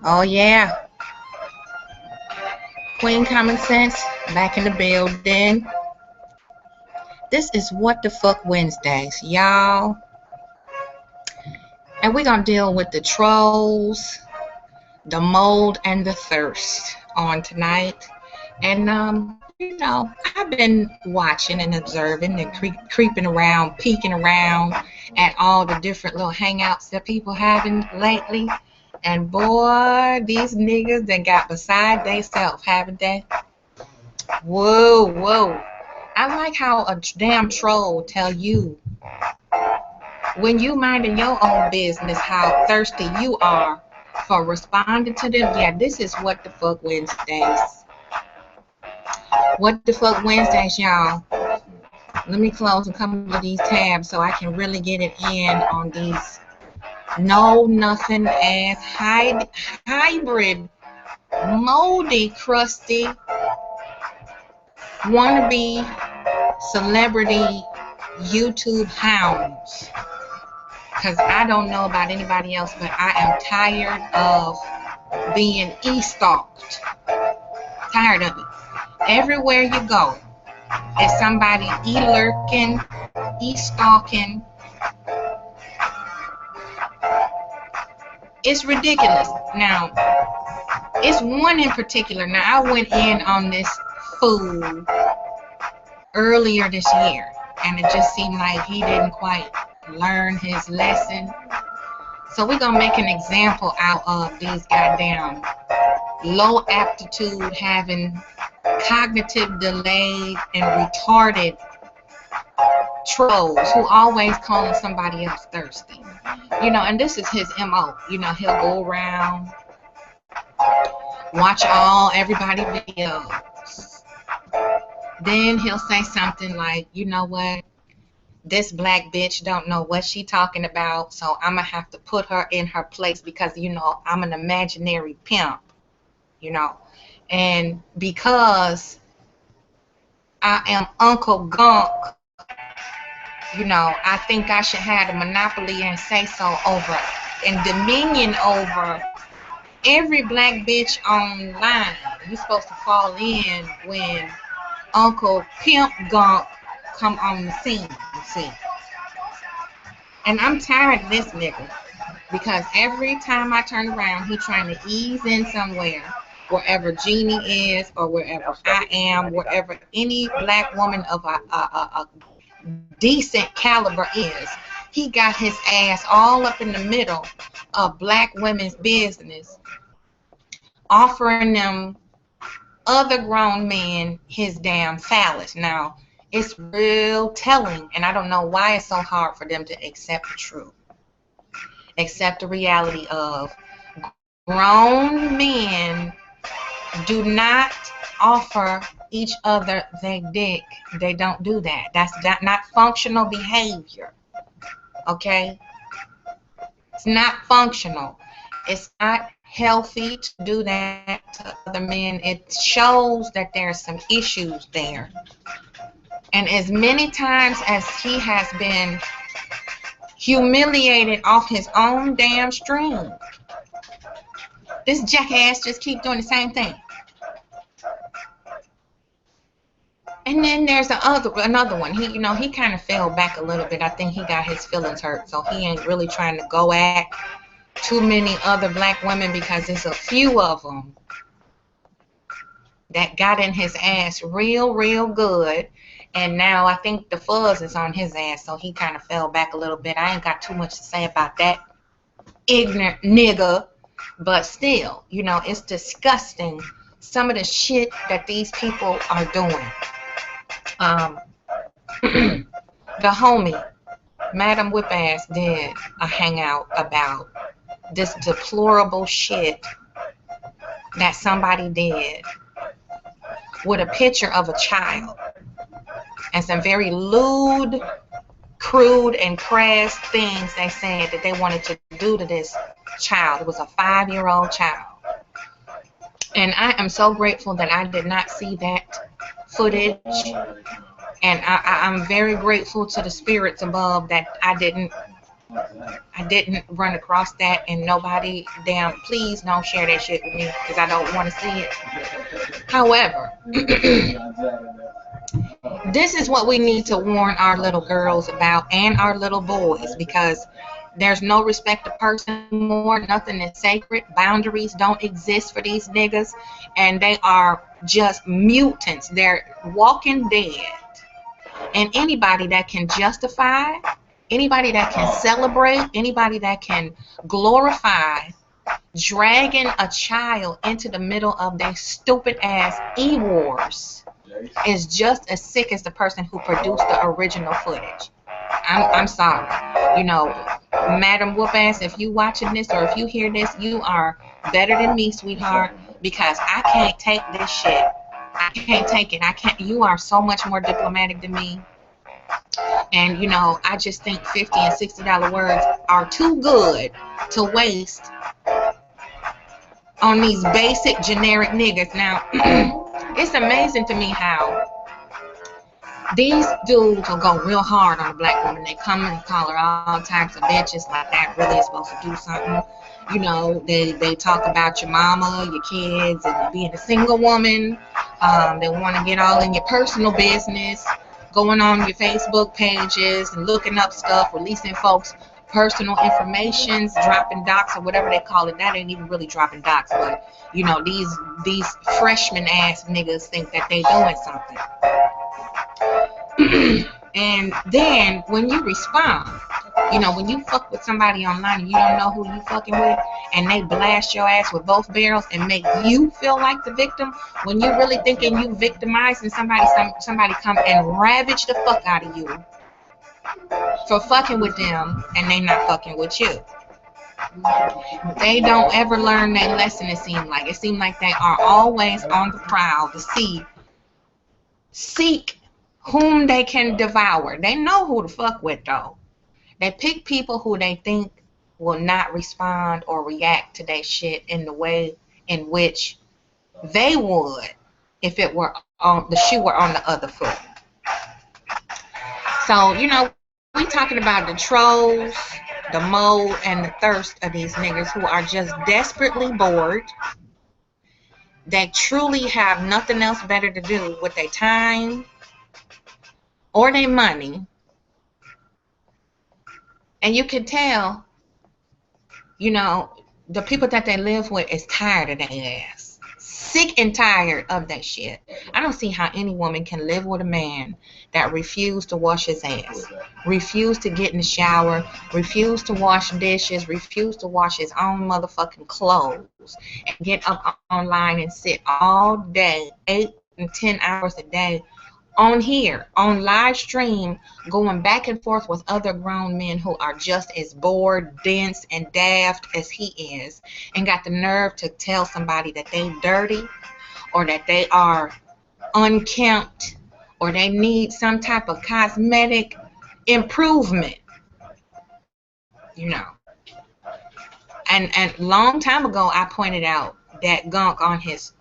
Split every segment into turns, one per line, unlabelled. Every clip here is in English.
Oh yeah, Queen Common Sense back in the building. This is What the Fuck Wednesdays, y'all. And we're gonna deal with the trolls, the mold, and the thirst on tonight. And I've been watching and observing and creeping around, peeking around at all the different little hangouts that people having lately. And boy, these niggas that got beside theyself, haven't they? Whoa, whoa. I like how a damn troll tell you when you minding your own business how thirsty you are for responding to them. Yeah, this is What the Fuck Wednesdays. What the Fuck Wednesdays, y'all. Let me close a couple of these tabs so I can really get it in on these no nothing ass hybrid moldy crusty wannabe celebrity YouTube hounds. Because I don't know about anybody else, but I am tired of being e-stalked. Tired of it. Everywhere you go, is somebody e-lurking, e-stalking. It's ridiculous. Now, it's one in particular. Now, I went in on this fool earlier this year, and it just seemed like he didn't quite learn his lesson. So we're gonna make an example out of these goddamn low aptitude having cognitive delayed and retarded trolls who always calling somebody else thirsty. And this is his MO. He'll go around, watch everybody videos. Then he'll say something like, you know what? This black bitch don't know what she talking about, so I'm gonna have to put her in her place because I'm an imaginary pimp, and because I am Uncle Gunk, I think I should have the monopoly and say so over and dominion over every black bitch online. You're supposed to fall in when Uncle Pimp Gunk come on the scene, you see. And I'm tired of this nigga because every time I turn around, he trying to ease in somewhere, wherever Jeannie is or wherever I am, wherever any black woman of a decent caliber is. He got his ass all up in the middle of black women's business, offering them other grown men his damn phallus. Now, it's real telling, and I don't know why it's so hard for them to accept the truth, accept the reality of grown men do not offer each other their dick. They don't do that. That's not functional behavior. Okay? It's not functional. It's not healthy to do that to other men. It shows that there's some issues there. And as many times as he has been humiliated off his own damn stream, this jackass just keep doing the same thing. And then there's another one. He kind of fell back a little bit. I think he got his feelings hurt, so he ain't really trying to go at too many other black women because there's a few of them that got in his ass real good. And now I think the fuzz is on his ass, so he kind of fell back a little bit. I ain't got too much to say about that ignorant nigga, but still, it's disgusting some of the shit that these people are doing. The homie, Madam Whip-Ass, did a hangout about this deplorable shit that somebody did with a picture of a child and some very lewd, crude, and crass things they said that they wanted to do to this child. It was a 5-year-old child. And I am so grateful that I did not see that footage. And I'm very grateful to the spirits above that I didn't I didn't run across that, and nobody, damn, please don't share that shit with me because I don't want to see it. However, this is what we need to warn our little girls about and our little boys, because there's no respect of person anymore. Nothing is sacred. Boundaries don't exist for these niggas, and they are just mutants. They're walking dead. And anybody that can justify, anybody that can celebrate, anybody that can glorify dragging a child into the middle of their stupid ass e-wars is just as sick as the person who produced the original footage. I'm sorry. You know, Madam Whoop Ass, if you watching this or if you hear this, you are better than me, sweetheart, because I can't take this shit. I can't take it. I can't. You are so much more diplomatic than me. And, you know, I just think $50 and $60 words are too good to waste on these basic generic niggas. Now, it's amazing to me how these dudes will go real hard on a black woman. They come and call her all types of bitches, like that really is supposed to do something. You know, they talk about your mama, your kids, and being a single woman. They want to get all in your personal business, going on your Facebook pages and looking up stuff, releasing folks' personal information, dropping docs or whatever they call it. That ain't even really dropping docs, but you know, these freshman ass niggas think that they doing something. And then when you respond, you know, when you fuck with somebody online and you don't know who you fucking with, and they blast your ass with both barrels and make you feel like the victim, when you really thinking you victimized, and somebody come and ravage the fuck out of you for fucking with them, and they not fucking with you. They don't ever learn their lesson. It seems like they are always on the prowl to seek whom they can devour. They know who to fuck with, though. They pick people who they think will not respond or react to that shit in the way in which they would if it were on the shoe were on the other foot. So, you know, we talking about the trolls, the mold, and the thirst of these niggas who are just desperately bored. They truly have nothing else better to do with their time or their money. And you can tell, you know, the people that they live with is tired of their ass. Sick and tired of that shit. I don't see how any woman can live with a man that refused to wash his ass, refused to get in the shower, refused to wash dishes, refused to wash his own motherfucking clothes, and get up online and sit all day, 8 and 10 hours a day, on here, on live stream, going back and forth with other grown men who are just as bored, dense, and daft as he is, and got the nerve to tell somebody that they dirty, or that they are unkempt, or they need some type of cosmetic improvement, you know. And long time ago, I pointed out that gunk on his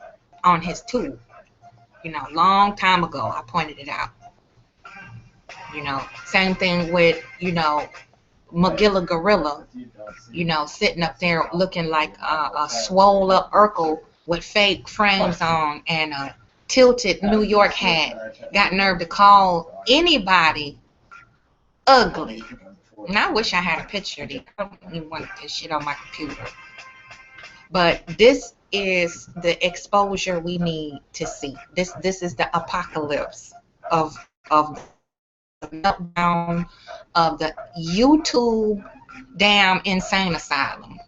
tube. You know, long time ago, I pointed it out. You know, same thing with, you know, Magilla Gorilla, you know, sitting up there looking like a swole up Urkel with fake frames on and a tilted New York hat. Got nerve to call anybody ugly. And I wish I had a picture of it. I don't even want this shit on my computer. But this is the exposure we need to see. This is the apocalypse of the meltdown of the YouTube damn insane asylum.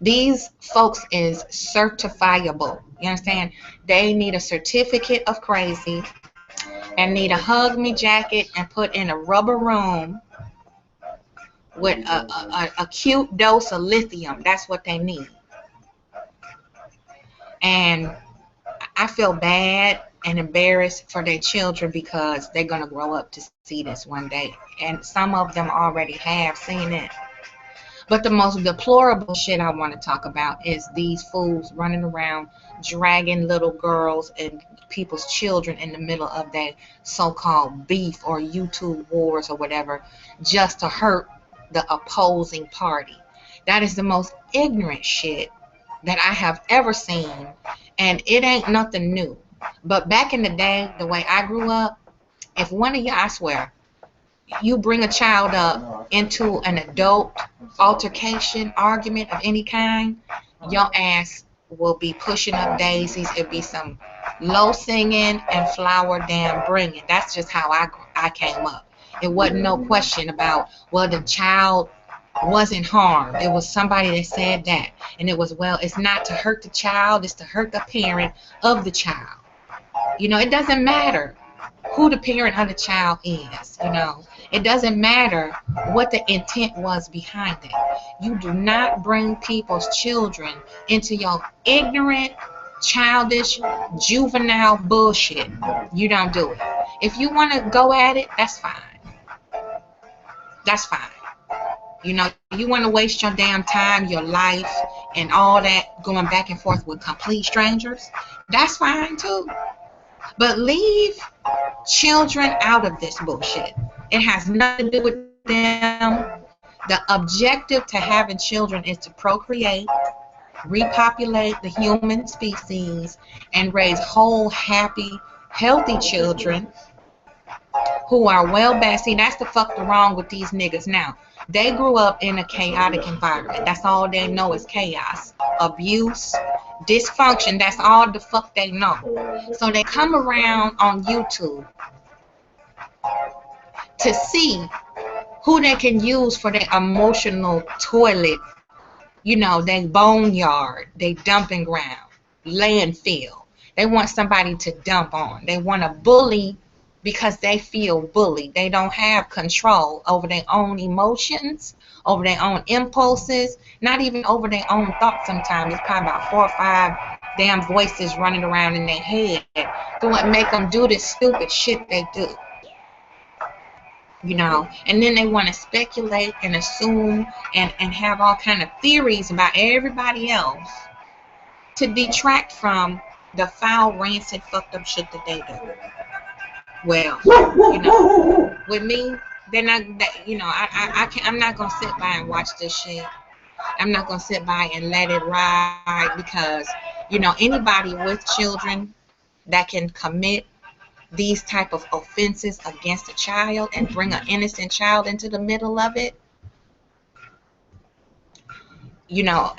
These folks is certifiable. You understand? They need a certificate of crazy and need a hug me jacket and put in a rubber room with a cute dose of lithium. That's what they need. And I feel bad and embarrassed for their children because they're going to grow up to see this one day. And some of them already have seen it. But the most deplorable shit I want to talk about is these fools running around dragging little girls and people's children in the middle of their so-called beef or YouTube wars or whatever, just to hurt the opposing party. That is the most ignorant shit that I have ever seen, and it ain't nothing new. But back in the day, the way I grew up, if one of you, I swear, you bring a child up into an adult altercation, argument of any kind, your ass will be pushing up daisies. It'll be some low singing and flower damn bringing. That's just how I came up. It wasn't no question about, well, the child wasn't harmed. It was somebody that said that. And it was, well, it's not to hurt the child, it's to hurt the parent of the child. You know, it doesn't matter who the parent of the child is, you know. It doesn't matter what the intent was behind it. You do not bring people's children into your ignorant, childish, juvenile bullshit. You don't do it. If you want to go at it, that's fine. That's fine. You know, you want to waste your damn time, your life, and all that going back and forth with complete strangers, that's fine too. But leave children out of this bullshit. It has nothing to do with them. The objective to having children is to procreate, repopulate the human species, and raise whole, happy, healthy children who are well balanced. See, that's the fuck wrong with these niggas now. They grew up in a chaotic environment. That's all they know is chaos, abuse, dysfunction. That's all the fuck they know. So they come around on YouTube to see who they can use for their emotional toilet, you know, their boneyard, their dumping ground, landfill. They want somebody to dump on. They want to bully because they feel bullied. They don't have control over their own emotions, over their own impulses, not even over their own thoughts sometimes. It's probably about 4 or 5 damn voices running around in their head that make them do this stupid shit they do. You know, and then they want to speculate and assume and have all kind of theories about everybody else to detract from the foul, rancid, fucked up shit that they do. Well, you know, with me, they're not, you know, I'm not going to sit by and watch this shit. I'm not going to sit by and let it ride because, you know, anybody with children that can commit these type of offenses against a child and bring an innocent child into the middle of it, you know,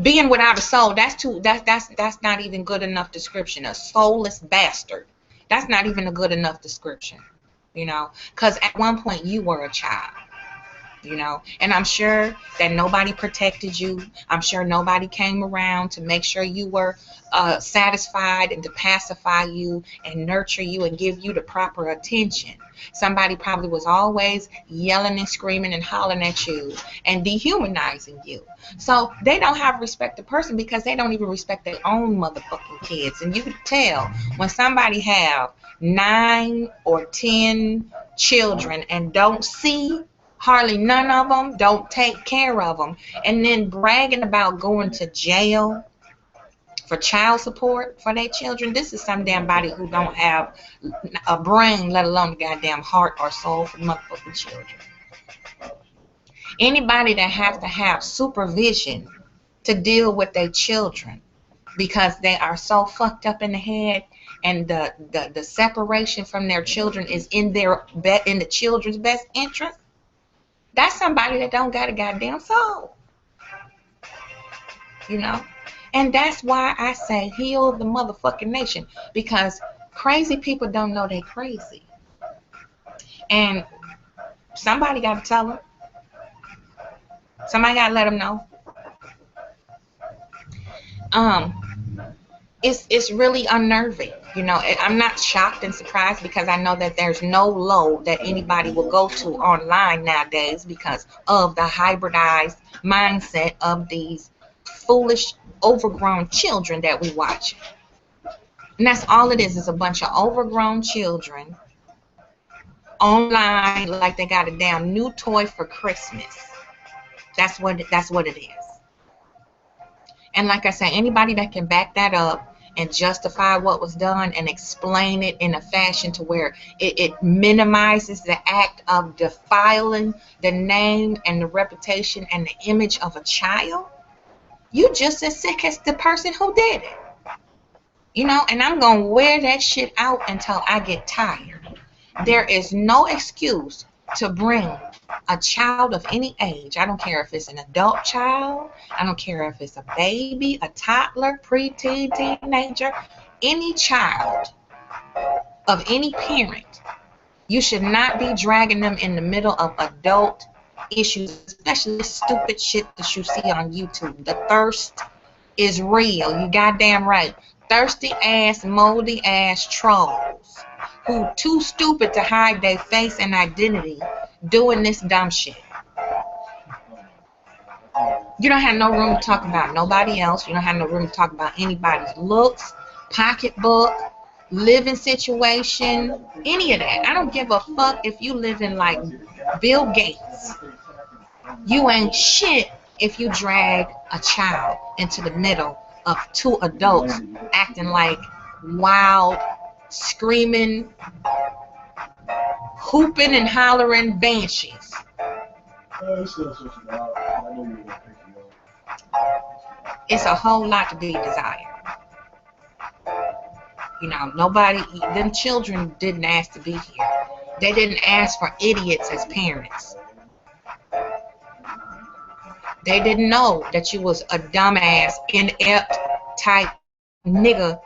being without a soul, that's not even good enough description. A soulless bastard, that's not even a good enough description, you know, because at one point you were a child, you know, and I'm sure that nobody protected you. I'm sure nobody came around to make sure you were satisfied and to pacify you and nurture you and give you the proper attention. Somebody probably was always yelling and screaming and hollering at you and dehumanizing you. So they don't have respect to person because they don't even respect their own motherfucking kids. And you can tell when somebody have 9 or 10 children and don't see hardly none of them, don't take care of them, and then bragging about going to jail for child support for their children. This is some damn body who don't have a brain, let alone a goddamn heart or soul for motherfucking children. Anybody that has to have supervision to deal with their children because they are so fucked up in the head and the separation from their children is in the children's best interest, that's somebody that don't got a goddamn soul. You know? And that's why I say heal the motherfucking nation. Because crazy people don't know they crazy. And somebody got to tell them. Somebody got to let them know. It's really unnerving. You know, I'm not shocked and surprised because I know that there's no low that anybody will go to online nowadays because of the hybridized mindset of these foolish, overgrown children that we watch. And that's all it is a bunch of overgrown children online like they got a damn new toy for Christmas. That's what it is. And like I said, anybody that can back that up and justify what was done and explain it in a fashion to where it minimizes the act of defiling the name and the reputation and the image of a child, you just as sick as the person who did it. You know, and I'm going to wear that shit out until I get tired. There is no excuse to bring a child of any age. I don't care if it's an adult child. I don't care if it's a baby, a toddler, preteen, teenager, any child of any parent. You should not be dragging them in the middle of adult issues, especially stupid shit that you see on YouTube. The thirst is real. You goddamn right. Thirsty ass, moldy ass trolls who too stupid to hide their face and identity doing this dumb shit. You don't have no room to talk about nobody else. You don't have no room to talk about anybody's looks, pocketbook, living situation, any of that. I don't give a fuck if you live in like Bill Gates. You ain't shit if you drag a child into the middle of two adults acting like wild, screaming, hooping and hollering banshees. It's a whole lot to be desired. You know, nobody, them children didn't ask to be here. They didn't ask for idiots as parents. They didn't know that you was a dumbass, inept type nigga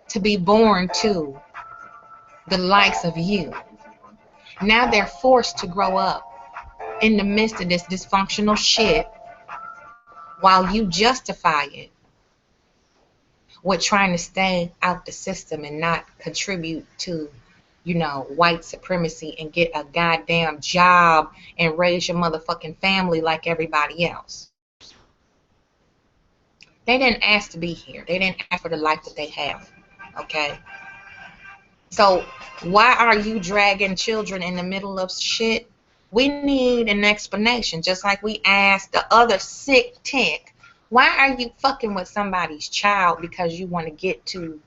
to be born to the likes of you. Now they're forced to grow up in the midst of this dysfunctional shit while you justify it with trying to stay out the system and not contribute to, you know, white supremacy and get a goddamn job and raise your motherfucking family like everybody else. They didn't ask to be here. They didn't ask for the life that they have. Okay? So why are you dragging children in the middle of shit? We need an explanation, just like we asked the other sick tick. Why are you fucking with somebody's child because you want to get to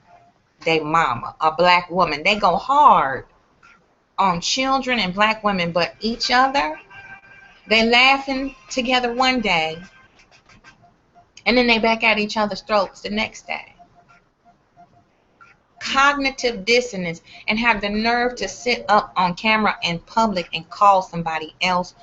their mama, a black woman? They go hard on children and black women, but each other, they laughing together one day, and then they back at each other's throats the next day. Cognitive dissonance, and have the nerve to sit up on camera in public and call somebody else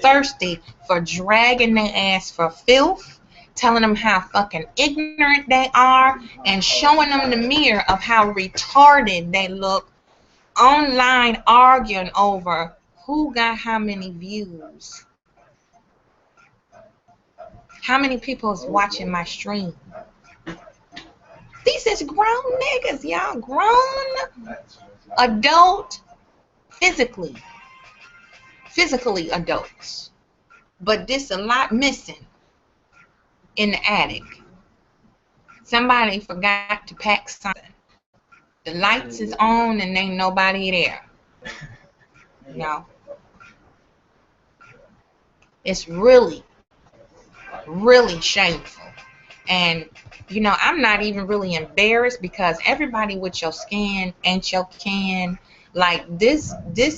thirsty for dragging their ass for filth, telling them how fucking ignorant they are, and showing them the mirror of how retarded they look online, arguing over who got how many views. How many people is watching my stream? These is grown niggas, y'all. Grown, adult, physically adults. But this a lot missing in the attic. Somebody forgot to pack something. The lights is on and ain't nobody there. No. It's really shameful. And you know, I'm not even really embarrassed because everybody with your skin ain't your kin. Like this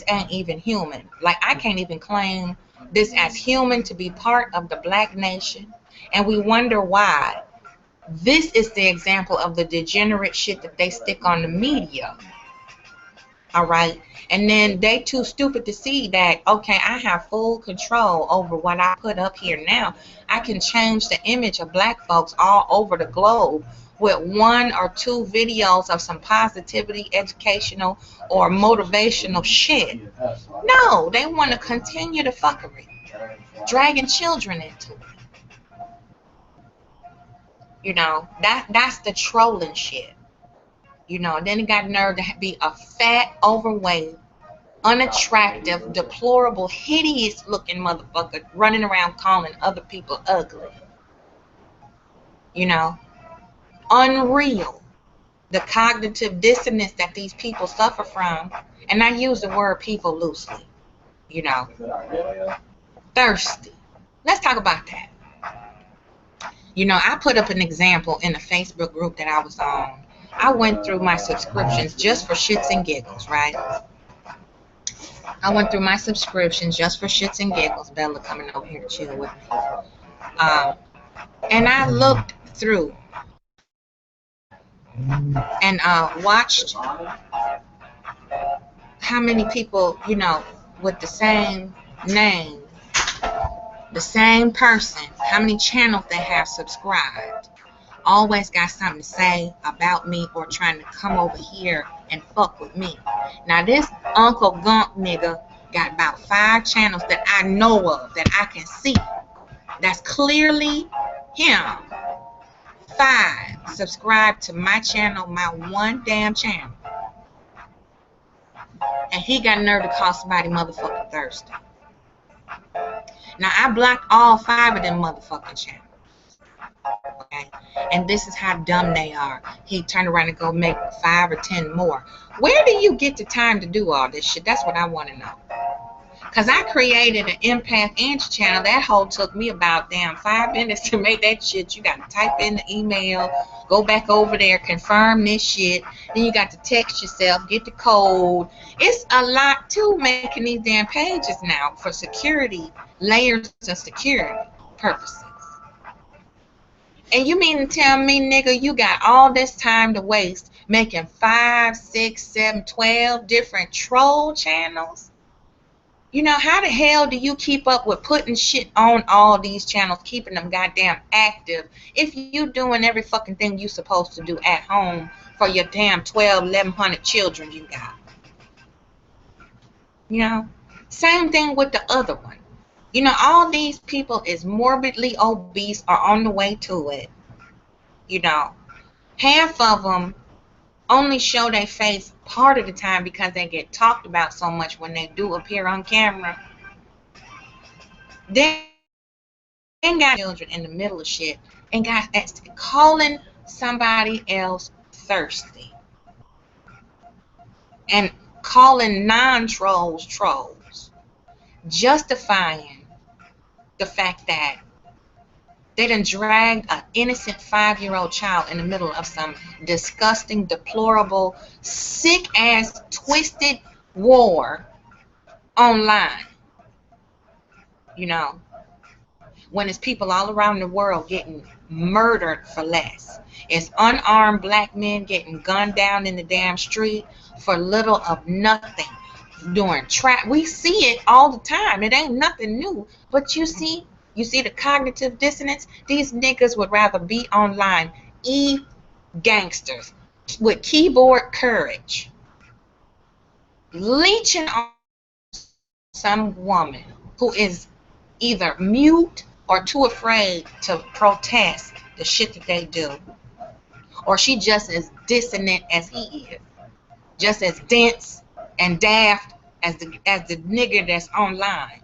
ain't even human. Like I can't even claim this as human to be part of the black nation. And we wonder why. This is the example of the degenerate shit that they stick on the media. All right. And then they too stupid to see that, okay, I have full control over what I put up here now. I can change the image of black folks all over the globe with 1 or 2 videos of some positivity, educational, or motivational shit. No, they want to continue the fuckery, dragging children into it. You know, that's the trolling shit. You know, then he got nerve to be a fat, overweight, unattractive, deplorable, hideous looking motherfucker running around calling other people ugly. You know, unreal. The cognitive dissonance that these people suffer from, and I use the word people loosely, you know. Thirsty. Let's talk about that. You know, I put up an example in a Facebook group that I was on I went through my subscriptions just for shits and giggles, right? I went through my subscriptions just for shits and giggles. Bella coming over here to chill with me. Um, and I looked through and watched how many people, you know, with the same name, the same person, how many channels they have subscribed. Always got something to say about me or trying to come over here and fuck with me. Now this Uncle Gump nigga got about 5 channels that I know of, that I can see. That's clearly him. 5 subscribe to my channel, my one damn channel. And he got nerve to call somebody motherfucking thirsty. Now I blocked all 5 of them motherfucking channels. Okay? And this is how dumb they are. He turned around and go make 5 or 10 more. Where do you get the time to do all this shit? That's what I want to know. Because I created an Empath Angie channel. That whole took me about damn 5 minutes to make that shit. You got to type in the email, go back over there, confirm this shit. Then you got to text yourself, get the code. It's a lot to making these damn pages now for security, layers of security purposes. And you mean to tell me, nigga, you got all this time to waste making 5, 6, 7, 12 different troll channels? You know, how the hell do you keep up with putting shit on all these channels, keeping them goddamn active, if you doing every fucking thing you supposed to do at home for your damn 1,100 children you got? You know, same thing with the other one. You know, all these people is morbidly obese or on the way to it. You know, half of them only show their face part of the time because they get talked about so much when they do appear on camera. Then got children in the middle of shit and got calling somebody else thirsty and calling non-trolls trolls, justifying the fact that they done dragged an innocent 5-year-old child in the middle of some disgusting, deplorable, sick-ass, twisted war online. You know, when it's people all around the world getting murdered for less. It's unarmed black men getting gunned down in the damn street for little of nothing. Doing trap. We see it all the time. It ain't nothing new. But you see the cognitive dissonance? These niggas would rather be online, gangsters with keyboard courage, leeching on some woman who is either mute or too afraid to protest the shit that they do, or she just as dissonant as he is, just as dense and daft as the nigga that's online.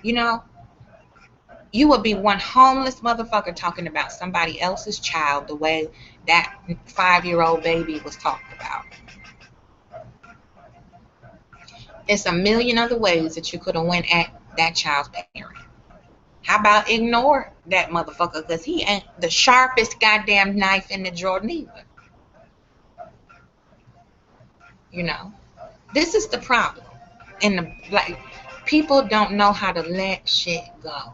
You know, you would be one homeless motherfucker talking about somebody else's child the way that 5-year-old baby was talked about. It's a million other ways that you could have went at that child's parent. How about ignore that motherfucker, because he ain't the sharpest goddamn knife in the drawer neither. You know, this is the problem. People don't know how to let shit go.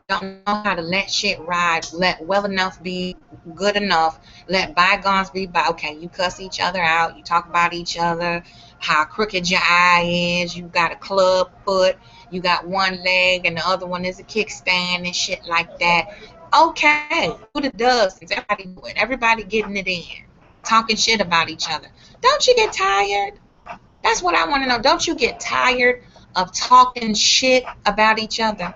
Don't know how to let shit ride, let well enough be good enough, let bygones be by. Okay, you cuss each other out, you talk about each other, how crooked your eye is, you got a club foot, you got one leg and the other one is a kickstand and shit like that. Okay, who the does? Everybody do it. Everybody getting it in, talking shit about each other. Don't you get tired? That's what I want to know. Don't you get tired of talking shit about each other?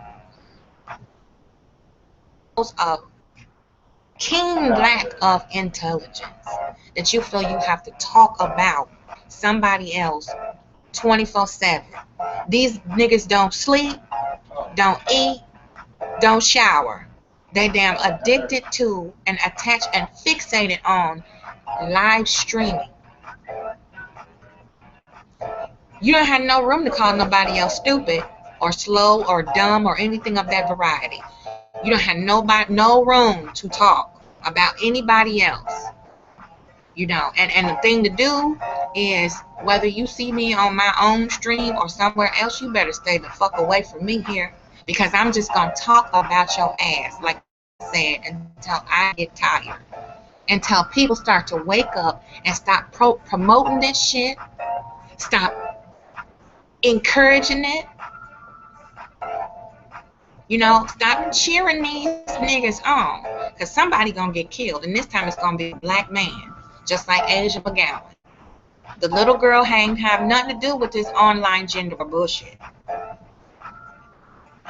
Of keen lack of intelligence that you feel you have to talk about somebody else 24/7. These niggas don't sleep, don't eat, don't shower. They damn addicted to and attached and fixated on live streaming. You don't have no room to call nobody else stupid or slow or dumb or anything of that variety. You don't have no room to talk about anybody else. You know, and the thing to do is, whether you see me on my own stream or somewhere else, you better stay the fuck away from me here, because I'm just gonna talk about your ass, like I said, until I get tired, until people start to wake up and stop promoting this shit, stop encouraging it, you know, stop cheering these niggas on, because somebody gonna get killed, and this time it's gonna be a black man, just like Asia McGowan. The little girl ain't have nothing to do with this online gender bullshit.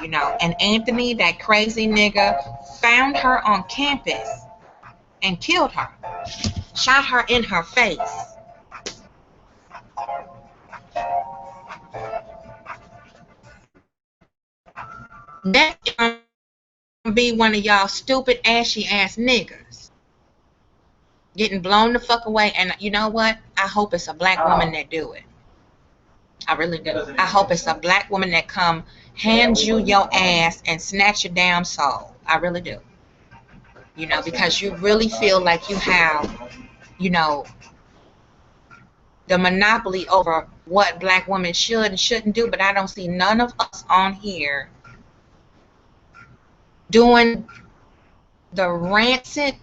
You know, and Anthony, that crazy nigga, found her on campus and killed her, shot her in her face. That's gonna be one of y'all stupid, ashy ass niggas getting blown the fuck away. And you know what? I hope it's a black woman that do it. I really do. I hope it's a black woman that come, hand you your ass, and snatch your damn soul. I really do. You know, because you really feel like you have, you know, the monopoly over what black women should and shouldn't do. But I don't see none of us on here doing the rancid,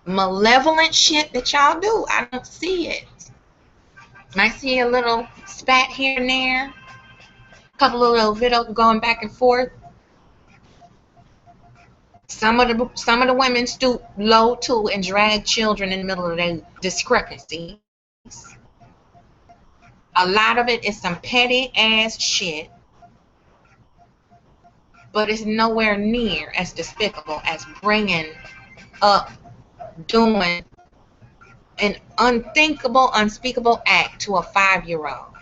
malevolent shit that y'all do. I don't see it. I see a little spat here and there, a couple of little videos going back and forth. Some of the women stoop low too and drag children in the middle of their discrepancies. A lot of it is some petty ass shit, but it's nowhere near as despicable as bringing up, doing an unthinkable, unspeakable act to a 5-year-old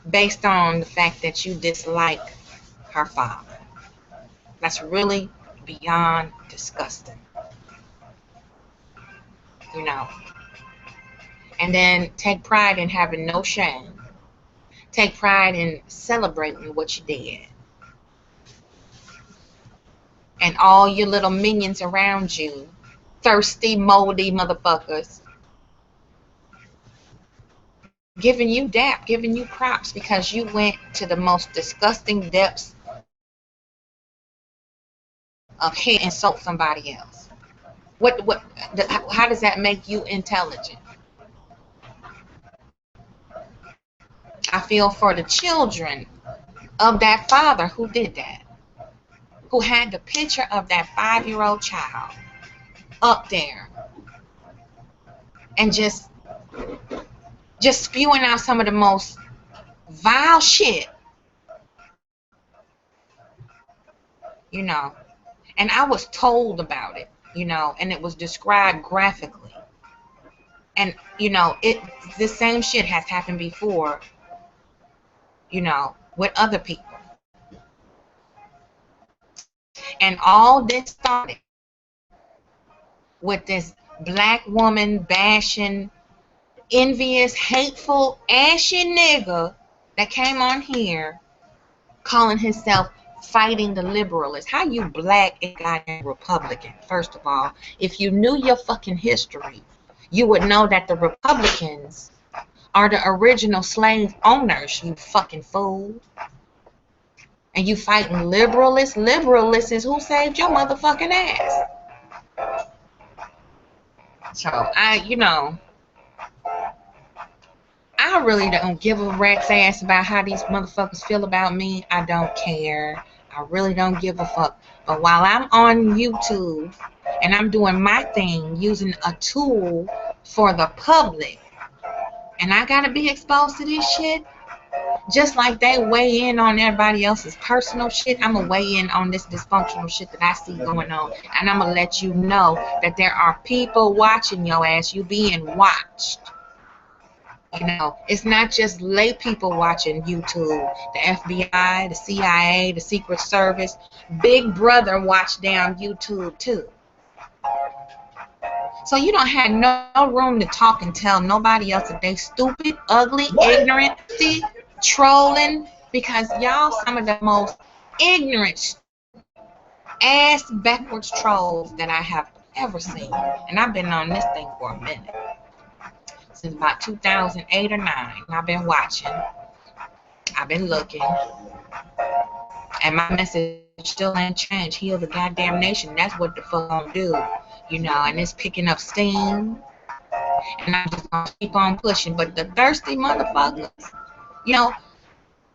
based on the fact that you dislike her father. That's really beyond disgusting. You know. And then take pride in having no shame. Take pride in celebrating what you did. And all your little minions around you, thirsty, moldy motherfuckers, giving you dap, giving you props because you went to the most disgusting depths of hate and insult somebody else. How does that make you intelligent? I feel for the children of that father who did that, who had the picture of that 5-year-old child up there and just spewing out some of the most vile shit, you know. And I was told about it, you know, and it was described graphically. And, you know, this same shit has happened before, you know, with other people. And all this started with this black woman bashing, envious, hateful, ashy nigga that came on here calling himself fighting the liberalists. How you black and goddamn Republican? First of all, if you knew your fucking history, you would know that the Republicans are the original slave owners, you fucking fool. And you fighting liberalists? Liberalists is who saved your motherfucking ass. So, you know, I really don't give a rat's ass about how these motherfuckers feel about me. I don't care. I really don't give a fuck. But while I'm on YouTube and I'm doing my thing using a tool for the public, and I gotta be exposed to this shit, just like they weigh in on everybody else's personal shit, I'm gonna weigh in on this dysfunctional shit that I see going on. And I'm gonna let you know that there are people watching your ass. You being watched. You know, it's not just lay people watching YouTube. The FBI, the CIA, the Secret Service, Big Brother watch down YouTube too. So you don't have no room to talk and tell nobody else that they stupid, ugly, ignorant, trolling, because y'all some of the most ignorant, ass backwards trolls that I have ever seen. And I've been on this thing for a minute. Since about 2008 or 9. I've been watching. I've been looking. And my message still ain't changed. Heal the goddamn nation. That's what the fuck I'm gonna do. You know, and it's picking up steam. And I'm just gonna keep on pushing. But the thirsty motherfuckers, you know,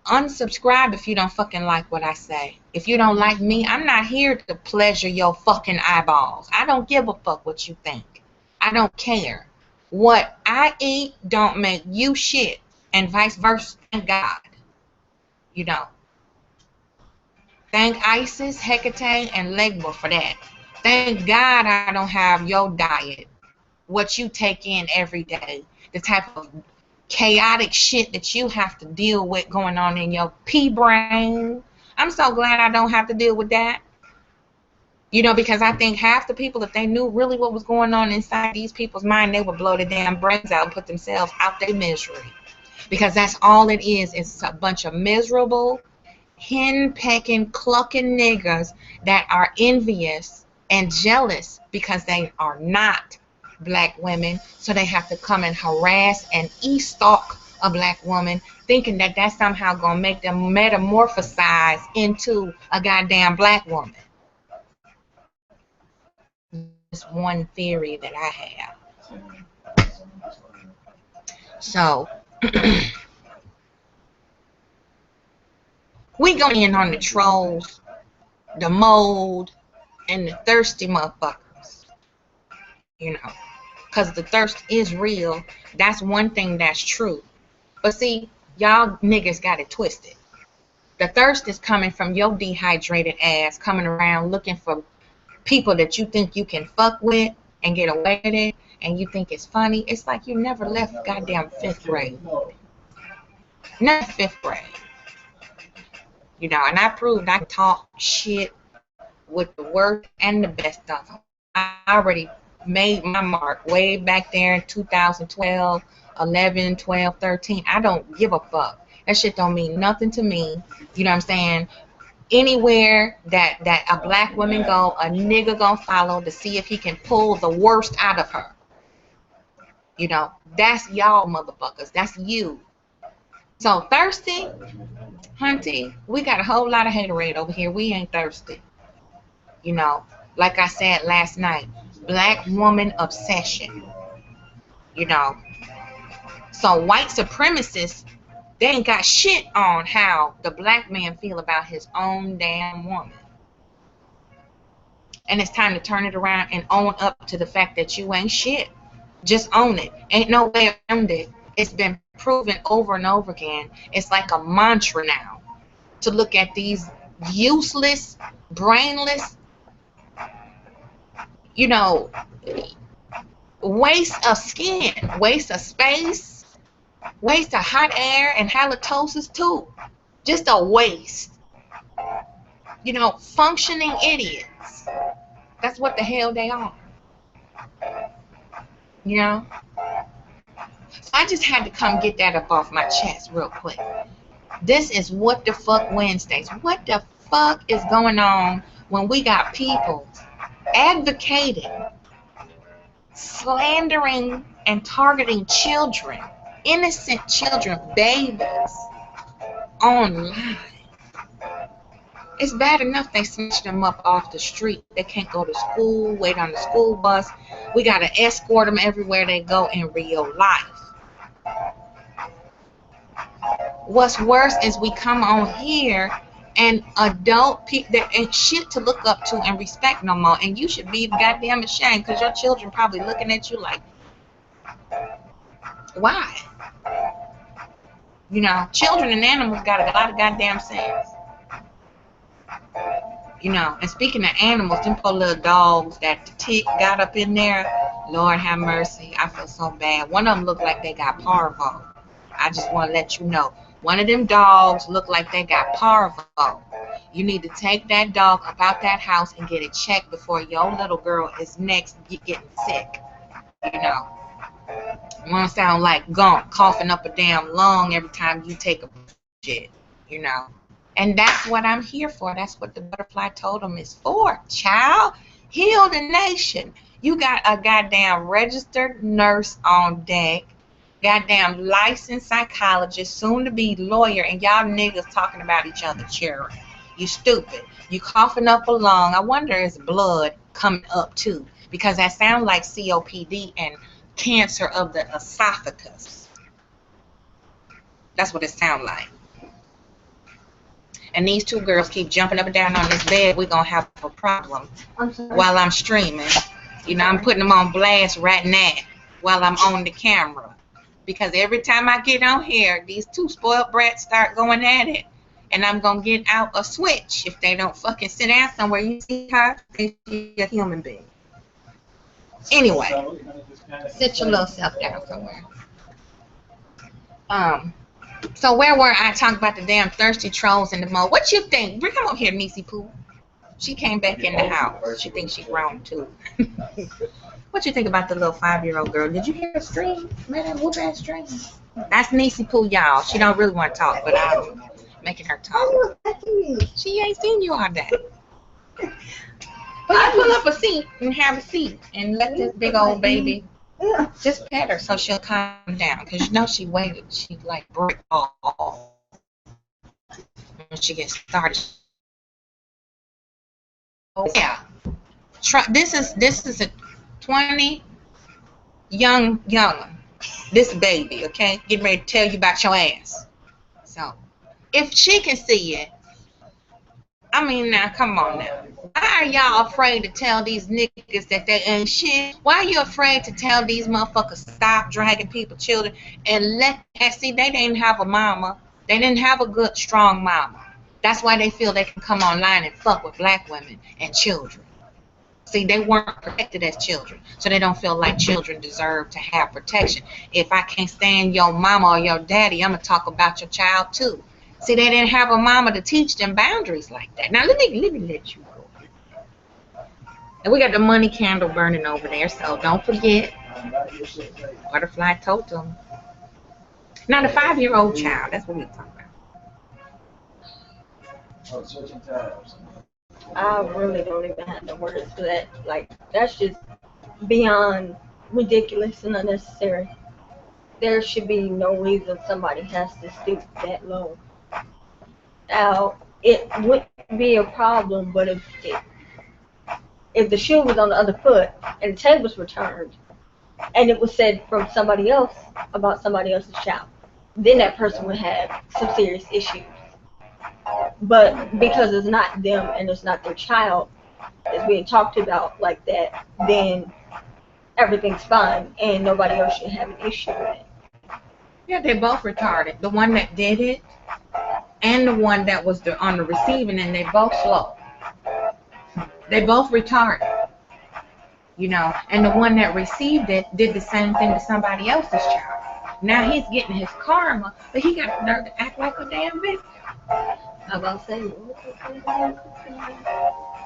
unsubscribe if you don't fucking like what I say. If you don't like me, I'm not here to pleasure your fucking eyeballs. I don't give a fuck what you think. I don't care. What I eat don't make you shit. And vice versa. Thank God. You know. Thank Isis, Hecate, and Legba for that. Thank God I don't have your diet. What you take in every day. The type of chaotic shit that you have to deal with going on in your pea brain. I'm so glad I don't have to deal with that. You know, because I think half the people, if they knew really what was going on inside these people's mind, they would blow their damn brains out and put themselves out their misery. Because that's all it is. It's a bunch of miserable, hen-pecking, clucking niggas that are envious and jealous because they are not black women, so they have to come and harass and e-stalk a black woman, thinking that that's somehow gonna make them metamorphosize into a goddamn black woman. It's one theory that I have. So we going in on the trolls, the mold, and the thirsty motherfuckers. You know, because the thirst is real. That's one thing that's true. But see, y'all niggas got it twisted. The thirst is coming from your dehydrated ass coming around looking for people that you think you can fuck with and get away with it, and you think it's funny. It's like you never left goddamn 5th grade. Not 5th grade. You know, and I proved I can talk shit with the worst and the best of them. I already made my mark way back there in 2012, 11, 12, 13. I don't give a fuck. That shit don't mean nothing to me. You know what I'm saying? Anywhere that a black woman go, a nigga gonna follow to see if he can pull the worst out of her. You know, that's y'all motherfuckers. That's you. So thirsty, hunty, we got a whole lot of haterade over here. We ain't thirsty. You know, like I said last night, black woman obsession. You know, so white supremacists, they ain't got shit on how the black man feel about his own damn woman. And it's time to turn it around and own up to the fact that you ain't shit. Just own it. Ain't no way around it. It's been proven over and over again. It's like a mantra now to look at these useless, brainless, you know, waste of skin, waste of space, waste of hot air and halitosis too. Just a waste. You know, functioning idiots. That's what the hell they are. You know? So I just had to come get that up off my chest real quick. This is What the Fuck Wednesdays. What the fuck is going on when we got people advocating, slandering, and targeting children, innocent children, babies, online? It's bad enough they snatched them up off the street. They can't go to school, wait on the school bus. We got to escort them everywhere they go in real life. What's worse is we come on here and adult people, there ain't shit to look up to and respect no more. And you should be goddamn ashamed because your children probably looking at you like, why? You know, children and animals got a lot of goddamn sense. You know, and speaking of animals, them poor little dogs that the tick got up in there, Lord have mercy, I feel so bad. One of them looked like they got parvo. I just want to let you know. One of them dogs looked like they got parvo. You need to take that dog about that house and get it checked before your little girl is next getting sick. You know. One sound like gunk, coughing up a damn lung every time you take a shit. You know. And that's what I'm here for. That's what the butterfly totem is for, child. Heal the nation. You got a goddamn registered nurse on deck, goddamn licensed psychologist, soon to be lawyer, and y'all niggas talking about each other cheering. You stupid. You coughing up a lung. I wonder is blood coming up too, because that sounds like COPD and cancer of the esophagus. That's what it sounds like. And these two girls keep jumping up and down on this bed, we're going to have a problem while I'm streaming. You know, I'm putting them on blast right now while I'm on the camera. Because every time I get on here, these two spoiled brats start going at it. And I'm going to get out a switch if they don't fucking sit down somewhere. You see her? She's a human being. Anyway, sit your little self down somewhere. So where were I talking about the damn thirsty trolls in the mall? What you think? Come over here, Niecy Pooh. She came back in the house. She thinks she's grown too. What you think about the little 5-year-old girl? Did you hear her scream? Man, that whoop ass scream. That's Niecy Pooh, y'all. She don't really want to talk, but I'm making her talk. She ain't seen you all day. Pull up a seat and have a seat and let this big old baby just pet her so she'll calm down. Because you know she waited. She like break off when she gets started. Oh yeah. This is a 20 young. This baby, okay? Getting ready to tell you about your ass. So if she can see it, I mean, now come on now. Why are y'all afraid to tell these niggas that they ain't shit? Why are you afraid to tell these motherfuckers stop dragging people, children, and let them see they didn't have a mama. They didn't have a good, strong mama. That's why they feel they can come online and fuck with black women and children. See, they weren't protected as children, so they don't feel like children deserve to have protection. If I can't stand your mama or your daddy, I'm going to talk about your child too. See, they didn't have a mama to teach them boundaries like that. Now, let me let you go. And we got the money candle burning over there, so don't forget. Butterfly totem. Now, the 5-year-old child, that's what we're talking about.
I really don't even have the words for that. Like, that's just beyond ridiculous and unnecessary. There should be no reason somebody has to stoop that low. Now, it wouldn't be a problem, but if the shoe was on the other foot and the tables were turned and it was said from somebody else about somebody else's child, then that person would have some serious issues. But because it's not them and it's not their child that's being talked about like that, then everything's fine and nobody else should have an issue with it.
Yeah, they're both retarded. The one that did it and the one that was on the receiving end, they both slow. They both retarded. You know, and the one that received it did the same thing to somebody else's child. Now he's getting his karma, but he got the nerve to act like a damn victim.
I'm about to say,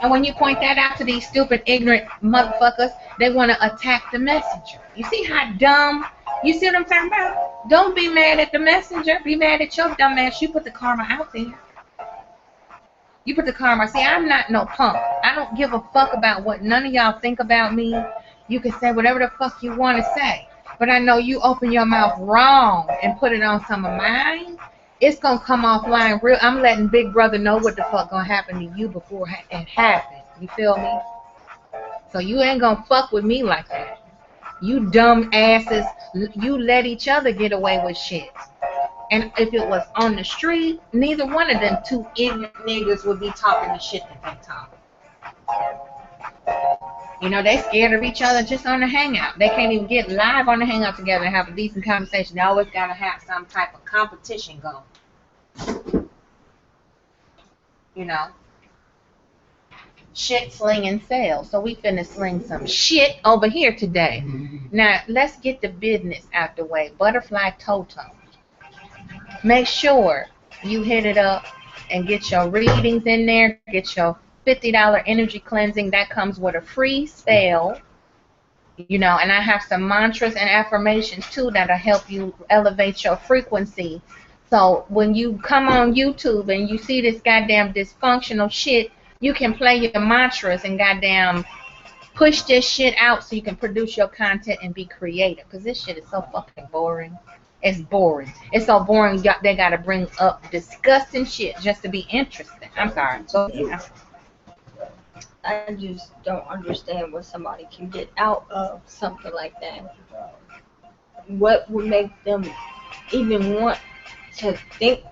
and when you point that out to these stupid, ignorant motherfuckers, they want to attack the messenger. You see how dumb? You see what I'm talking about? Don't be mad at the messenger. Be mad at your dumb ass. You put the karma out there. You put the karma. See, I'm not no punk. I don't give a fuck about what none of y'all think about me. You can say whatever the fuck you want to say. But I know you open your mouth wrong and put it on some of mine, it's going to come offline real. I'm letting Big Brother know what the fuck going to happen to you before it happens. You feel me? So you ain't going to fuck with me like that. You dumb asses, you let each other get away with shit. And if it was on the street, neither one of them two ignorant niggas would be talking the shit that they talk. You know, they scared of each other just on the hangout. They can't even get live on the hangout together and have a decent conversation. They always got to have some type of competition going. You know? Shit, sling, and sell. So we finna sling some shit over here today. Now, let's get the business out the way. Butterfly Totem. Make sure you hit it up and get your readings in there. Get your $50 energy cleansing. That comes with a free spell. You know, and I have some mantras and affirmations too that'll help you elevate your frequency. So when you come on YouTube and you see this goddamn dysfunctional shit, you can play your mantras and goddamn Push this shit out so you can produce your content and be creative. Because this shit is so fucking boring. It's boring. It's so boring. They gotta bring up disgusting shit just to be interesting. I'm sorry. Go ahead.
I just don't understand what somebody can get out of something like that. What would make them even want to think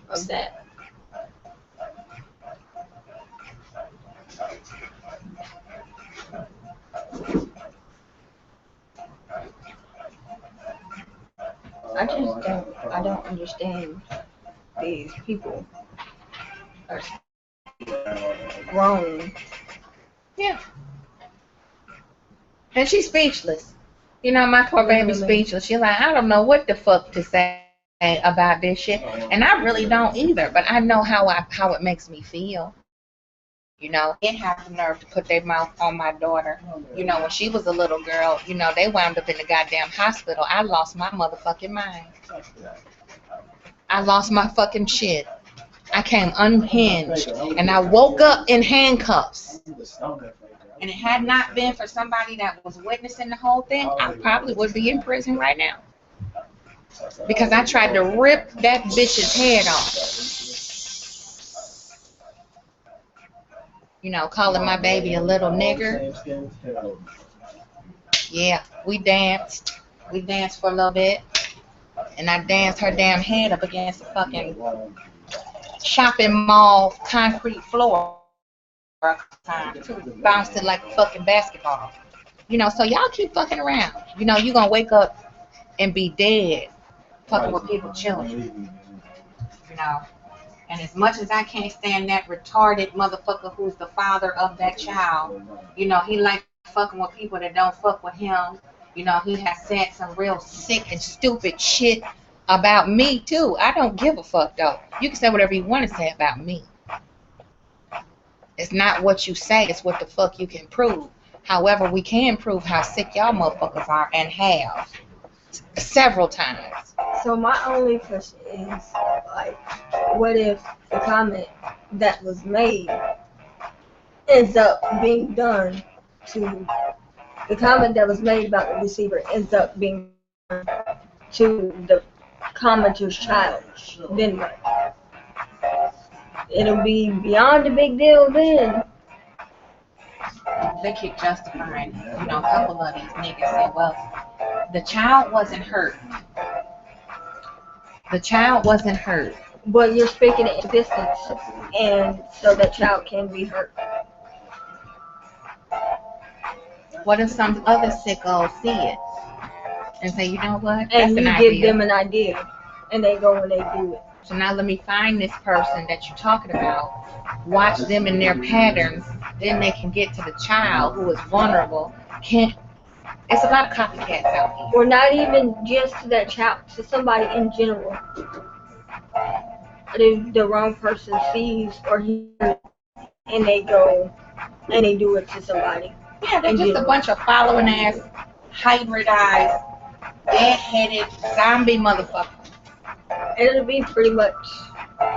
of that? I don't understand these people are grown.
Yeah. And she's speechless. You know, my poor baby's speechless. She's like, I don't know what the fuck to say about this shit. And I really don't either. But I know how it makes me feel. You know, they have the nerve to put their mouth on my daughter. You know, when she was a little girl, you know, they wound up in the goddamn hospital. I lost my motherfucking mind. I lost my fucking shit. I came unhinged. And I woke up in handcuffs. And it had not been for somebody that was witnessing the whole thing, I probably would be in prison right now. Because I tried to rip that bitch's head off. You know, calling my baby a little nigger. Yeah, we danced. We danced for a little bit. And I danced her damn head up against a fucking shopping mall concrete floor. Time too. Bounced it like a fucking basketball. You know, so y'all keep fucking around. You know, you gonna wake up and be dead fucking with people's children. You know. And as much as I can't stand that retarded motherfucker who's the father of that child, you know, he like fucking with people that don't fuck with him. You know, he has said some real sick and stupid shit about me too. I don't give a fuck though. You can say whatever you want to say about me. It's not what you say, it's what the fuck you can prove. However, we can prove how sick y'all motherfuckers are and have several times.
So my only question is, like, what if the comment that was made ends up being done to the comment that was made about the receiver ends up being done to the commenter's child? Then what? It'll be beyond a big deal then.
They keep justifying it. You know, a couple of these niggas say, well, the child wasn't hurt. The child wasn't hurt.
But you're speaking it in distance, and so that child can be hurt.
What if some other sickos see it and say, you know what?
And you give them an idea, and they go and they do it.
So now let me find this person that you're talking about, watch them in their patterns, then they can get to the child who is vulnerable. It's a lot of copycats out here.
Or not even just to that child, to somebody in general. If the wrong person sees or hears it, and they go and they do it to somebody.
Yeah, they're just a bunch of following ass, hybridized, dead-headed zombie motherfuckers.
It'll be pretty much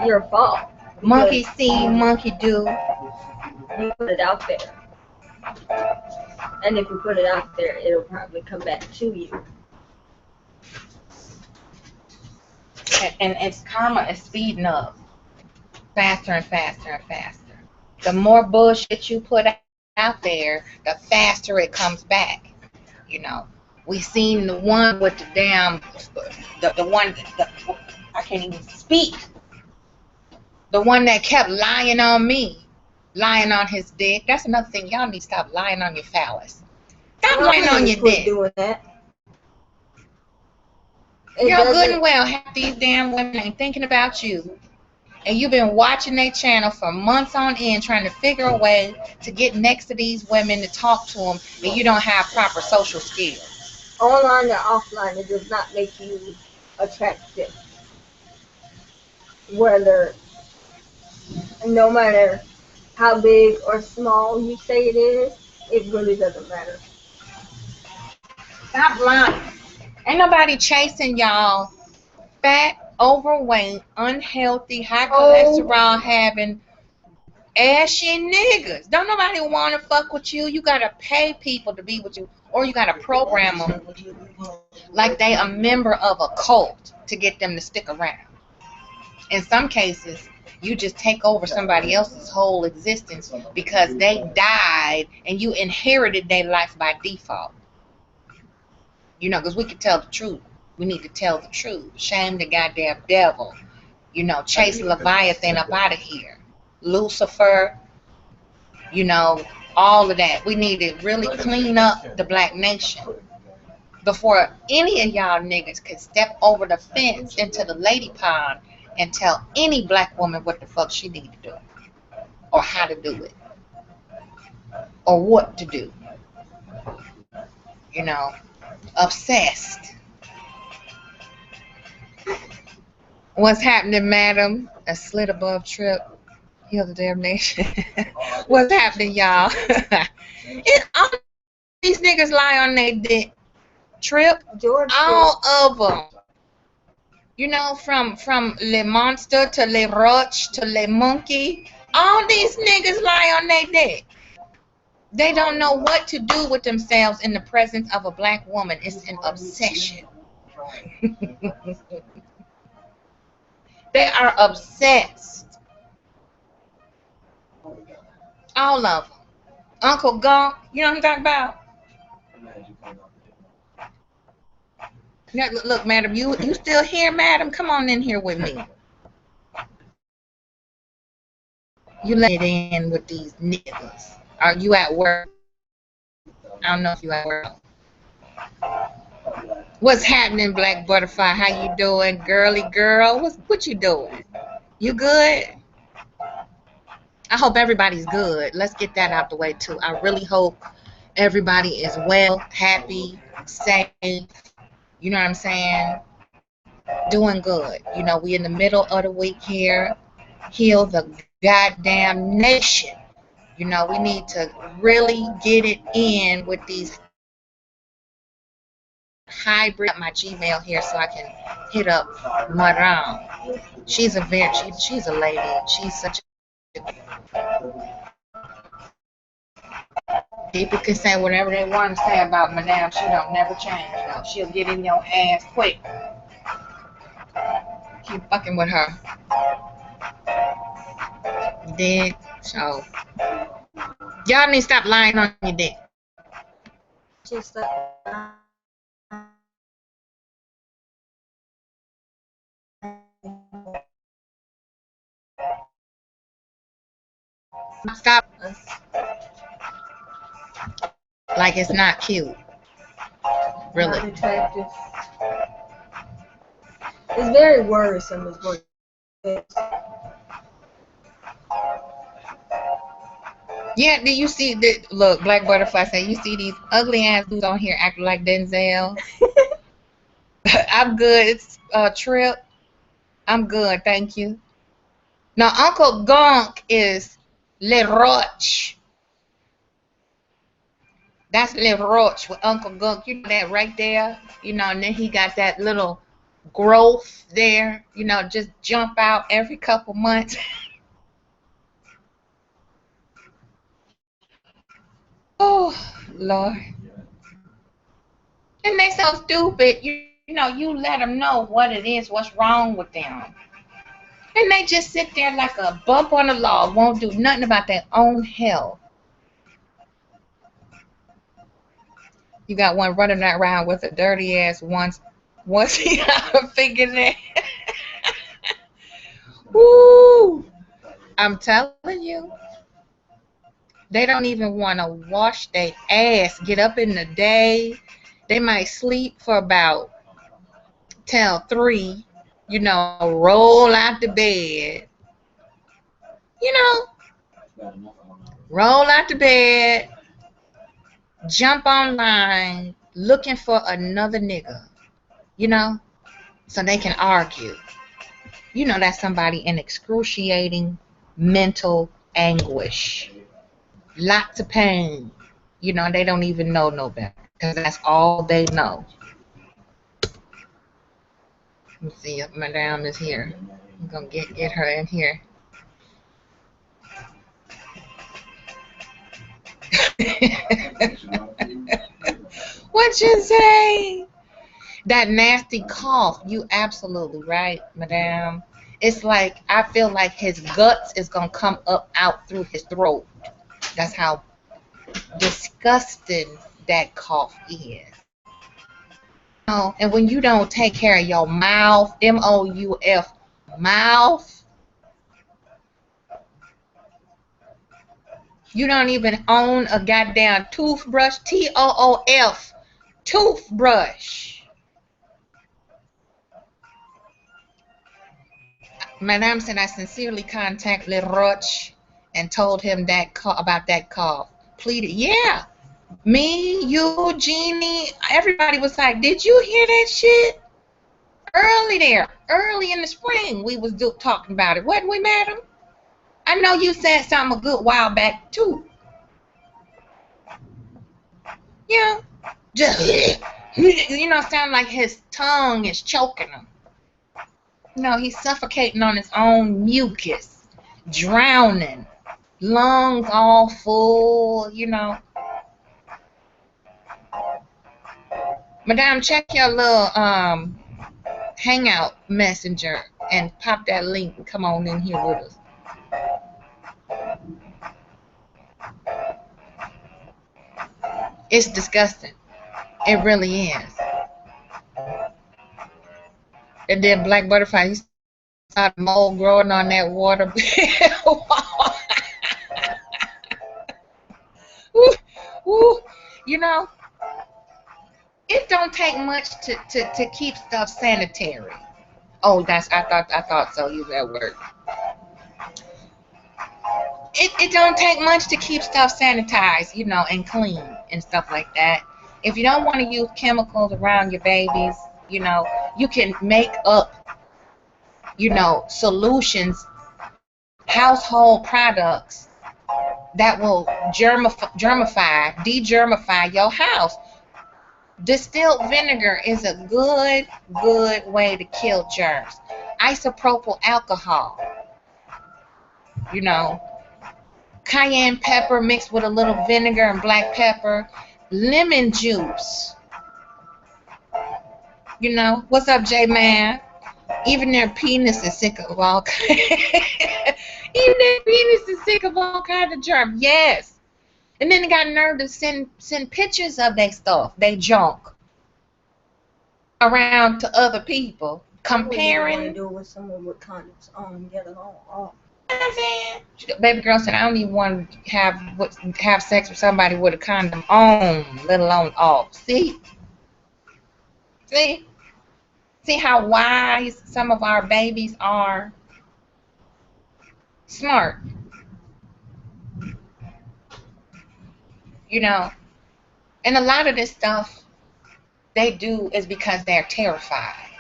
your fault.
Monkey see, monkey do.
You put it out there. And if you put it out there, it'll probably come back to you.
And its karma is speeding up faster and faster and faster. The more bullshit you put out there, the faster it comes back. You know, we seen the one with the damn, I can't even speak. The one that kept lying on me, lying on his dick. That's another thing. Y'all need to stop lying on your phallus. Stop lying on your dick.
Doing that.
You're good and well. Half these damn women ain't thinking about you. And you've been watching their channel for months on end trying to figure a way to get next to these women to talk to them, and you don't have proper social skills.
Online or offline, it does not make you attractive. Whether, no matter how big or small you say it is, it really doesn't matter.
Stop lying. Ain't nobody chasing y'all fat, overweight, unhealthy, high cholesterol having, Ashy niggas. Don't nobody want to fuck with you. You gotta pay people to be with you, or you gotta program them like they a member of a cult to get them to stick around. In some cases, you just take over somebody else's whole existence because they died and you inherited their life by default. You know, because we can tell the truth. We need to tell the truth. Shame the goddamn devil. You know, chase Leviathan up out of here. Lucifer, you know, all of that. We need to really clean up the black nation before any of y'all niggas could step over the fence into the lady pond and tell any black woman what the fuck she need to do or how to do it or what to do. You know, obsessed. What's happening, madam? A slit above trip. Heal the damnation. What's happening, y'all? All these niggas lie on their dick. Trip. All of them. You know, from Le Monster to Le Roach to Le Monkey. All these niggas lie on their dick. They don't know what to do with themselves in the presence of a black woman. It's an obsession. They are obsessed. All of them. Uncle Gunk, you know what I'm talking about? Now, look, madam, you still here, madam? Come on in here with me. You let it in with these niggas. Are you at work? I don't know if you at work. What's happening, Black Butterfly? How you doing, girly girl? What you doing? You good? I hope everybody's good. Let's get that out the way too. I really hope everybody is well, happy, safe. You know what I'm saying? Doing good. You know, we in the middle of the week here. Heal the goddamn nation. You know, we need to really get it in with these hybrid. My Gmail here so I can hit up Madame. She's a lady. She's such a people can say whatever they want to say about Madame. She don't never change. No, she'll get in your ass quick. Keep fucking with her. Dead. So y'all need to stop lying on your dick.
Just
Stop. Like it's not cute. Really.
not attractive. It's very worrisome is what it is.
Yeah, do you see the look, Black Butterfly say you see these ugly ass dudes on here acting like Denzel? I'm good. It's Trip. I'm good, thank you. Now Uncle Gonk is Le Roche. That's Le Roche with Uncle Gonk. You know that right there? You know, and then he got that little growth there, you know, just jump out every couple months. Oh, Lord. And they so stupid. You know, you let them know what it is, what's wrong with them. And they just sit there like a bump on the log, won't do nothing about their own health. You got one running around with a dirty ass once he got a fingernail. Woo! I'm telling you. They don't even want to wash their ass, get up in the day. They might sleep for about till 3, you know, roll out the bed. You know, roll out the bed, jump online, looking for another nigga, you know, so they can argue. You know, that's somebody in excruciating mental anguish. Lots of pain. You know, they don't even know no better because that's all they know. Let me see if Madame is here. I'm gonna get her in here. What you say? That nasty cough. You absolutely right, madame. It's like I feel like his guts is gonna come up out through his throat. That's how disgusting that cough is. Oh, and when you don't take care of your mouth, MOUF, mouth, you don't even own a goddamn toothbrush, TOOF, toothbrush. Madame said I sincerely contacted Roach and told him about that cough. Pleaded, yeah. Me, you, Jeannie, everybody was like, did you hear that shit? Early in the spring, we was talking about it, wasn't we, madam? I know you said something a good while back, too. Yeah. Just, sound like his tongue is choking him. He's suffocating on his own mucus, drowning, lungs all full, Madame, check your little hangout messenger and pop that link and come on in here with us. It's disgusting. It really is. And then Black Butterfly, he saw the mold growing on that water. Ooh, ooh, it don't take much to keep stuff sanitary. Oh, I thought so. You at work. It don't take much to keep stuff sanitized, and clean and stuff like that. If you don't want to use chemicals around your babies, you can make up, solutions, household products that will degermify your house. Distilled vinegar is a good way to kill germs. Isopropyl alcohol, cayenne pepper mixed with a little vinegar and black pepper, lemon juice. What's up, J-Man? Even their penis is sick of all kinds. Even their penis is sick of all kinds of germs. Yes. And then they got nerve to send pictures of their stuff, they junk, around to other people, comparing.
What do you want to do with someone with condoms on, get it all off?
You know what I'm saying? Baby girl said, I don't even want to have sex with somebody with a condom on, let alone off. See how wise some of our babies are? Smart. And a lot of this stuff they do is because they're terrified.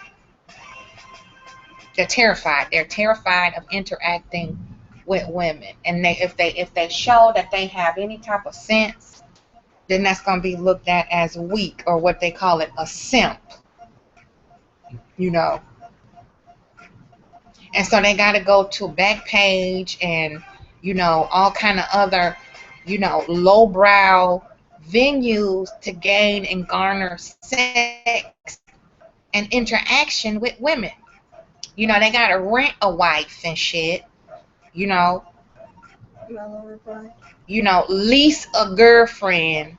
They're terrified. They're terrified of interacting with women. And if they show that they have any type of sense, then that's going to be looked at as weak, or what they call it, a simp. And so they got to go to Backpage and, all kind of other, lowbrow venues to gain and garner sex and interaction with women. They got to rent a wife and shit. Lease a girlfriend.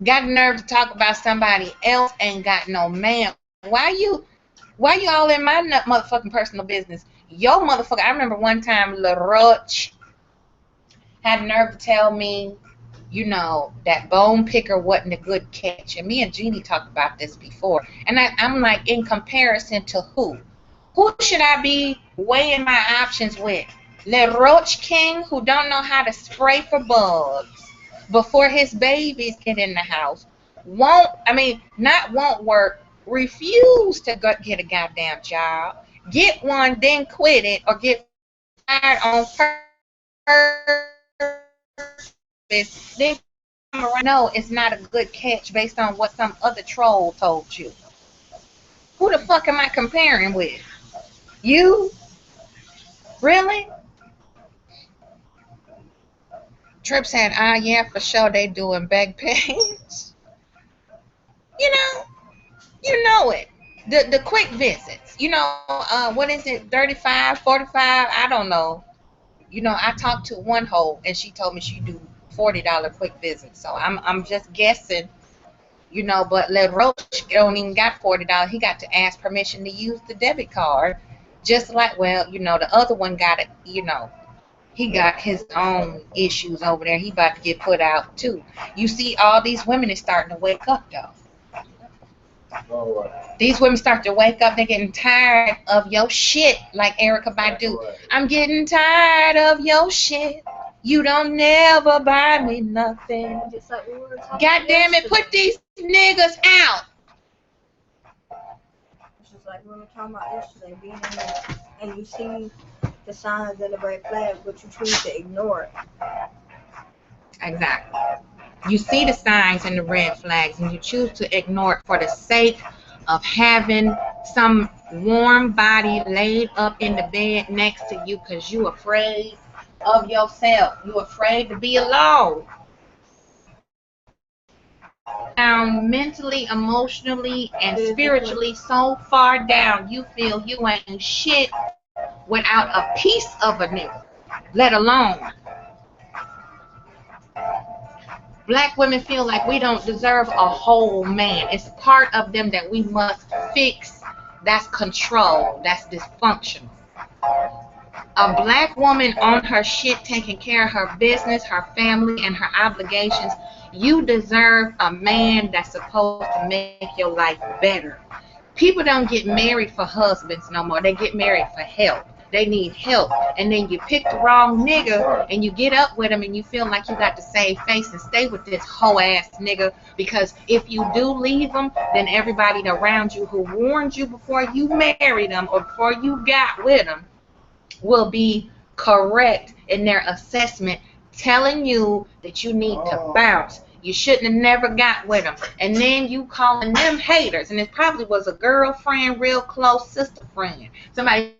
Got the nerve to talk about somebody else ain't got no man. Why you all in my motherfucking personal business? Yo, motherfucker. I remember one time LaRoche had the nerve to tell me, that bone picker wasn't a good catch. And me and Jeannie talked about this before. And I'm like, in comparison to who? Who should I be weighing my options with? LaRoche King, who don't know how to spray for bugs before his babies get in the house, won't work, refuse to get a goddamn job, get one, then quit it, or get fired on purpose, then no, it's not a good catch based on what some other troll told you. Who the fuck am I comparing with? You? Really? Trip said, yeah, for sure they doing back page. You know, you know it. The quick visits. You know, what is it, 35, 45? I don't know. You know, I talked to one hoe and she told me she do $40 quick visits. So I'm just guessing, you know, but let Roach don't even got $40. He got to ask permission to use the debit card. Just like, well, you know, the other one got it, you know. He got his own issues over there. He about to get put out too. You see, all these women is starting to wake up though. These women start to wake up. They're getting tired of your shit, like Erykah Badu. I'm getting tired of your shit. You don't never buy me nothing.
Just like we were talking
God damn it, put these niggas out.
It's just like we were talking about yesterday, being in there and you see the signs and the red flag, but you choose to ignore it.
Exactly. You see the signs and the red flags and you choose to ignore it for the sake of having some warm body laid up in the bed next to you because you afraid of yourself. You afraid to be alone. Down mentally, emotionally, and spiritually so far down you feel you ain't shit without a piece of a nigga, let alone. Black women feel like we don't deserve a whole man. It's part of them that we must fix. That's control. That's dysfunctional. A black woman on her shit, taking care of her business, her family, and her obligations. You deserve a man that's supposed to make your life better. People don't get married for husbands no more. They get married for help. They need help. And then you pick the wrong nigga and you get up with him and you feel like you got to save face and stay with this hoe ass nigga, because if you do leave him, then everybody around you who warned you before you married him or before you got with him will be correct in their assessment, telling you that you need to bounce. You shouldn't have never got with them. And then you calling them haters. And it probably was a girlfriend, real close sister friend. Somebody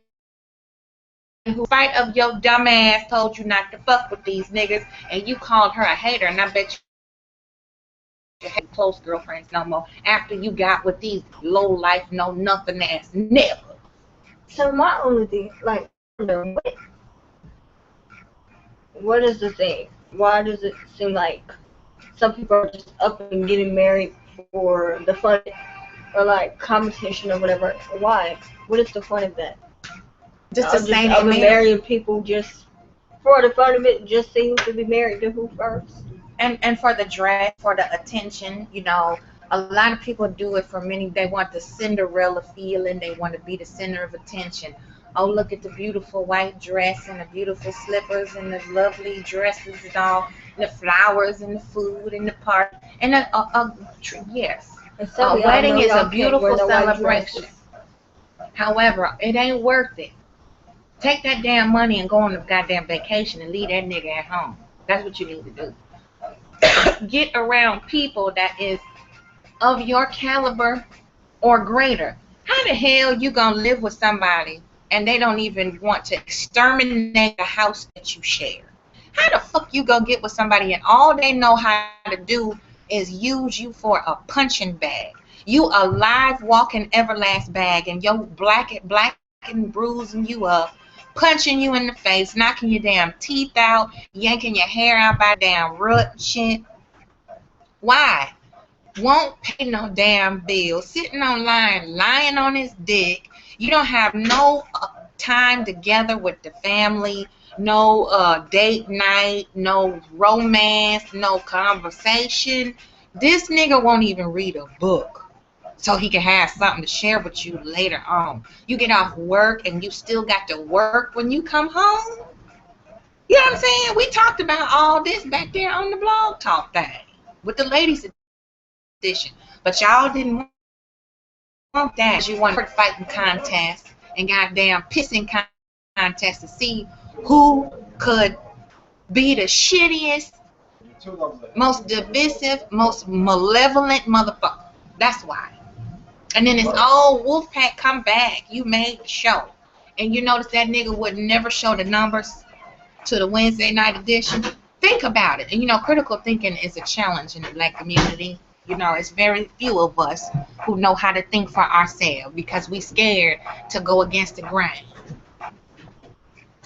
who, in spite of your dumb ass, told you not to fuck with these niggas, and you called her a hater. And I bet you have close girlfriends no more after you got with these low life, no nothing ass niggas.
So my only thing, like, what is the thing? Why does it seem like some people are just up and getting married for the fun or like competition or whatever? Why? What is the fun of that?
Just to say
I've been marrying people just for the fun of it, just see who to be married to who first.
And for the dress, for the attention, you know, a lot of people do it for many. They want the Cinderella feeling. They want to be the center of attention. Oh, look at the beautiful white dress and the beautiful slippers and the lovely dresses and all, and the flowers and the food and the party. And yes, a wedding is a beautiful celebration. However, it ain't worth it. Take that damn money and go on a goddamn vacation and leave that nigga at home. That's what you need to do. Get around people that is of your caliber or greater. How the hell you gonna live with somebody and they don't even want to exterminate the house that you share? How the fuck you gonna get with somebody and all they know how to do is use you for a punching bag? You a live walking Everlast bag and your black and bruising you up, punching you in the face, knocking your damn teeth out, yanking your hair out by damn root shit. Why? Won't pay no damn bill, sitting online, lying on his dick. You don't have no time together with the family, no date night, no romance, no conversation. This nigga won't even read a book so he can have something to share with you later on. You get off work and you still got to work when you come home. You know what I'm saying? We talked about all this back there on the blog talk thing with the ladies edition. But y'all didn't want that. You wanted fighting contests and goddamn pissing contests to see who could be the shittiest, most divisive, most malevolent motherfucker. That's why. And then it's all Wolfpack come back. You made the show. And you notice that nigga would never show the numbers to the Wednesday night edition. Think about it. And you know, critical thinking is a challenge in the black community. You know, it's very few of us who know how to think for ourselves because we scared to go against the grain.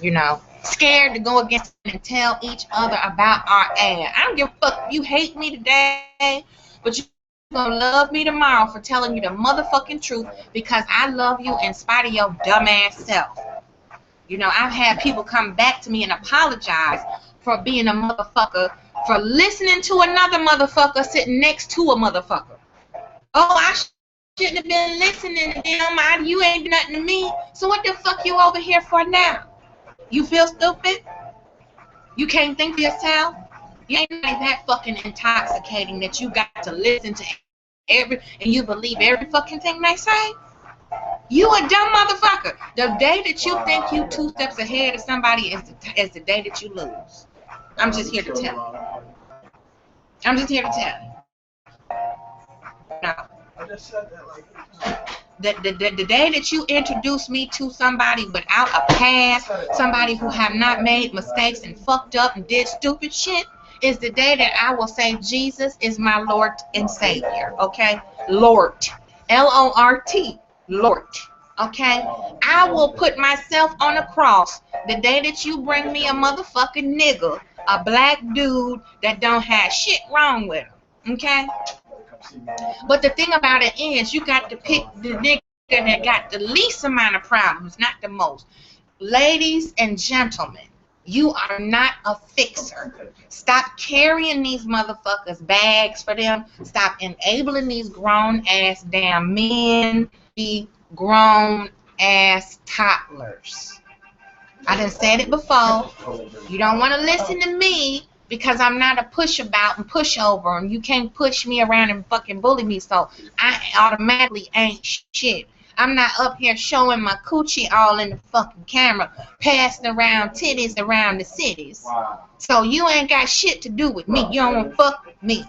You know, scared to go against and tell each other about our ad. I don't give a fuck if you hate me today, but you gonna love me tomorrow for telling you the motherfucking truth because I love you in spite of your dumbass self. You know, I've had people come back to me and apologize for being a motherfucker, for listening to another motherfucker sitting next to a motherfucker. Oh, I shouldn't have been listening to them. You ain't nothing to me. So what the fuck you over here for now? You feel stupid? You can't think for yourself? You ain't that fucking intoxicating that you got to listen to and you believe every fucking thing they say? You a dumb motherfucker. The day that you think you 2 steps ahead of somebody is the day that you lose. I'm just here to tell you. I'm just here to tell you. No.
I just said that like
the day that you introduce me to somebody without a past, somebody who have not made mistakes and fucked up and did stupid shit, is the day that I will say Jesus is my Lord and Savior. Okay? Lord. L-O-R-T. Lord. Okay? I will put myself on a cross the day that you bring me a motherfucking nigga, a black dude that don't have shit wrong with him. Okay? But the thing about it is, you got to pick the nigga that got the least amount of problems, not the most. Ladies and gentlemen, you are not a fixer. Stop carrying these motherfuckers' bags for them. Stop enabling these grown-ass damn men to be grown-ass toddlers. I done said it before. You don't want to listen to me because I'm not a pushabout and pushover, and you can't push me around and fucking bully me, so I automatically ain't shit. I'm not up here showing my coochie all in the fucking camera, passing around titties around the cities.
wow.
So you ain't got shit to do with me. You don't want to fuck with me.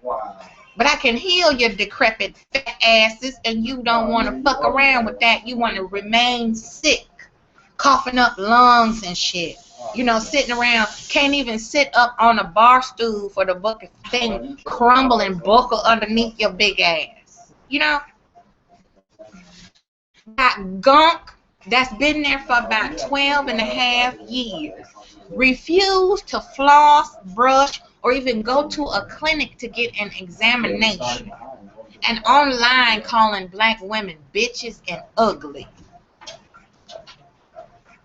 Wow.
But I can heal your decrepit fat asses, and you don't want to fuck around with that. You want to remain sick, coughing up lungs and shit. You know, sitting around, can't even sit up on a bar stool for the bucket thing crumble and buckle underneath your big ass. You know? Got gunk that's been there for about 12 and a half years. Refuse to floss, brush, or even go to a clinic to get an examination. And online calling black women bitches and ugly.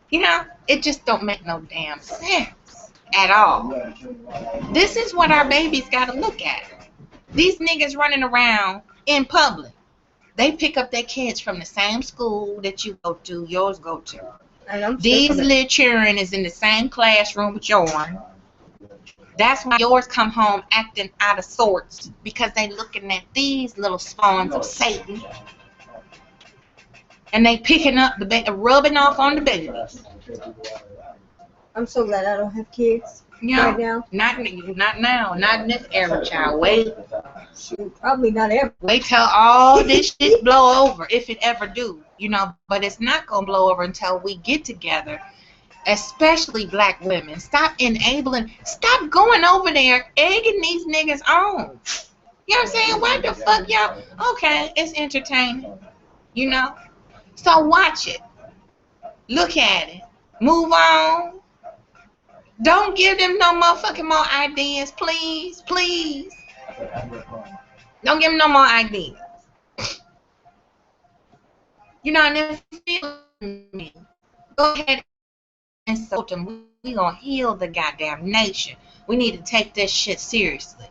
You know, it just don't make no damn sense at all. This is what our babies got to look at. These niggas running around in public. They pick up their kids from the same school that you go to, yours go to. These little children is in the same classroom with yours. That's why yours come home acting out of sorts, because they looking at these little spawns of Satan. And they picking up the rubbing off on the babies.
I'm so glad I don't have kids right now.
Not now, not in this era, child. Wait
Probably not ever.
till all this shit blow over, if it ever do, you know. But it's not gonna blow over until we get together, especially black women. Stop enabling. Stop going over there egging these niggas on. You know what I'm saying? What the fuck, y'all? Okay, it's entertaining, you know. So watch it. Look at it. Move on. Don't give them no motherfucking more ideas, please. Please. Don't give them no more ideas. You know, and if you feel me, go ahead and insult them. We gonna heal the goddamn nation. We need to take this shit seriously.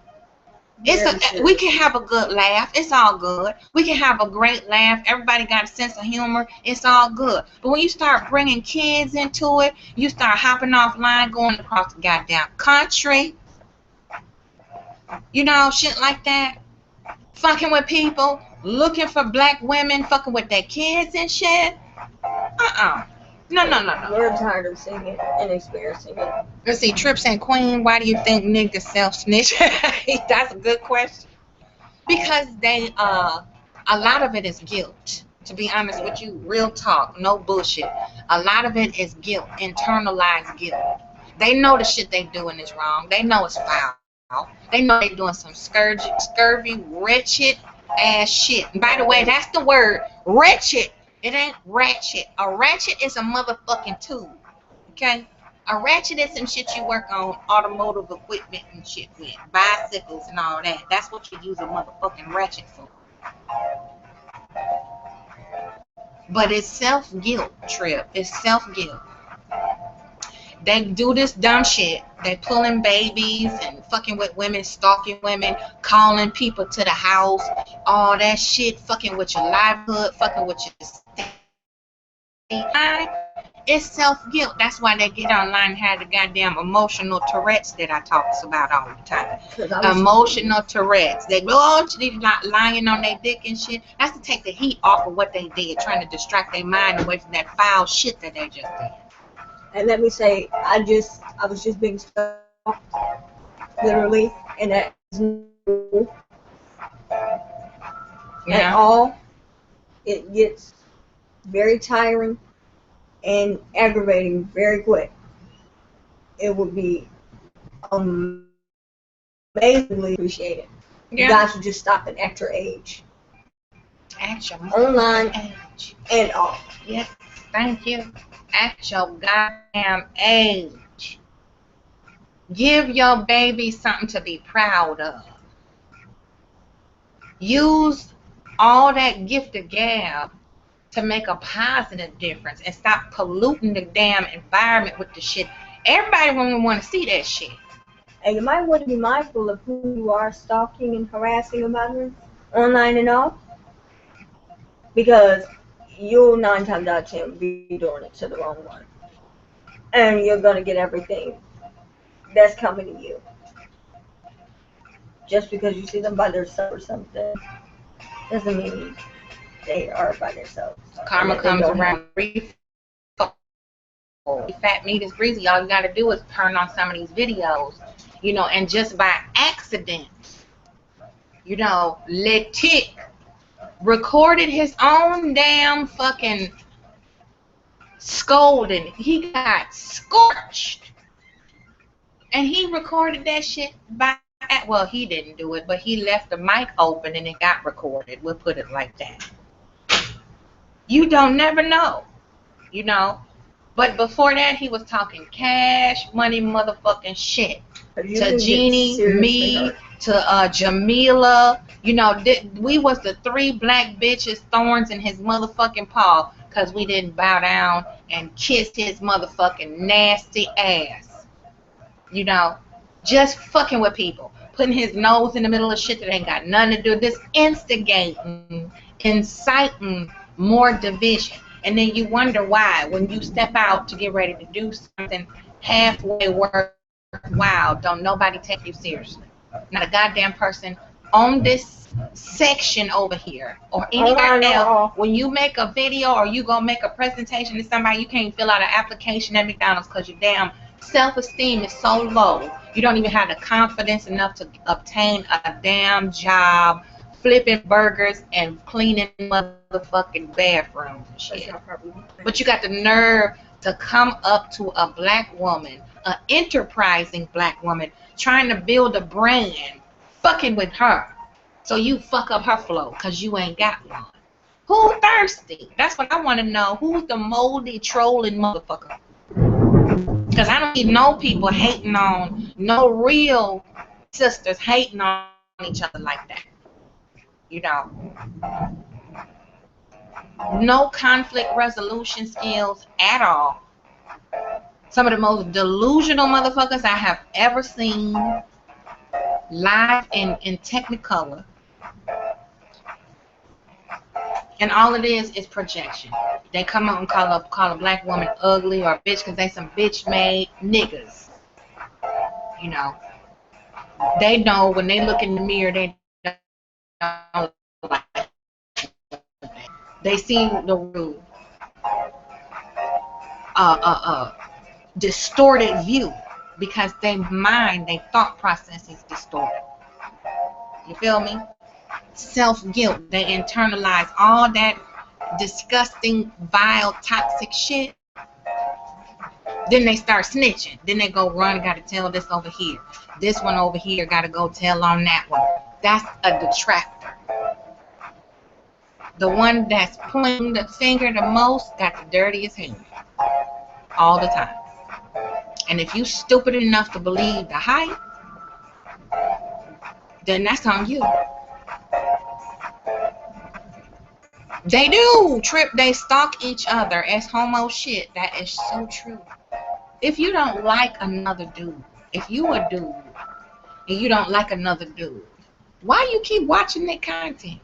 We can have a good laugh. It's all good. We can have a great laugh. Everybody got a sense of humor. It's all good. But when you start bringing kids into it, you start hopping offline, going across the goddamn country, you know, shit like that, fucking with people, looking for black women, fucking with their kids and shit. No.
We're tired of seeing it and experiencing it.
Let's see, Trips and Queen, why do you think niggas self-snitch? That's a good question. Because they, a lot of it is guilt. To be honest with you, real talk, no bullshit. A lot of it is guilt, internalized guilt. They know the shit they doing is wrong. They know it's foul. They know they doing some scurvy, wretched ass shit. And by the way, that's the word, wretched. It ain't ratchet. A ratchet is a motherfucking tool. Okay? A ratchet is some shit you work on automotive equipment and shit with. Bicycles and all that. That's what you use a motherfucking ratchet for. But it's self-guilt, Trip. It's self-guilt. They do this dumb shit. They pulling babies and fucking with women, stalking women, calling people to the house, all that shit, fucking with your livelihood, fucking with your state. It's self-guilt. That's why they get online and have the goddamn emotional Tourette's that I talk about all the time. Emotional Tourette's. They go, oh, they're not lying on their dick and shit. That's to take the heat off of what they did, trying to distract their mind away from that foul shit that they just did.
And let me say, I was just being stalked, literally, and that is no at all. It gets very tiring and aggravating very quick. It would be amazingly appreciated. Yeah. You guys should just stop it at your age.
At your
online
age.
And off.
Yes, thank you. At your goddamn age. Give your baby something to be proud of. Use all that gift of gab to make a positive difference and stop polluting the damn environment with the shit. Everybody won't want to see that shit.
And you might want to be mindful of who you are stalking and harassing about it, online and all, because you'll 9 times out of 10 be doing it to the wrong one. And you're going to get everything that's coming to you. Just because you see them by themselves or something doesn't mean they are by themselves.
Karma comes around. Fat meat is greasy. All you got to do is turn on some of these videos, you know, and just by accident, you know, Letic recorded his own damn fucking scolding. He got scorched. And he recorded that shit by, well, he didn't do it, but he left the mic open and it got recorded. We'll put it like that. You don't never know, you know. But before that, he was talking cash money motherfucking shit to Jeannie, me, to Jamila. You know, we was the 3 black bitches thorns in his motherfucking paw because we didn't bow down and kiss his motherfucking nasty ass. You know, just fucking with people, putting his nose in the middle of shit that ain't got nothing to do with this, instigating, inciting more division. And then you wonder why, when you step out to get ready to do something halfway worthwhile, don't nobody take you seriously. Not a goddamn person on this section over here or anywhere else. When you make a video or you gonna make a presentation to somebody, you can't fill out an application at McDonald's because your damn self-esteem is so low. You don't even have the confidence enough to obtain a damn job flipping burgers and cleaning motherfucking bathrooms and shit. But you got the nerve to come up to a black woman, an enterprising black woman, trying to build a brand, fucking with her. So you fuck up her flow because you ain't got one. Who thirsty? That's what I want to know. Who's the moldy, trolling motherfucker? Because I don't need no people hating on, no real sisters hating on each other like that. You know, no conflict resolution skills at all. Some of the most delusional motherfuckers I have ever seen live in Technicolor. And all it is projection. They come out and call a black woman ugly or a bitch because they some bitch-made niggas. You know, they know when they look in the mirror, they don't like it. They see the rude, distorted view because their mind, their thought process is distorted. You feel me? Self-guilt. They internalize all that disgusting, vile, toxic shit. Then they start snitching. Then they go run, got to tell this over here. This one over here got to go tell on that one. That's a detractor. The one that's pointing the finger the most got the dirtiest hands all the time. And if you stupid enough to believe the hype, then that's on you. They do trip, they stalk each other as homo shit. That is so true. If you don't like another dude, if you a dude and you don't like another dude, why you keep watching that content?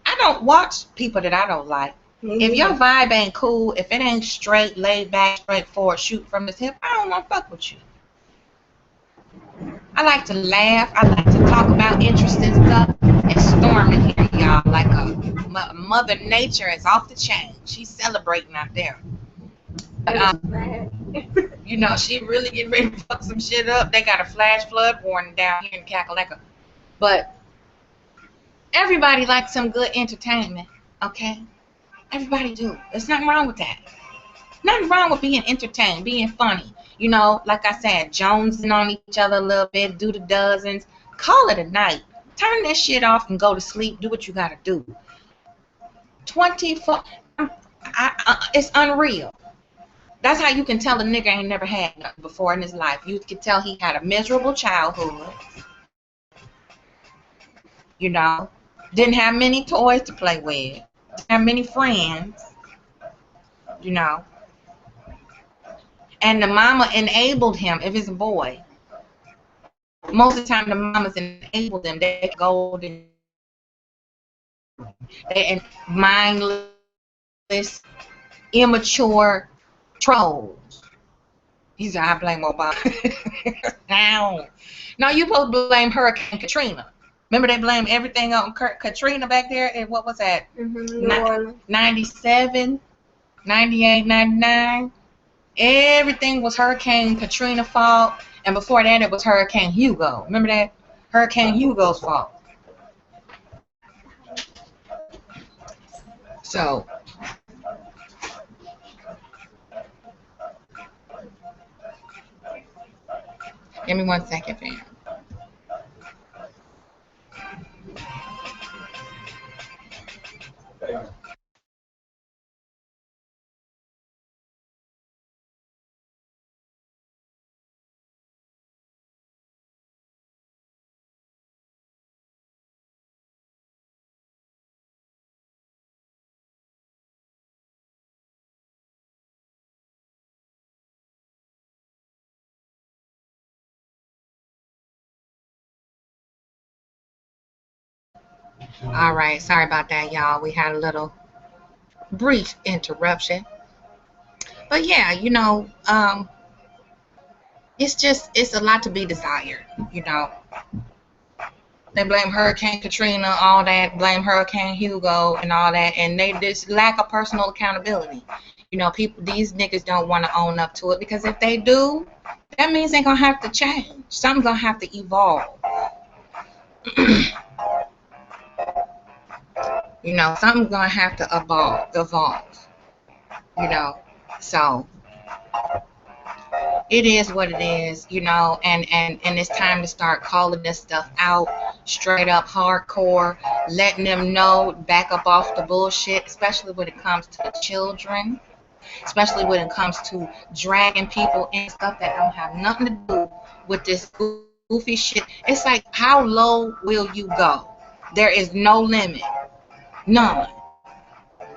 I don't watch people that I don't like. If your vibe ain't cool, if it ain't straight, laid back, straightforward, shoot from the hip, I don't want to fuck with you. I like to laugh. I like to talk about interesting stuff. It's storming here, y'all. Like a Mother Nature is off the chain. She's celebrating out there. You know, she really getting ready to fuck some shit up. They got a flash flood warning down here in Kakalaka. But everybody likes some good entertainment, okay? Everybody do. There's nothing wrong with that. Nothing wrong with being entertained, being funny. You know, like I said, jonesing on each other a little bit, do the dozens. Call it a night. Turn that shit off and go to sleep. Do what you gotta do. 24. It's unreal. That's how you can tell a nigga ain't never had nothing before in his life. You can tell he had a miserable childhood. You know, didn't have many toys to play with. Didn't have many friends. You know. And the mama enabled him, if it's a boy. Most of the time the mamas enable them. They go and mindless, immature trolls. He said, I blame Obama. No, you supposed to blame Hurricane Katrina. Remember they blamed everything on Katrina back there? And what was that? 97, 98, 99. Everything was Hurricane Katrina's fault. And before that, it was Hurricane Hugo. Remember that? Hurricane Hugo's fault. So, give me 1 second, fam. All right, sorry about that, y'all. We had a little brief interruption. But yeah, you know, it's a lot to be desired, you know. They blame Hurricane Katrina, all that, blame Hurricane Hugo and all that, and they just lack of personal accountability. You know, these niggas don't want to own up to it, because if they do, that means they're going to have to change. Something's going to have to evolve. You know, something's going to have to evolve. You know, so it is what it is, you know, and it's time to start calling this stuff out straight up hardcore, letting them know, back up off the bullshit, especially when it comes to the children, especially when it comes to dragging people in stuff that don't have nothing to do with this goofy shit. It's like, how low will you go? There is no limit. None.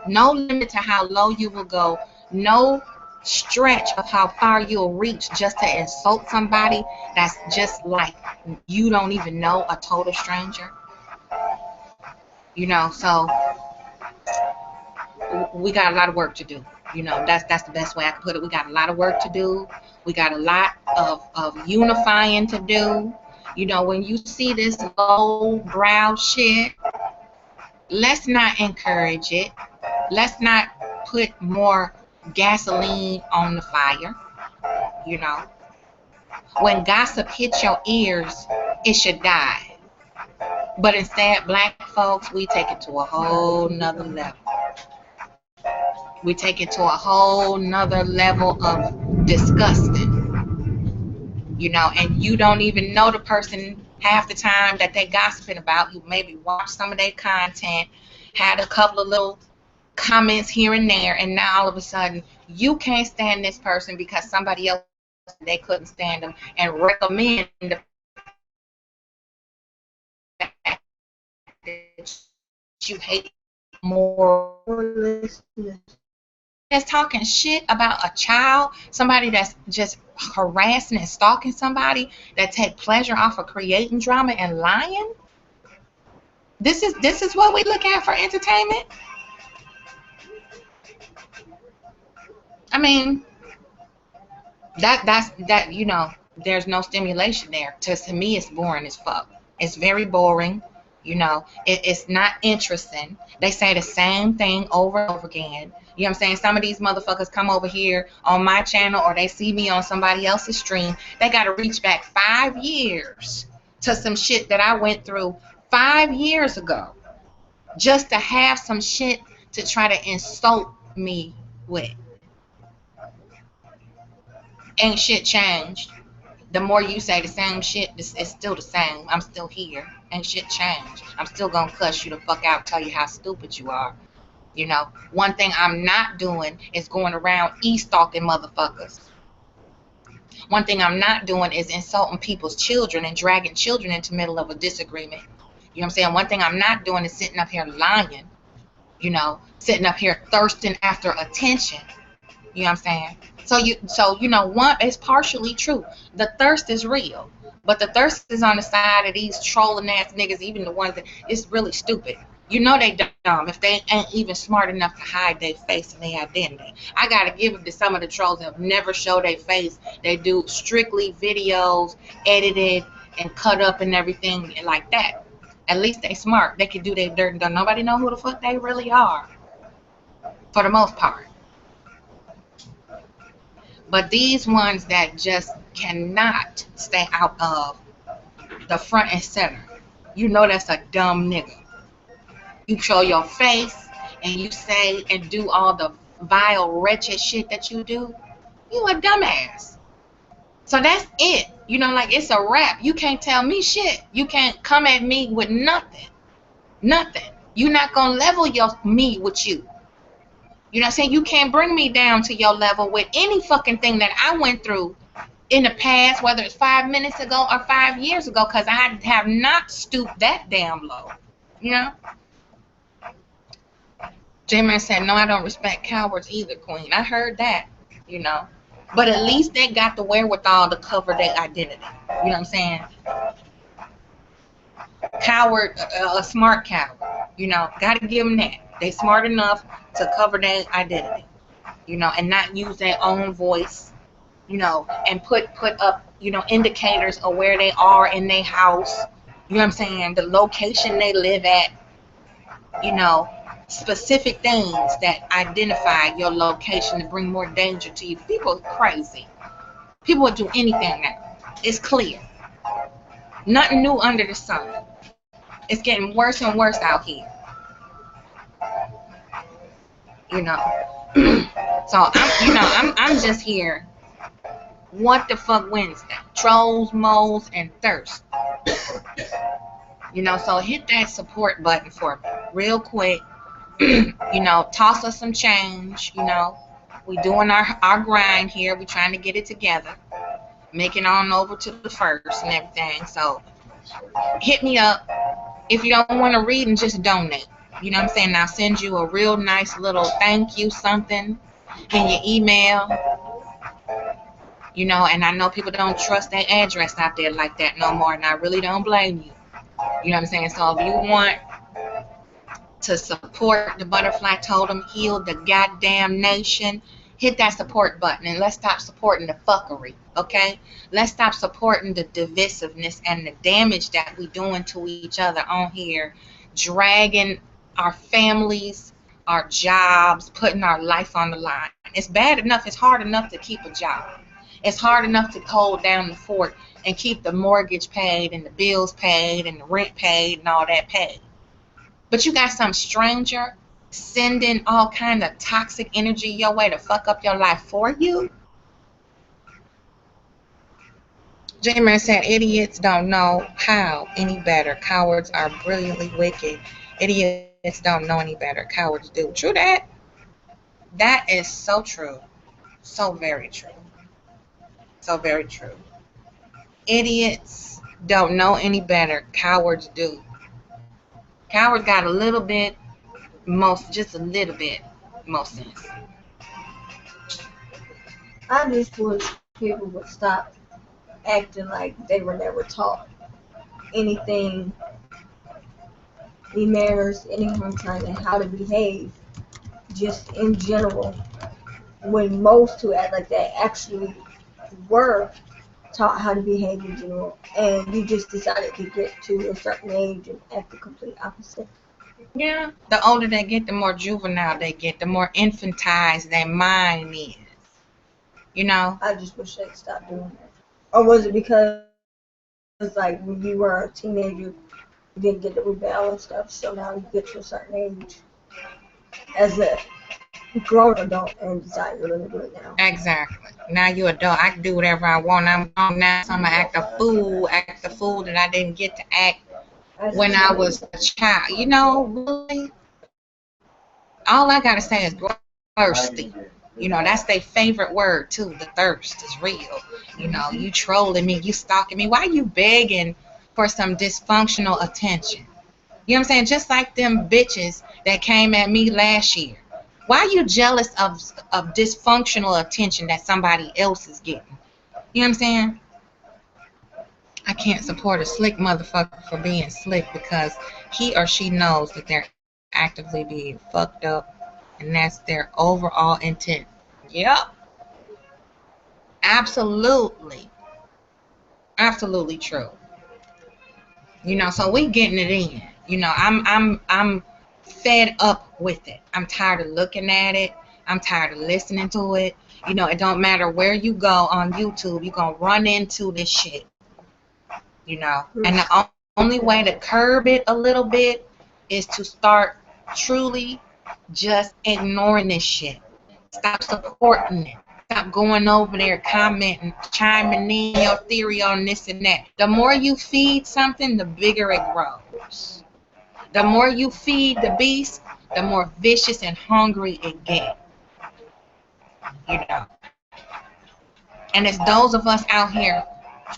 No limit to how low you will go. No stretch of how far you'll reach just to insult somebody that's just like you don't even know, a total stranger. You know, so we got a lot of work to do. You know, that's the best way I can put it. We got a lot of work to do. We got a lot of unifying to do. You know, when you see this low brow shit, let's not encourage it. Let's not put more gasoline on the fire. You know, when gossip hits your ears, it should die. But instead, black folks, we take it to a whole nother level. We take it to a whole nother level of disgusting, and you don't even know the person half the time that they gossiping about. You maybe watch some of their content, had a couple of little comments here and there, and now all of a sudden you can't stand this person because somebody else they couldn't stand them and recommend the fact that you hate more. That's talking shit about a child, somebody that's just harassing and stalking somebody that take pleasure off of creating drama and lying. This is what we look at for entertainment. I mean, that's there's no stimulation there. To me, it's boring as fuck. It's very boring. It's not interesting. They say the same thing over and over again. You know what I'm saying? Some of these motherfuckers come over here on my channel or they see me on somebody else's stream. They got to reach back 5 years to some shit that I went through 5 years ago just to have some shit to try to insult me with. Ain't shit changed. The more you say the same shit, it's still the same. I'm still here. Ain't shit changed. I'm still gonna cuss you the fuck out, tell you how stupid you are. One thing I'm not doing is going around e-stalking motherfuckers. One thing I'm not doing is insulting people's children and dragging children into the middle of a disagreement. You know what I'm saying? One thing I'm not doing is sitting up here lying. Sitting up here thirsting after attention. You know what I'm saying? So one, it's partially true. The thirst is real. But the thirst is on the side of these trolling ass niggas, even the ones that it's really stupid. They dumb if they ain't even smart enough to hide their face and their identity. I gotta give it to some of the trolls that have never showed their face. They do strictly videos, edited and cut up and everything like that. At least they smart. They can do their dirt and done. Nobody know who the fuck they really are, for the most part. But these ones that just cannot stay out of the front and center, that's a dumb nigga. You show your face and you say and do all the vile, wretched shit that you do, you a dumbass. So that's it. It's a wrap. You can't tell me shit. You can't come at me with nothing. Nothing. You're not going to level me with you. You know what I'm saying? You can't bring me down to your level with any fucking thing that I went through in the past, whether it's 5 minutes ago or 5 years ago, because I have not stooped that damn low. J-Man said, no, I don't respect cowards either, Queen. I heard that, But at least they got the wherewithal to cover their identity. You know what I'm saying? Coward, a smart coward. Got to give them that. They smart enough to cover their identity, and not use their own voice, and put up, indicators of where they are in their house. You know what I'm saying? The location they live at, specific things that identify your location to bring more danger to you. People are crazy. People will do anything now. It's clear. Nothing new under the sun. It's getting worse and worse out here. So I'm just here. What the fuck Wednesday? Trolls, moles, and thirst. So hit that support button for me real quick. Toss us some change. We doing our grind here. We trying to get it together. Making on over to the first and everything. So hit me up. If you don't want to read and just donate. You know what I'm saying? I'll send you a real nice little thank you something in your email. And I know people don't trust their address out there like that no more, and I really don't blame you. You know what I'm saying? So if you want to support the Butterfly Totem, heal the goddamn nation, hit that support button and let's stop supporting the fuckery, okay? Let's stop supporting the divisiveness and the damage that we doing to each other on here, dragging our families, our jobs, putting our life on the line. It's bad enough, it's hard enough to keep a job. It's hard enough to hold down the fort and keep the mortgage paid and the bills paid and the rent paid and all that paid. But you got some stranger sending all kind of toxic energy your way to fuck up your life for you. J-Man said, idiots don't know how any better. Cowards are brilliantly wicked. Idiots don't know any better. Cowards do. True that. That is so true. So very true. So very true. Idiots don't know any better. Cowards do. Cowards got a little bit, just a little bit, most sense.
I just wish people would stop acting like they were never taught anything, any manners, any kind of how to behave, just in general. When most who act like that actually were taught how to behave in general, and you just decided to get to a certain age and act the complete opposite.
Yeah. The older they get, the more juvenile they get, the more infantized their mind is. You know?
I just wish they'd stop doing that. Or was it because, like, when you were a teenager, you didn't get to rebel and stuff, so now you get to a certain age as a grown adult and decide you're going to do it now.
Exactly. Now you're adult. I can do whatever I want. I'm grown now, so I'm going to act the fool that I didn't get to act when I was a child. You know, really, all I got to say is thirsty. You know, that's their favorite word, too. The thirst is real. You know, you trolling me, you stalking me. Why you begging for some dysfunctional attention? You know what I'm saying? Just like them bitches that came at me last year. Why are you jealous of dysfunctional attention that somebody else is getting? You know what I'm saying? I can't support a slick motherfucker for being slick because he or she knows that they're actively being fucked up, and that's their overall intent. Yep. Absolutely. Absolutely true. You know, so we getting it in. You know, I'm fed up with it. I'm tired of looking at it. I'm tired of listening to it. You know, it don't matter where you go on YouTube, you're going to run into this shit. You know, and the only way to curb it a little bit is to start truly just ignoring this shit. Stop supporting it. Stop going over there, commenting, chiming in your theory on this and that. The more you feed something, the bigger it grows. The more you feed the beast, the more vicious and hungry it gets. You know. And it's those of us out here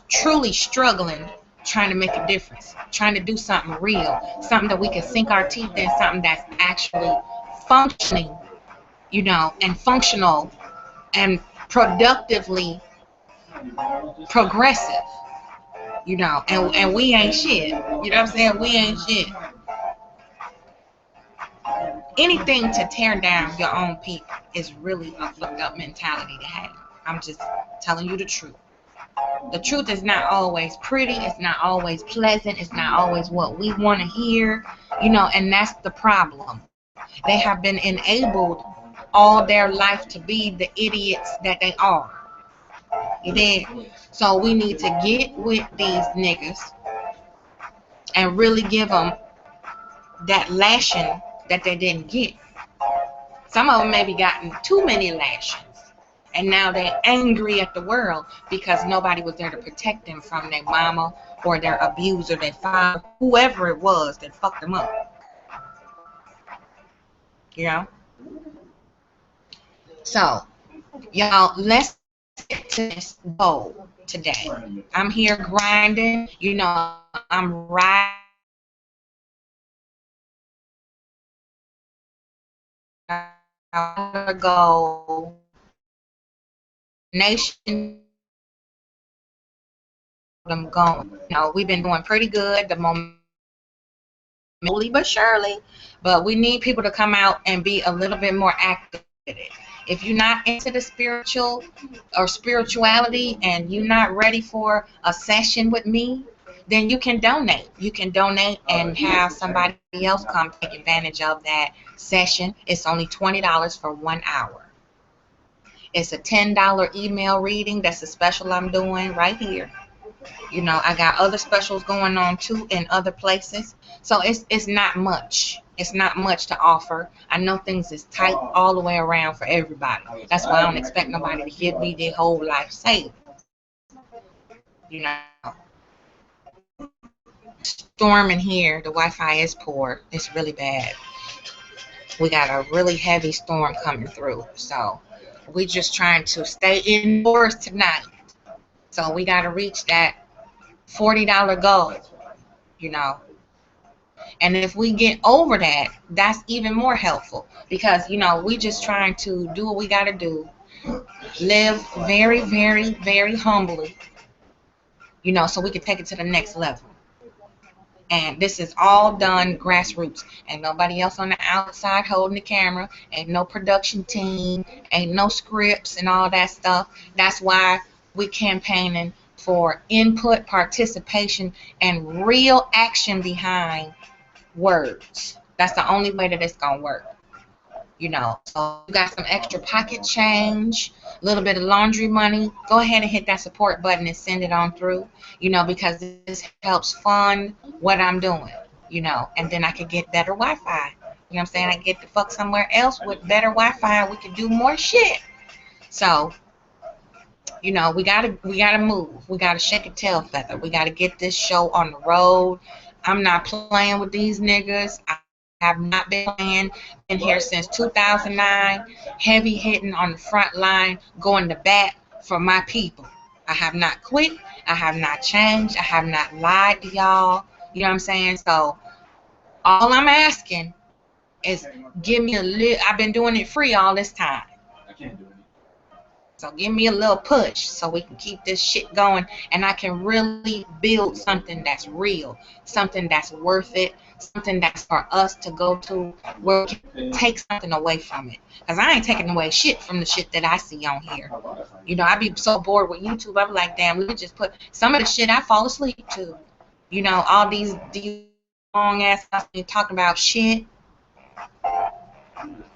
truly struggling, trying to make a difference, trying to do something real, something that we can sink our teeth in, something that's actually functioning, you know, and functional and productively progressive, you know, and we ain't shit. You know what I'm saying? We ain't shit. Anything to tear down your own people is really a fucked up mentality to have. I'm just telling you the truth. The truth is not always pretty. It's not always pleasant. It's not always what we want to hear, you know, and that's the problem. They have been enabled all their life to be the idiots that they are. You did. So we need to get with these niggas and really give them that lashing that they didn't get. Some of them maybe gotten too many lashings, and now they're angry at the world because nobody was there to protect them from their mama or their abuser, their father, whoever it was that fucked them up. You know? So, y'all, let's get to this goal today. I'm here grinding. You know, I'm riding. Go nation. I'm going. You know, we've been doing pretty good. The moment, slowly but surely, but we need people to come out and be a little bit more active with it. If you're not into the spiritual or spirituality and you're not ready for a session with me, then you can donate. You can donate and have somebody else come take advantage of that session. It's only $20 for 1 hour. It's a $10 email reading. That's a special I'm doing right here. You know, I got other specials going on too in other places. So it's not much. It's not much to offer. I know things is tight all the way around for everybody. That's why I don't expect nobody to give me their whole life savings. You know, storm in here. The Wi-Fi is poor. It's really bad. We got a really heavy storm coming through. So we just trying to stay indoors tonight. So we got to reach that $40 goal, you know. And if we get over that, that's even more helpful because, you know, we just trying to do what we got to do, live very, very, very humbly, you know, so we can take it to the next level. And this is all done grassroots. Ain't nobody else on the outside holding the camera. Ain't no production team. Ain't no scripts and all that stuff. That's why we campaigning for input, participation, and real action behind words. That's the only way that it's going to work. You know, so you got some extra pocket change, a little bit of laundry money, go ahead and hit that support button and send it on through, you know, because this helps fund what I'm doing, you know, and then I could get better Wi-Fi. You know what I'm saying? I get to fuck somewhere else with better Wi-Fi and we could do more shit. So, you know, we gotta move. We gotta shake a tail feather. We gotta get this show on the road. I'm not playing with these niggas. I have not been playing. Been here since 2009. Heavy hitting on the front line, going to bat for my people. I have not quit. I have not changed. I have not lied to y'all. You know what I'm saying? So all I'm asking is give me a little. I've been doing it free all this time.
I can't do it.
So give me a little push so we can keep this shit going and I can really build something that's real, something that's worth it, something that's for us to go to where we can take something away from it. Because I ain't taking away shit from the shit that I see on here. You know, I be so bored with YouTube. I'm like, damn, let me just put some of the shit I fall asleep to. You know, all these long ass talking about shit.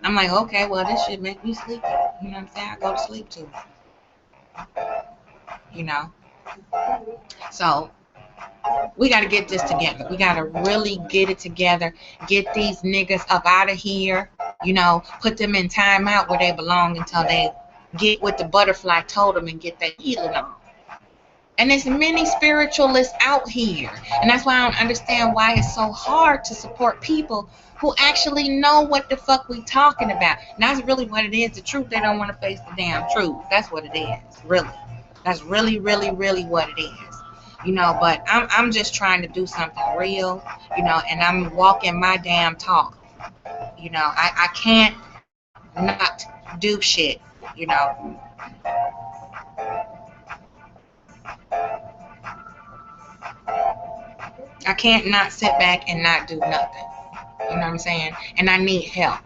I'm like, okay, well, this shit make me sleepy. You know what I'm saying? I go to sleep too. You know? So, we got to get this together. We got to really get it together. Get these niggas up out of here. You know, put them in timeout where they belong until they get what the butterfly told them and get their healing on. And there's many spiritualists out here. And that's why I don't understand why it's so hard to support people who actually know what the fuck we talking about. And that's really what it is. The truth, they don't want to face the damn truth. That's what it is, really. That's really, really, really what it is. You know, but I'm just trying to do something real, you know, and I'm walking my damn talk. You know, I can't not do shit, you know. I can't not sit back and not do nothing. You know what I'm saying? And I need help.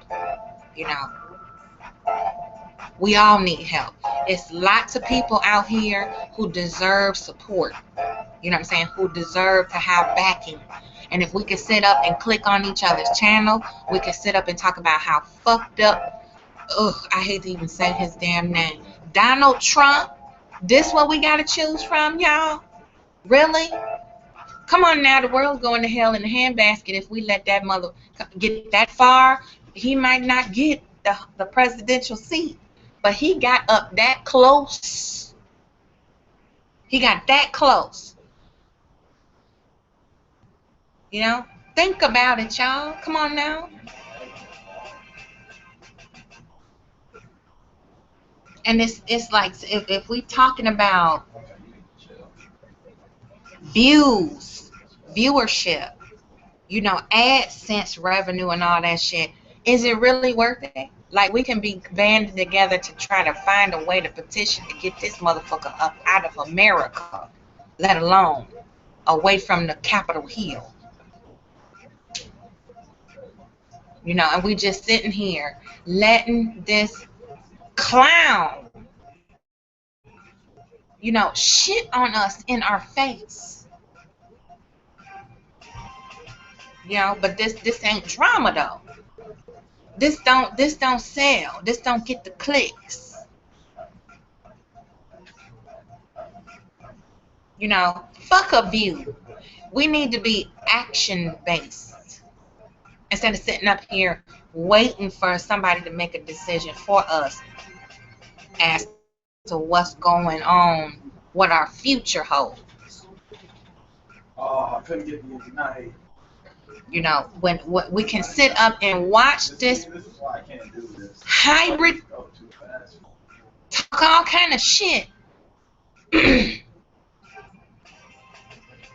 You know. We all need help. It's lots of people out here who deserve support. You know what I'm saying? Who deserve to have backing. And if we could sit up and click on each other's channel, we could sit up and talk about how fucked up, I hate to even say his damn name, Donald Trump. This what we got to choose from, y'all? Really? Come on now, the world's going to hell in a handbasket if we let that mother get that far. He might not get the presidential seat, but he got up that close. He got that close. You know? Think about it, y'all. Come on now. And it's like if we talking about views, viewership, you know, AdSense revenue and all that shit, is it really worth it? Like, we can be banded together to try to find a way to petition to get this motherfucker up out of America, let alone away from the Capitol Hill. You know, and we just sitting here letting this clown, you know, shit on us in our face. You know, but this ain't drama though. This don't sell. This don't get the clicks. You know, fuck a view. We need to be action based instead of sitting up here waiting for somebody to make a decision for us as to what's going on, what our future holds.
Oh, I couldn't get the Ignite.
You know, when we can sit up and watch this
This is why I can't do this.
hybrid
Go too fast.
talk all kind of shit.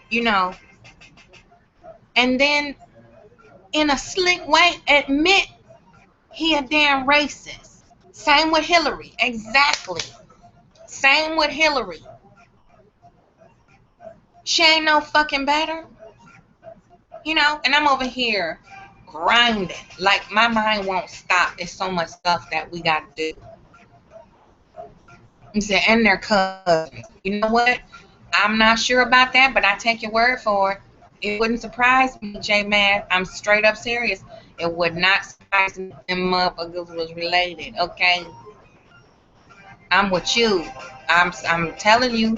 You know, and then in a slick way admit he a damn racist. Same with Hillary. Exactly. Same with Hillary. She ain't no fucking better. You know, and I'm over here grinding. Like my mind won't stop. There's so much stuff that we gotta do. He said, and their cousins. You know what? I'm not sure about that, but I take your word for it. It wouldn't surprise me, J-Man. I'm straight up serious. It would not surprise me if them motherfuckers was related, okay? I'm with you. I'm telling you.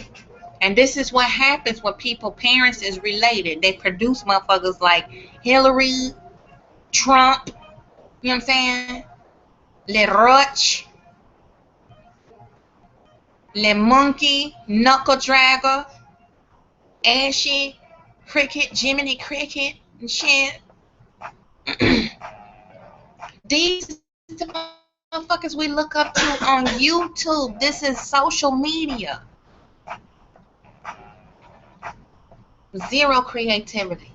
And this is what happens when parents is related. They produce motherfuckers like Hillary, Trump, you know what I'm saying? Le Roach, Le Monkey, Knuckle Dragger, Ashy, Cricket, Jiminy Cricket, and shit. These are the motherfuckers we look up to on YouTube. This is social media. Zero creativity.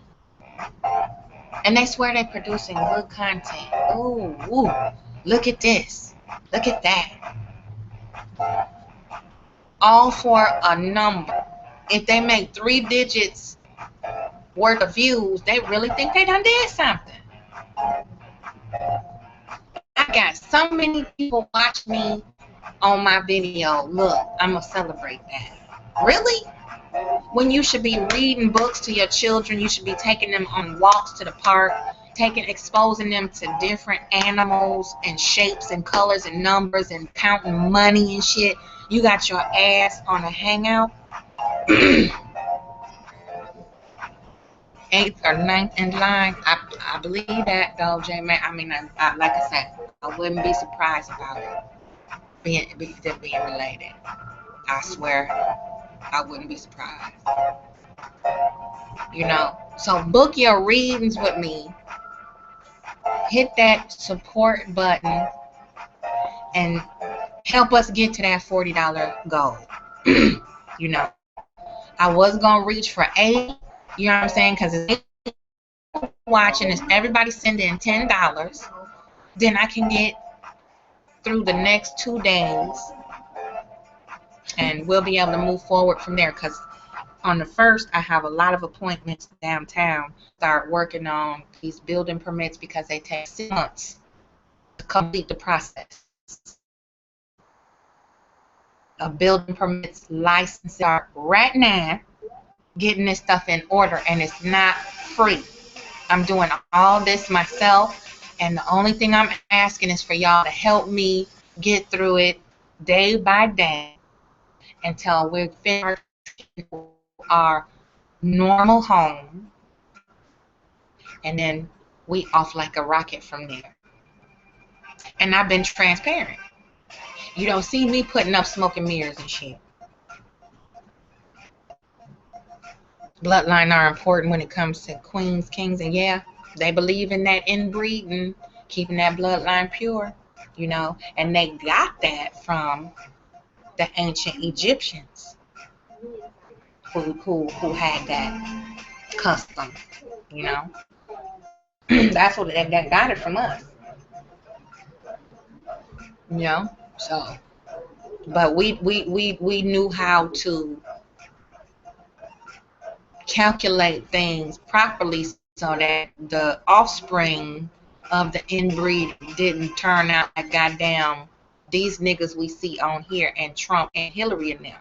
And they swear they're producing good content. Ooh, ooh, look at this. Look at that. All for a number. If they make 3 digits worth of views, they really think they done did something. I got so many people watch me on my video. Look, I'm going to celebrate that. Really? When you should be reading books to your children, you should be taking them on walks to the park, exposing them to different animals and shapes and colors and numbers and counting money and shit. You got your ass on a hangout. 8th or 9th in line. I believe that though, J-Man. I mean, I like I said, I wouldn't be surprised about it being related. I swear, I wouldn't be surprised. You know, so book your readings with me. Hit that support button and help us get to that $40 goal. You know, I was gonna reach for 8. You know what I'm saying? Because it's watching, is everybody sending $10, then I can get through the next 2 days, and we'll be able to move forward from there. Because on the 1st, I have a lot of appointments downtown. Start working on these building permits because they take 6 months to complete the process. Building permits, licenses are right now getting this stuff in order, and it's not free. I'm doing all this myself, and the only thing I'm asking is for y'all to help me get through it day by day until we're finished our normal home, and then we off like a rocket from there. And I've been transparent. You don't see me putting up smoke and mirrors and shit. Bloodline are important when it comes to queens, kings, and yeah, they believe in that inbreeding, keeping that bloodline pure, you know, and they got that from the ancient Egyptians who had that custom, you know. That's what they got it from us, you know. So, but we knew how to calculate things properly so that the offspring of the inbreed didn't turn out like goddamn these niggas we see on here and Trump and Hillary and them.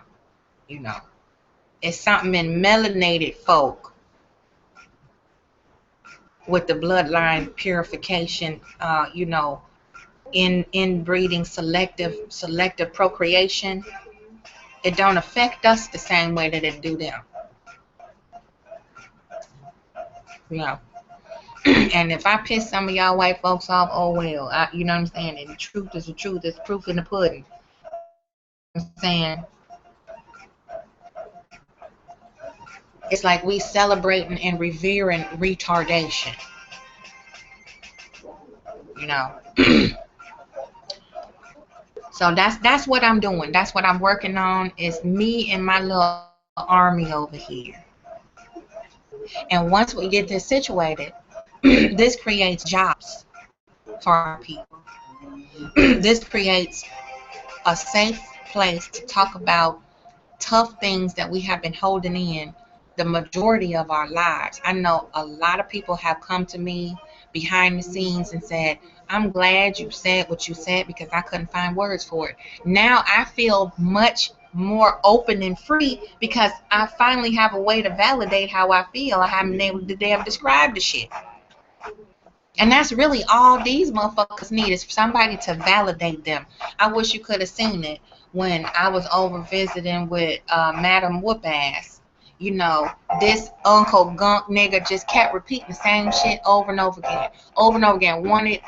You know, it's something in melanated folk with the bloodline purification, you know, inbreeding, selective procreation. It don't affect us the same way that it do them. You know. And if I piss some of y'all white folks off, oh well. You know what I'm saying? And the truth is the truth. There's proof in the pudding. I'm saying it's like we celebrating and revering retardation. You know. So that's what I'm doing. That's what I'm working on. Is me and my little army over here. And once we get this situated, this creates jobs for our people. This creates a safe place to talk about tough things that we have been holding in the majority of our lives. I know a lot of people have come to me behind the scenes and said, I'm glad you said what you said because I couldn't find words for it. Now I feel much more open and free because I finally have a way to validate how I feel. I haven't been able to damn describe the shit. And that's really all these motherfuckers need is somebody to validate them. I wish you could have seen it when I was over visiting with Madam Whoop-Ass. You know, this Uncle Gunk nigga just kept repeating the same shit over and over again. Over and over again. Wanted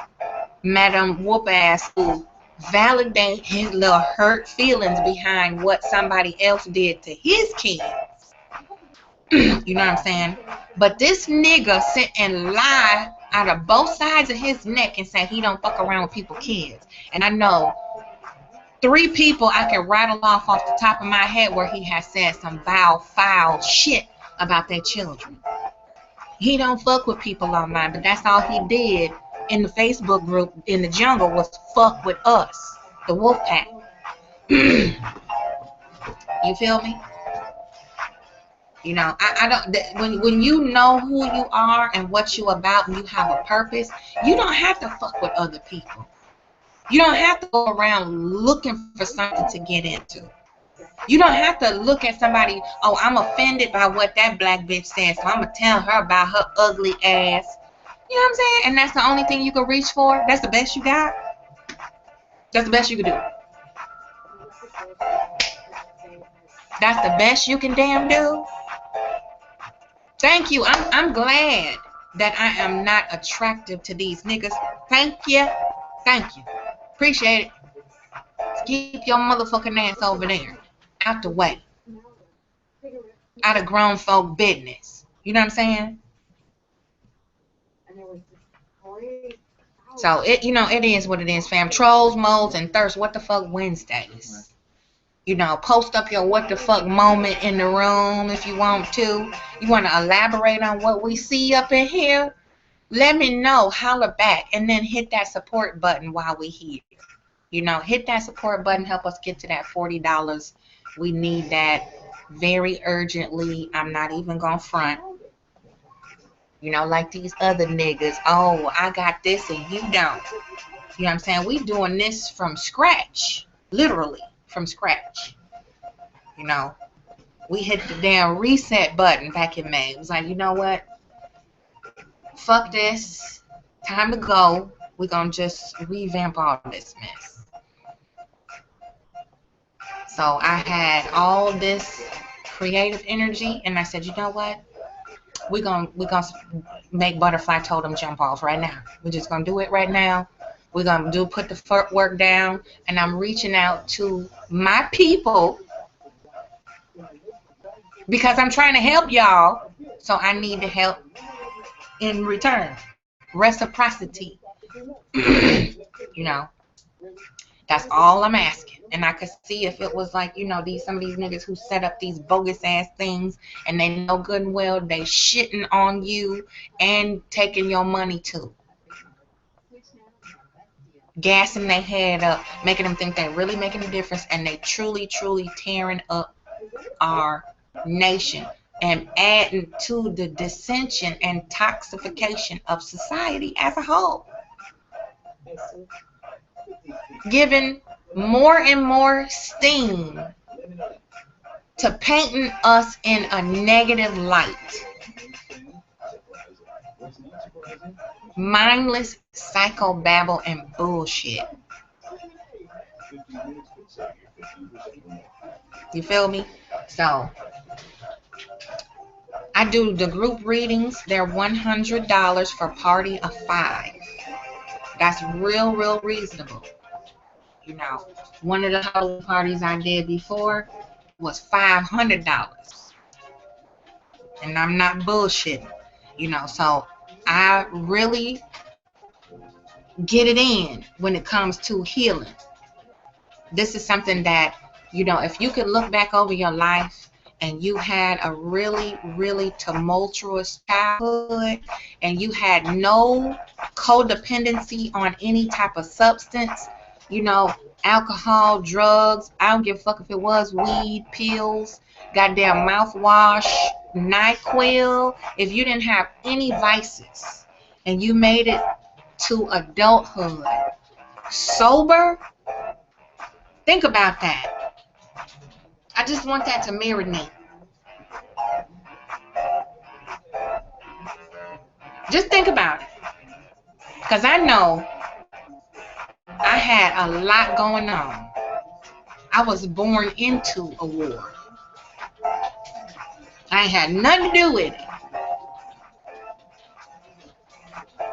Madam Whoop-Ass to validate his little hurt feelings behind what somebody else did to his kids. You know what I'm saying? But this nigga sit and lie out of both sides of his neck and say he don't fuck around with people's kids. And I know 3 people I can rattle off the top of my head where he has said some foul shit about their children. He don't fuck with people online, but that's all he did in the Facebook group in the jungle was fuck with us, the wolf pack. You feel me? You know, I don't. When you know who you are and what you about, and you have a purpose, you don't have to fuck with other people. You don't have to go around looking for something to get into. You don't have to look at somebody. Oh, I'm offended by what that black bitch said, so I'm gonna tell her about her ugly ass. You know what I'm saying? And that's the only thing you can reach for. That's the best you got. That's the best you can do. That's the best you can damn do. Thank you. I'm glad that I am not attractive to these niggas. Thank you. Thank you. Appreciate it. Keep your motherfucking ass over there. Out the way. Out of grown folk business. You know what I'm saying? So it is what it is, fam. Trolls, moles, and thirst. What the fuck Wednesdays? You know, post up your what the fuck moment in the room if you want to. You want to elaborate on what we see up in here? Let me know. Holler back. And then hit that support button while we here. You know, hit that support button. Help us get to that $40. We need that very urgently. I'm not even going to front. You know, like these other niggas. Oh, I got this and you don't. You know what I'm saying? We doing this from scratch. Literally. From scratch. You know, we hit the damn reset button back in May. It was like, you know what? Fuck this. Time to go. We're going to just revamp all this mess. So I had all this creative energy and I said, you know what? We're gonna make Butterfly Totem jump off right now. We're just going to do it right now. We're going to put the work down, and I'm reaching out to my people because I'm trying to help y'all, so I need the help in return. Reciprocity. You know, that's all I'm asking. And I could see if it was like, you know, some of these niggas who set up these bogus ass things and they know good and well they shitting on you and taking your money too. Gassing their head up, making them think they're really making a difference, and they truly, truly tearing up our nation and adding to the dissension and toxification of society as a whole. Giving more and more steam to painting us in a negative light. Mindless psychobabble and bullshit. You feel me? So I do the group readings. They're $100 for party of 5. That's real reasonable. You know, one of the Halloween parties I did before was $500. And I'm not bullshitting. You know, so I really get it in when it comes to healing. This is something that, you know, if you could look back over your life and you had a really tumultuous childhood and you had no codependency on any type of substance, you know, alcohol, drugs, I don't give a fuck if it was weed, pills, goddamn mouthwash, NyQuil, if you didn't have any vices and you made it to adulthood sober, think about that. I just want that to marinate. Just think about it. Because I know I had a lot going on. I was born into a war. I ain't had nothing to do with it.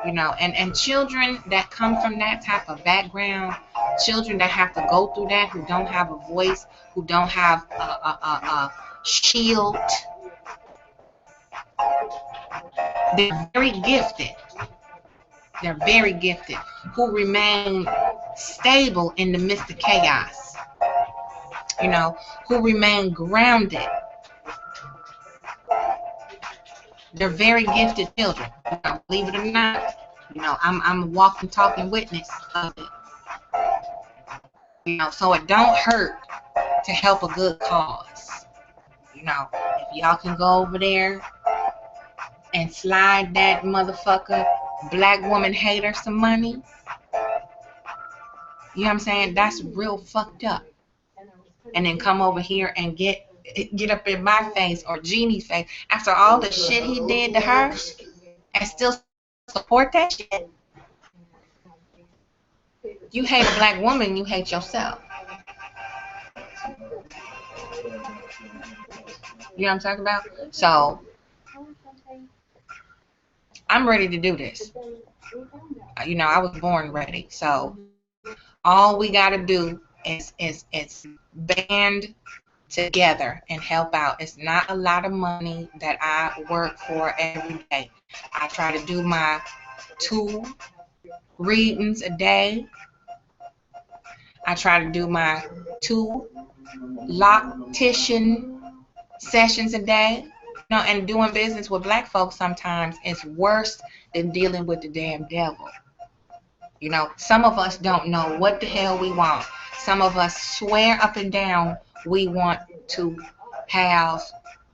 You know, and children that come from that type of background, children that have to go through that, who don't have a voice, who don't have a shield, they're very gifted. They're very gifted, who remain stable in the midst of chaos. You know, who remain grounded. They're very gifted children. You know, believe it or not, you know, I'm a walking, talking witness of it. You know, so it don't hurt to help a good cause. You know, if y'all can go over there and slide that motherfucker black woman hater some money, you know what I'm saying? That's real fucked up. And then come over here and get up in my face or Jeannie's face after all the shit he did to her and still support that shit. You hate a black woman, you hate yourself. You know what I'm talking about? So I'm ready to do this. You know, I was born ready. So all we got to do is band together and help out. It's not a lot of money that I work for every day. I try to do my 2 readings a day. I try to do my 2 loctician sessions a day. You know, and doing business with black folks sometimes is worse than dealing with the damn devil. You know, some of us don't know what the hell we want. Some of us swear up and down we want to have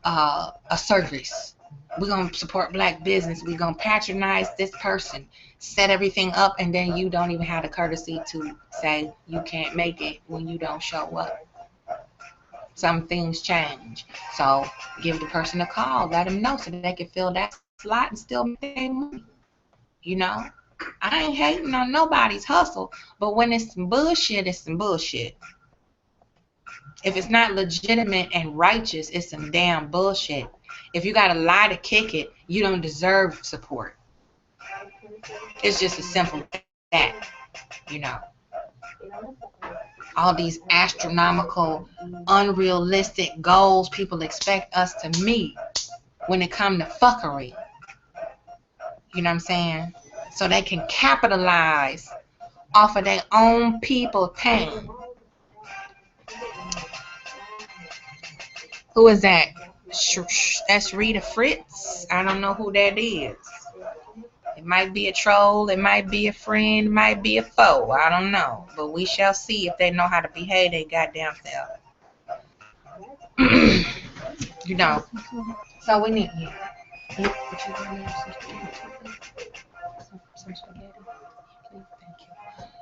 a service. We're going to support black business. We're going to patronize this person, set everything up, and then you don't even have the courtesy to say you can't make it when you don't show up. Some things change. So give the person a call. Let them know so that they can fill that slot and still make their money. You know? I ain't hating on nobody's hustle, but when it's some bullshit, it's some bullshit. If it's not legitimate and righteous, it's some damn bullshit. If you got to lie to kick it, you don't deserve support. It's just as simple as that, you know. All these astronomical, unrealistic goals people expect us to meet when it comes to fuckery. You know what I'm saying? So they can capitalize off of their own people pain. Who is that? That's Rita Fritz. I don't know who that is. It might be a troll, it might be a friend, it might be a foe. I don't know. But we shall see if they know how to behave their goddamn self. You know. So we need you.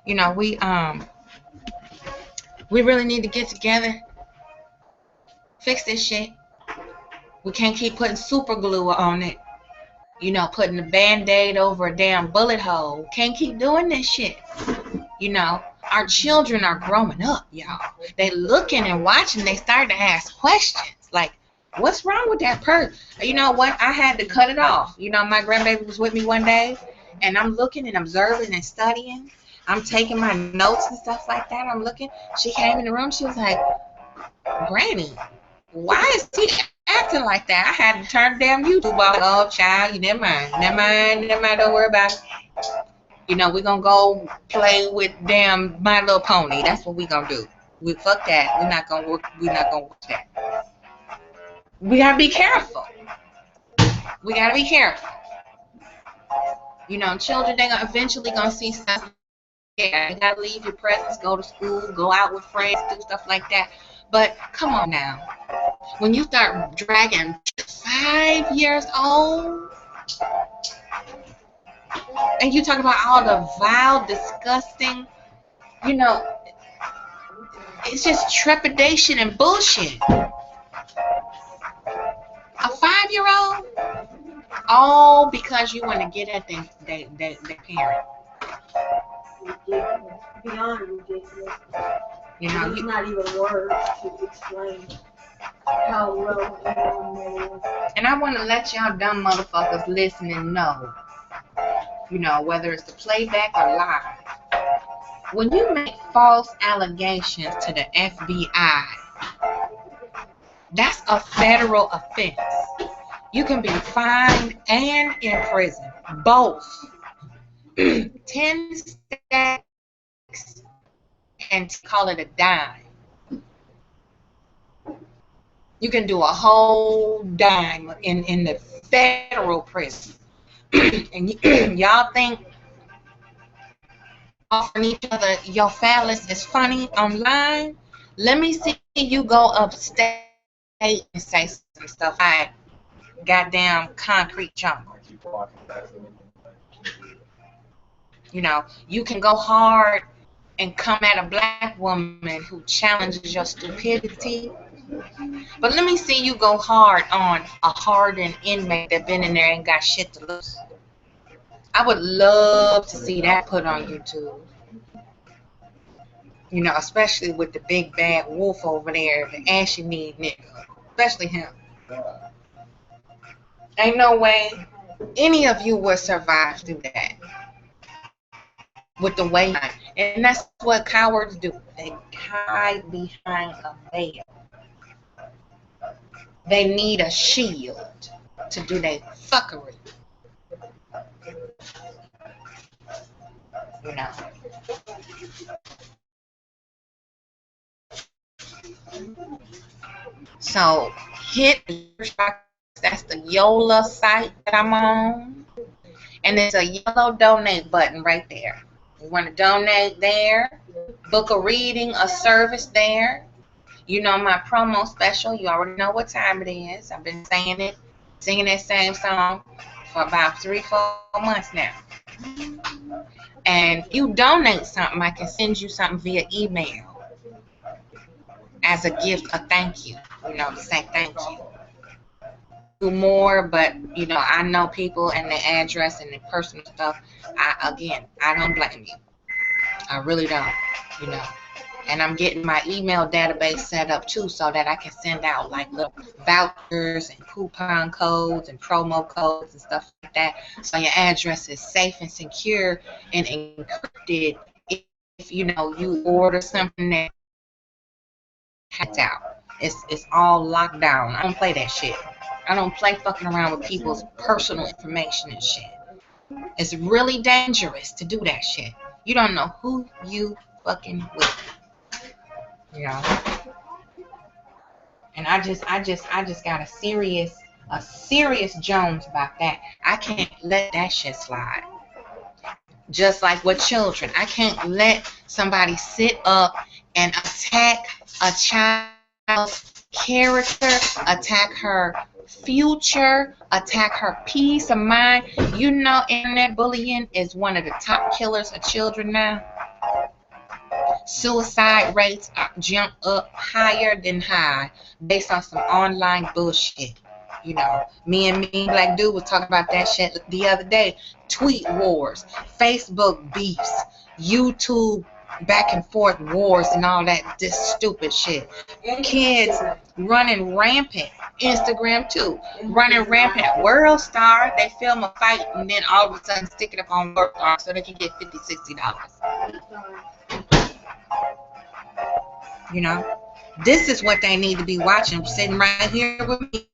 You know, we really need to get together, fix this shit. We can't keep putting super glue on it. You know, putting a Band-Aid over a damn bullet hole. Can't keep doing this shit. You know, our children are growing up, y'all. They looking and watching. They start to ask questions like, what's wrong with that person? You know what? I had to cut it off. You know, my grandbaby was with me one day, and I'm looking and observing and studying. I'm taking my notes and stuff like that. I'm looking. She came in the room. She was like, Granny, why is he acting like that? I had to turn the damn YouTube off. Oh, child, you never mind. Don't worry about it. You know, we're going to go play with damn My Little Pony. That's what we're going to do. We fuck that. We're not going to watch that. We got to be careful. We got to be careful. You know, children, they're eventually going to see stuff. Yeah, you got to leave your presence, go to school, go out with friends, do stuff like that. But come on now. When you start dragging 5 years old, and you talk about all the vile, disgusting, you know, it's just trepidation and bullshit. A 5-year-old, all because you want to get at their parent.
Ridiculous. Beyond ridiculous.
You know,
there's not even words to explain how low and wrong that is.
And I want to let y'all dumb motherfuckers listening know, you know, whether it's the playback or live, when you make false allegations to the FBI, that's a federal offense. You can be fined and in prison, both. 10 stacks and call it a dime. You can do a whole dime in the federal prison. And y'all think offering each other your phallus is funny online? Let me see you go upstate and say some stuff like goddamn concrete jungle. You know, you can go hard and come at a black woman who challenges your stupidity. But let me see you go hard on a hardened inmate that been in there and got shit to lose. I would love to see that put on YouTube. You know, especially with the big bad wolf over there, the ashy kneed nigga. Especially him. Ain't no way any of you would survive through that. With the way, and that's what cowards do. They hide behind a veil. They need a shield to do their fuckery. You know. So hit the search box. That's the Yola site that I'm on, and there's a yellow donate button right there. You want to donate there, book a reading, a service there. You know my promo special. You already know what time it is. I've been saying it, singing that same song for about 3-4 months now. And if you donate something, I can send you something via email as a gift, a thank you. You know, to say thank you. Do more, but you know, I know people and their address and their personal stuff. I don't blame you. I really don't, you know. And I'm getting my email database set up too, so that I can send out like little vouchers and coupon codes and promo codes and stuff like that, so your address is safe and secure and encrypted. If you know you order something that hacked out, it's all locked down. I don't play that shit. I don't play fucking around with people's personal information and shit. It's really dangerous to do that shit. You don't know who you fucking with. You know? And I just got a serious Jones about that. I can't let that shit slide. Just like with children. I can't let somebody sit up and attack a child's character, attack her future, attack her peace of mind. You know, internet bullying is one of the top killers of children now. Suicide rates jump up higher than high based on some online bullshit. You know, me and Black Dude was talking about that shit the other day. Tweet wars, Facebook beefs, YouTube back and forth wars and all that, this stupid shit. Kids running rampant. Instagram too, running rampant. World Star, they film a fight and then all of a sudden stick it up on World Star so they can get $50, $60. You know, this is what they need to be watching, sitting right here with me,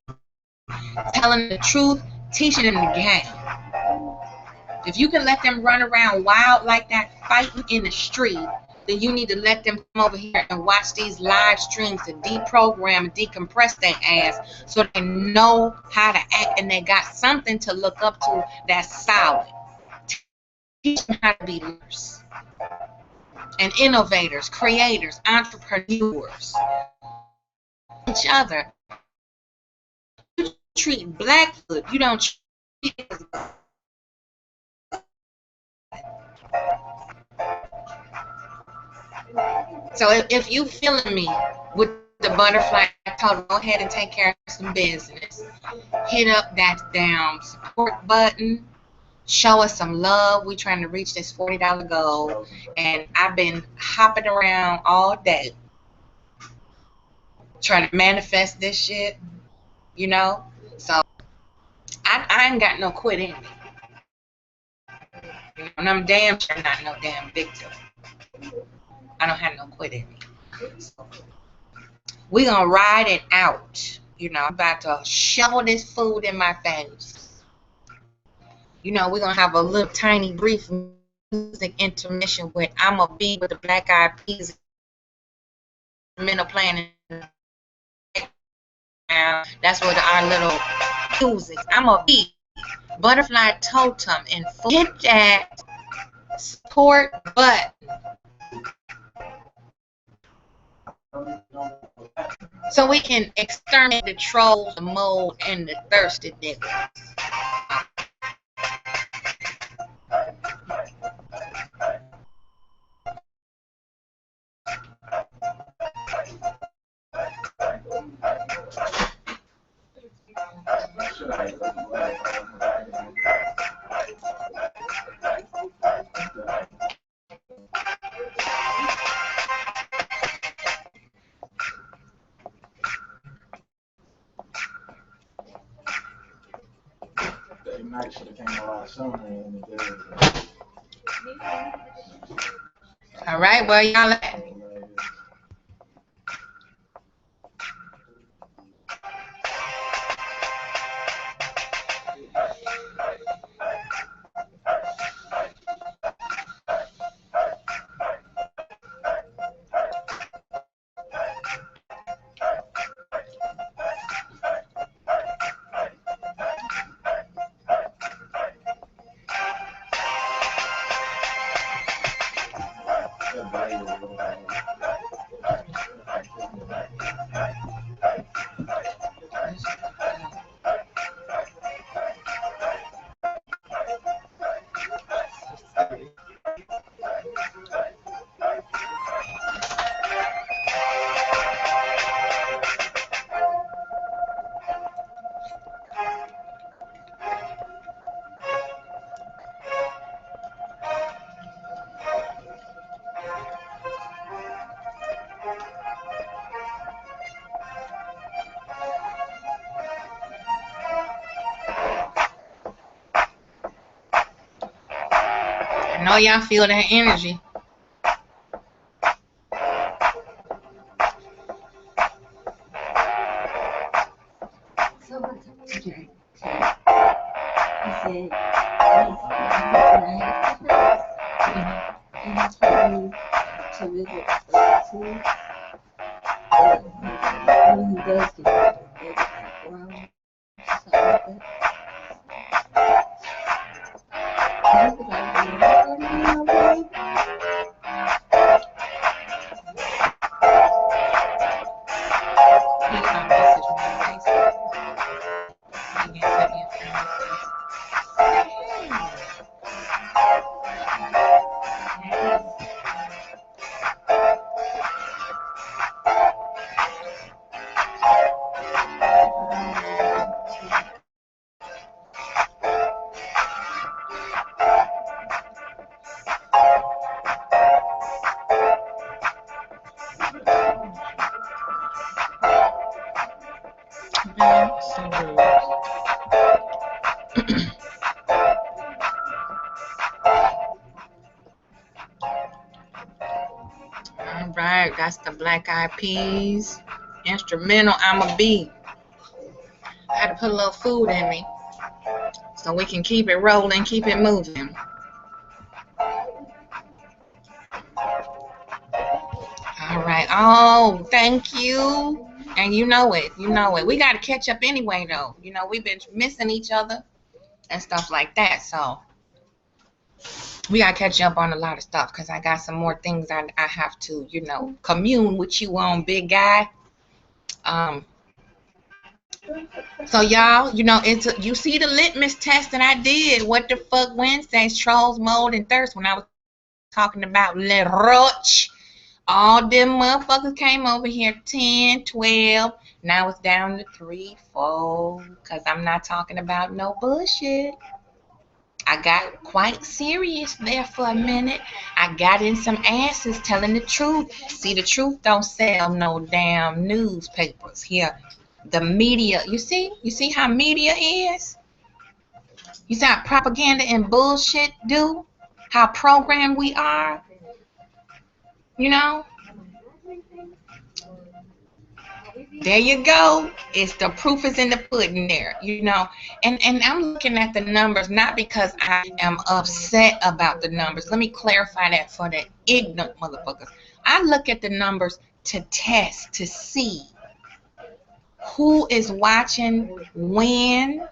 telling the truth, teaching them the game. If you can let them run around wild like that, fighting in the street, then you need to let them come over here and watch these live streams to deprogram and decompress their ass so they know how to act and they got something to look up to that's solid. Teach them how to be leaders and innovators, creators, entrepreneurs. Each other. You treat Blackfoot, you don't treat it as so if you feeling me with the butterfly, I told them go ahead and take care of some business. Hit up that damn support button. Show us some love. We trying to reach this $40 goal. And I've been hopping around all day trying to manifest this shit, you know? So I ain't got no quit in me. You know, and I'm damn sure not no damn victim. I don't have no quit in me. So, we gonna ride it out. You know, I'm about to shovel this food in my face. You know, we're gonna have a little tiny brief music intermission with I'ma Be with the Black Eyed Peas. Men are playing. That's what our little music. I'ma Be Butterfly Totem and hit that support button. So we can exterminate the trolls, the mold, and the thirsty niggas.
Night should have came a lot sooner than it did.
All right, well, y'all. I know y'all feel that energy.
So what's up today? He said, and he told me to visit the school. When he does get there, around something like that. I was like,
He got a message on Facebook. He sent me a friend message. That's the Black Eyed Peas. Instrumental, I'ma be. I had to put a little food in me so we can keep it rolling, keep it moving. All right. Oh, thank you. And you know it. You know it. We got to catch up anyway, though. You know, we've been missing each other and stuff like that. So we got to catch up on a lot of stuff because I got some more things I have to, you know, commune with you on, big guy. So y'all, you know, you see the litmus test that I did. What the fuck Wednesdays, trolls, mold, and thirst when I was talking about Le Roche. All them motherfuckers came over here 10, 12. Now it's down to 3, 4. Because I'm not talking about no bullshit. I got quite serious there for a minute. I got in some asses telling the truth. See, the truth don't sell no damn newspapers here. The media, you see how media is? You see how propaganda and bullshit do? How programmed we are? You know? There you go. It's the proof is in the pudding there, you know. And I'm looking at the numbers not because I am upset about the numbers. Let me clarify that for the ignorant motherfuckers. I look at the numbers to test, to see who is watching, when,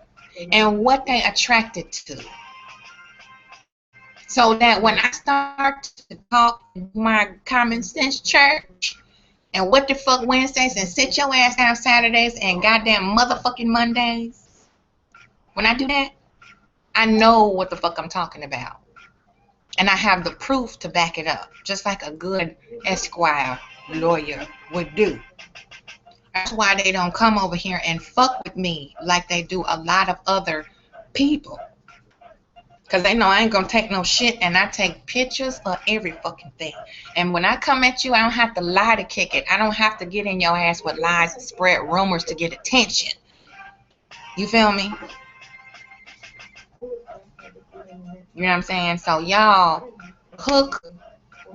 and what they attracted to. So that when I start to talk my common sense church, and what the fuck Wednesdays and sit your ass down Saturdays and goddamn motherfucking Mondays. When I do that, I know what the fuck I'm talking about. And I have the proof to back it up. Just like a good Esquire lawyer would do. That's why they don't come over here and fuck with me like they do a lot of other people. Because they know I ain't going to take no shit, and I take pictures of every fucking thing. And when I come at you, I don't have to lie to kick it. I don't have to get in your ass with lies and spread rumors to get attention. You feel me? You know what I'm saying? So y'all, hook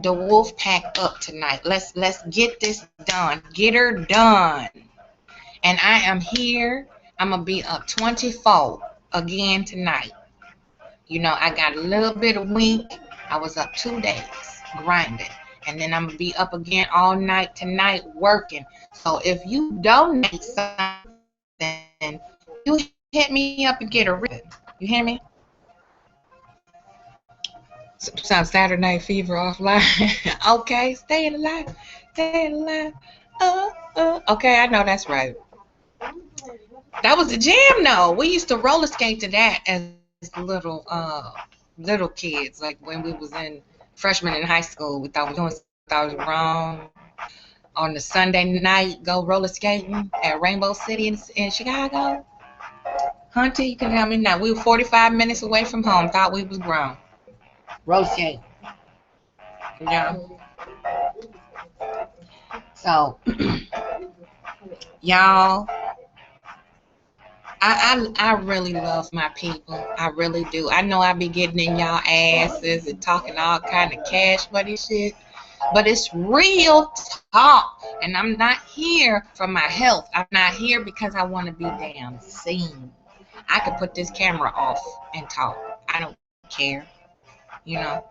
the wolf pack up tonight. Let's get this done. Get her done. And I am here. I'm going to be up 24 again tonight. You know, I got a little bit of week. I was up 2 days grinding. And then I'm going to be up again all night tonight working. So if you donate something, you hit me up and get a ribbon. You hear me? Some Saturday Night Fever offline. Okay, staying alive. Staying alive. Okay, I know that's right. That was the jam, though. We used to roller skate to that as little kids, like when we was in freshman in high school. We thought we was wrong. On the Sunday night, go roller skating at Rainbow City in Chicago. Hunter, you can tell me now. We were 45 minutes away from home. Thought we was grown. Roller skating. Yeah. So, y'all. I really love my people. I really do. I know I be getting in y'all asses and talking all kind of cash money shit, but it's real talk. And I'm not here for my health. I'm not here because I want to be damn seen. I could put this camera off and talk. I don't care. You know,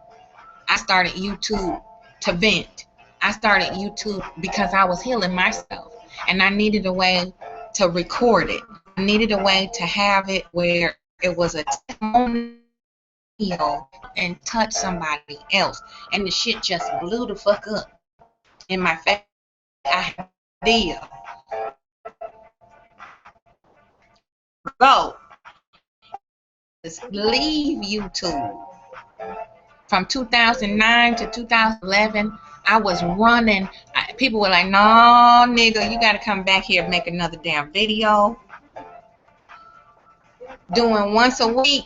I started YouTube to vent. I started YouTube because I was healing myself, and I needed a way to record it. I needed a way to have it where it was a testimonial and touch somebody else. And the shit just blew the fuck up in my face. I had an idea. Go. Leave YouTube. From 2009 to 2011, I was running. People were like, no, nigga, you got to come back here and make another damn video. Doing once a week.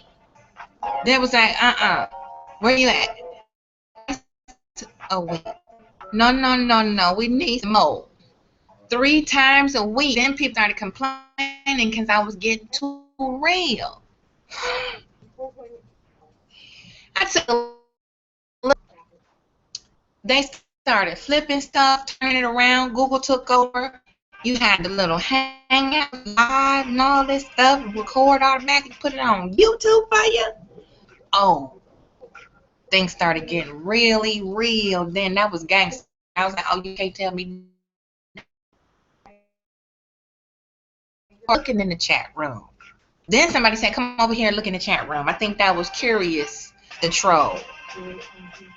They was like, where you at? A week. No. We need some more. 3 times a week. Then people started complaining because I was getting too real. I took a look. They started flipping stuff, turning it around. Google took over. You had the little hangout live and all this stuff, record automatically, put it on YouTube for you. Oh, things started getting really real. Then that was gangster. I was like, oh, you can't tell me. Looking in the chat room. Then somebody said, come over here and look in the chat room. I think that was Curious, the troll. You know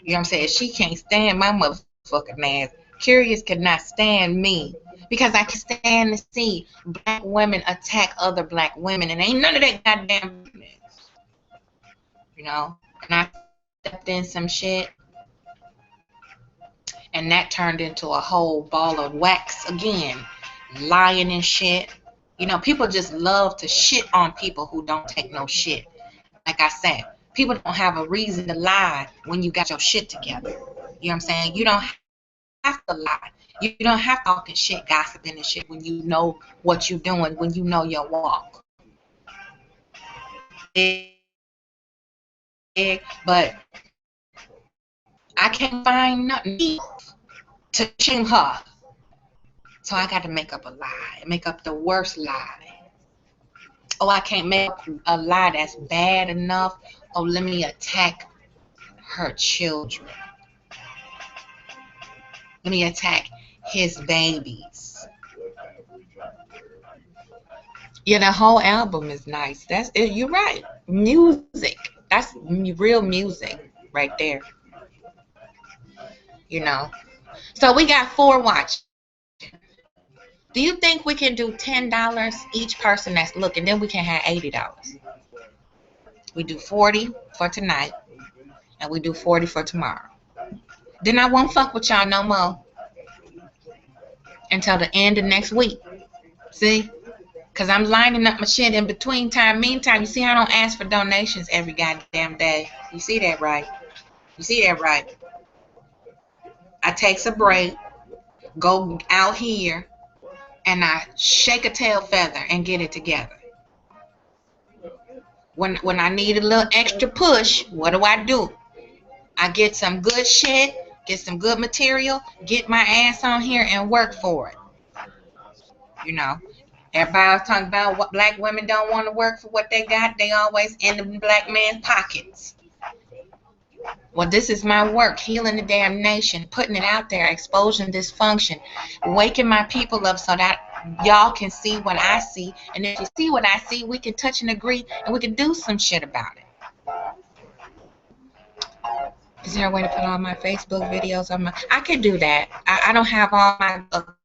what I'm saying? She can't stand my motherfucking ass. Curious could not stand me because I can stand to see black women attack other black women, and ain't none of that goddamn business. You know? And I stepped in some shit, and that turned into a whole ball of wax again. Lying and shit. You know, people just love to shit on people who don't take no shit. Like I said, people don't have a reason to lie when you got your shit together. You know what I'm saying? You don't have to lie. You don't have to talk and shit, gossiping and shit when you know what you're doing, when you know your walk. But I can't find nothing to shame her. So I got to make up a lie, make up the worst lie. Oh, I can't make up a lie that's bad enough. Oh, let me attack her children. Let me attack his babies. Yeah, the whole album is nice. That's it. You're right. Music. That's real music right there. You know. So we got 4 watches. Do you think we can do $10 each person that's looking? Then we can have $80. We do 40 for tonight, and we do 40 for tomorrow. Then I won't fuck with y'all no more until the end of next week. See? Because I'm lining up my shit in between time. Meantime, you see I don't ask for donations every goddamn day. You see that right? You see that right? I takes a break, go out here, and I shake a tail feather and get it together. When I need a little extra push, what do? I get some good shit, get some good material, get my ass on here and work for it. You know, everybody's talking about what black women don't want to work for what they got. They always end up in black man's pockets. Well, this is my work, healing the damn nation, putting it out there, exposing dysfunction, waking my people up so that y'all can see what I see. And if you see what I see, we can touch and agree, and we can do some shit about it. Is there a way to put all my Facebook videos on my... I could do that. I don't have all my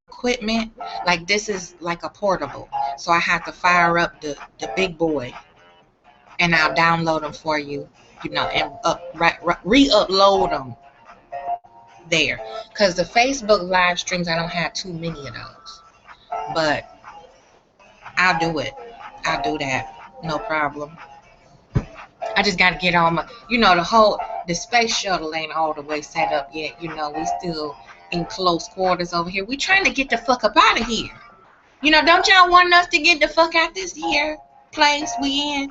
equipment. Like, this is like a portable. So I have to fire up the big boy, and I'll download them for you. You know, and re-upload them there. Because the Facebook live streams, I don't have too many of those. But I'll do it. I'll do that. No problem. I just got to get on my, you know, the space shuttle ain't all the way set up yet. You know, we still in close quarters over here. We trying to get the fuck up out of here. You know, don't y'all want us to get the fuck out this here place we in?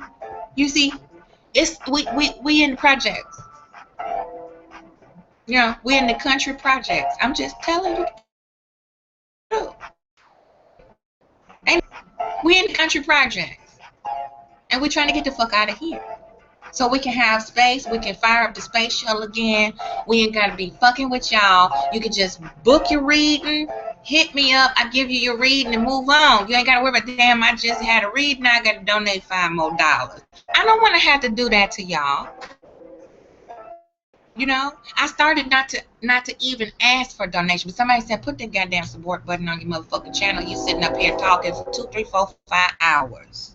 You see? It's we in the projects. You know, we in the country projects. I'm just telling you. And we in the country projects. And we're trying to get the fuck out of here. So we can have space. We can fire up the space shuttle again. We ain't got to be fucking with y'all. You can just book your reading. Hit me up. I give you your reading and move on. You ain't got to worry about, damn, I just had a reading. I got to donate $5 more. I don't want to have to do that to y'all. You know, I started not to even ask for donation. But somebody said, put that goddamn support button on your motherfucking channel. You sitting up here talking for 2, 3, 4, 5 hours.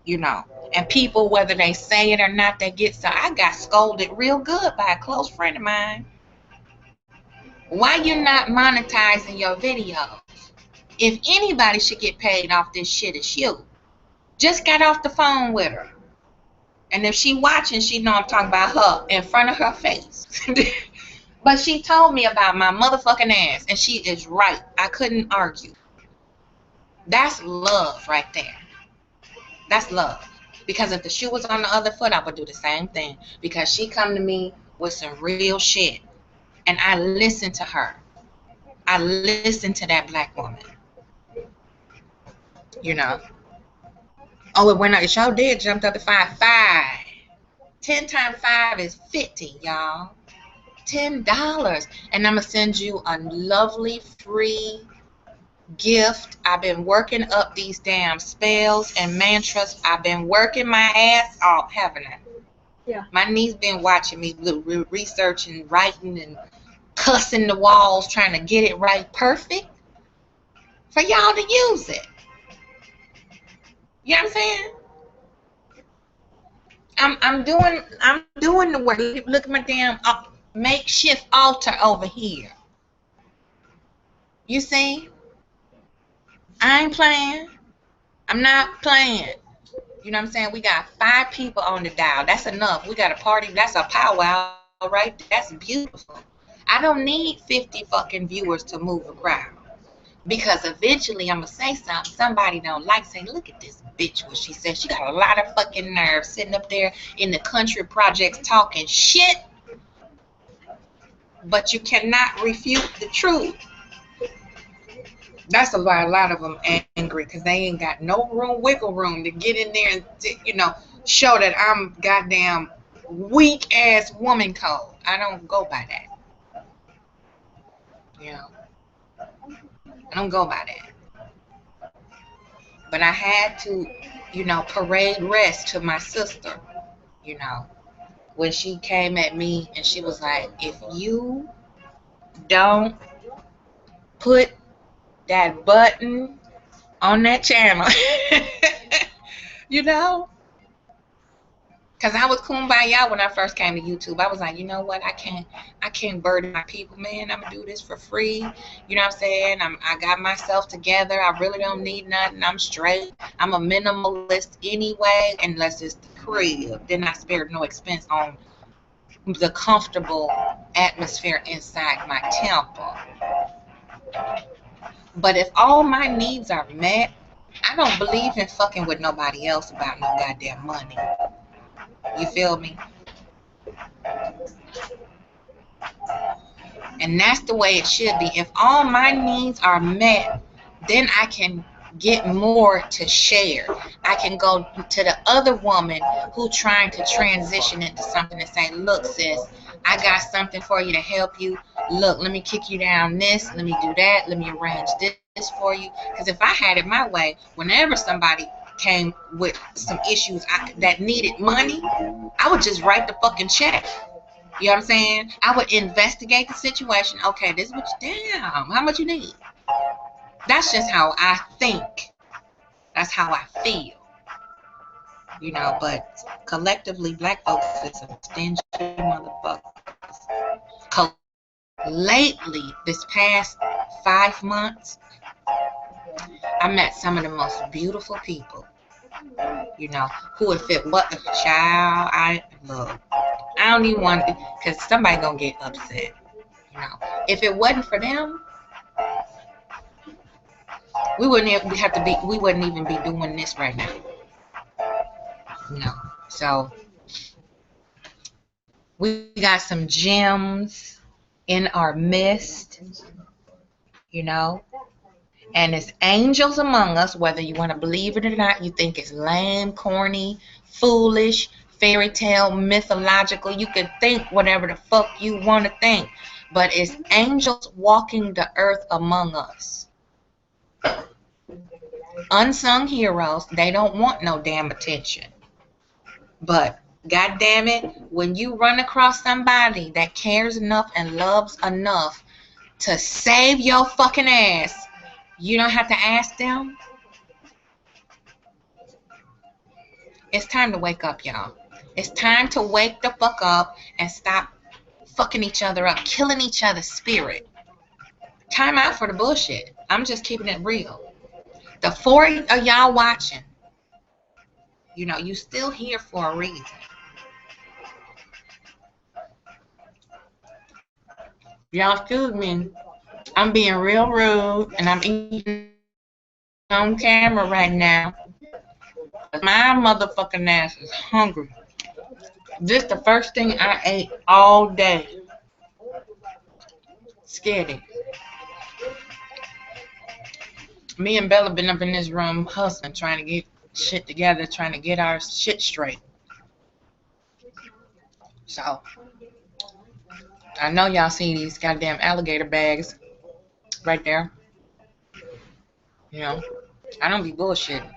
You know, and people, whether they say it or not, they get so. I got scolded real good by a close friend of mine. Why you not monetizing your videos? If anybody should get paid off this shit, it's you. Just got off the phone with her. And if she watching, she know I'm talking about her in front of her face. But she told me about my motherfucking ass, and she is right. I couldn't argue. That's love right there. That's love. Because if the shoe was on the other foot, I would do the same thing. Because she come to me with some real shit. And I listened to her. I listened to that black woman. You know. Oh, it went up. It sure did. Jumped up to 5. 10 times 5 is 50, y'all. $10. And I'm going to send you a lovely free gift. I've been working up these damn spells and mantras. I've been working my ass off, haven't I?
Yeah.
My niece been watching me researching, writing, and cussing the walls, trying to get it right perfect for y'all to use it. You know what I'm saying? I'm doing the work. Look at my damn makeshift altar over here. You see? I ain't playing. I'm not playing. You know what I'm saying? We got 5 people on the dial. That's enough. We got a party. That's a powwow, right? That's beautiful. I don't need 50 fucking viewers to move a crowd. Because eventually I'm going to say something somebody don't like. Say, look at this bitch, what she said. She got a lot of fucking nerve sitting up there in the country projects talking shit. But you cannot refute the truth. That's why a lot of them angry, because they ain't got no wiggle room to get in there and, you know, show that I'm goddamn weak ass woman code. I don't go by that. You know, I don't go by that. But I had to, you know, parade rest to my sister, you know, when she came at me and she was like, if you don't put that button on that channel, you know, because I was kumbaya when I first came to YouTube. I was like, you know what, I can't burden my people, man. I'm gonna do this for free. You know what I'm saying? I got myself together. I really don't need nothing. I'm straight. I'm a minimalist anyway, unless it's the crib. Then I spared no expense on the comfortable atmosphere inside my temple. But if all my needs are met, I don't believe in fucking with nobody else about no goddamn money. You feel me? And that's the way it should be. If all my needs are met, then I can get more to share. I can go to the other woman who trying to transition into something and say, look, sis, I got something for you to help you. Look, let me kick you down this. Let me do that. Let me arrange this for you. Because if I had it my way, whenever somebody came with some issues that needed money, I would just write the fucking check. You know what I'm saying? I would investigate the situation. Okay, this is what you, damn, how much you need? That's just how I think. That's how I feel. You know, but collectively, black folks is some stingy motherfuckers. Lately, this past 5 months, I met some of the most beautiful people. You know, who if it what a child, I don't even want to, because somebody gonna get upset. You know, if it wasn't for them, we wouldn't even be doing this right now. No. So we got some gems in our midst, you know, and it's angels among us, whether you want to believe it or not. You think it's lame, corny, foolish, fairy tale, mythological. You can think whatever the fuck you want to think, but it's angels walking the earth among us. Unsung heroes, they don't want no damn attention. But God damn it, when you run across somebody that cares enough and loves enough to save your fucking ass, you don't have to ask them. It's time to wake up, y'all. It's time to wake the fuck up and stop fucking each other up, killing each other's spirit. Time out for the bullshit. I'm just keeping it real. The 4 of y'all watching, you know, you still here for a reason. Y'all excuse me. I'm being real rude and I'm eating on camera right now. My motherfucking ass is hungry. This is the first thing I ate all day. Scaredy. Me and Bella been up in this room hustling, trying to get shit together, trying to get our shit straight. So, I know y'all see these goddamn alligator bags right there. You know, I don't be bullshitting.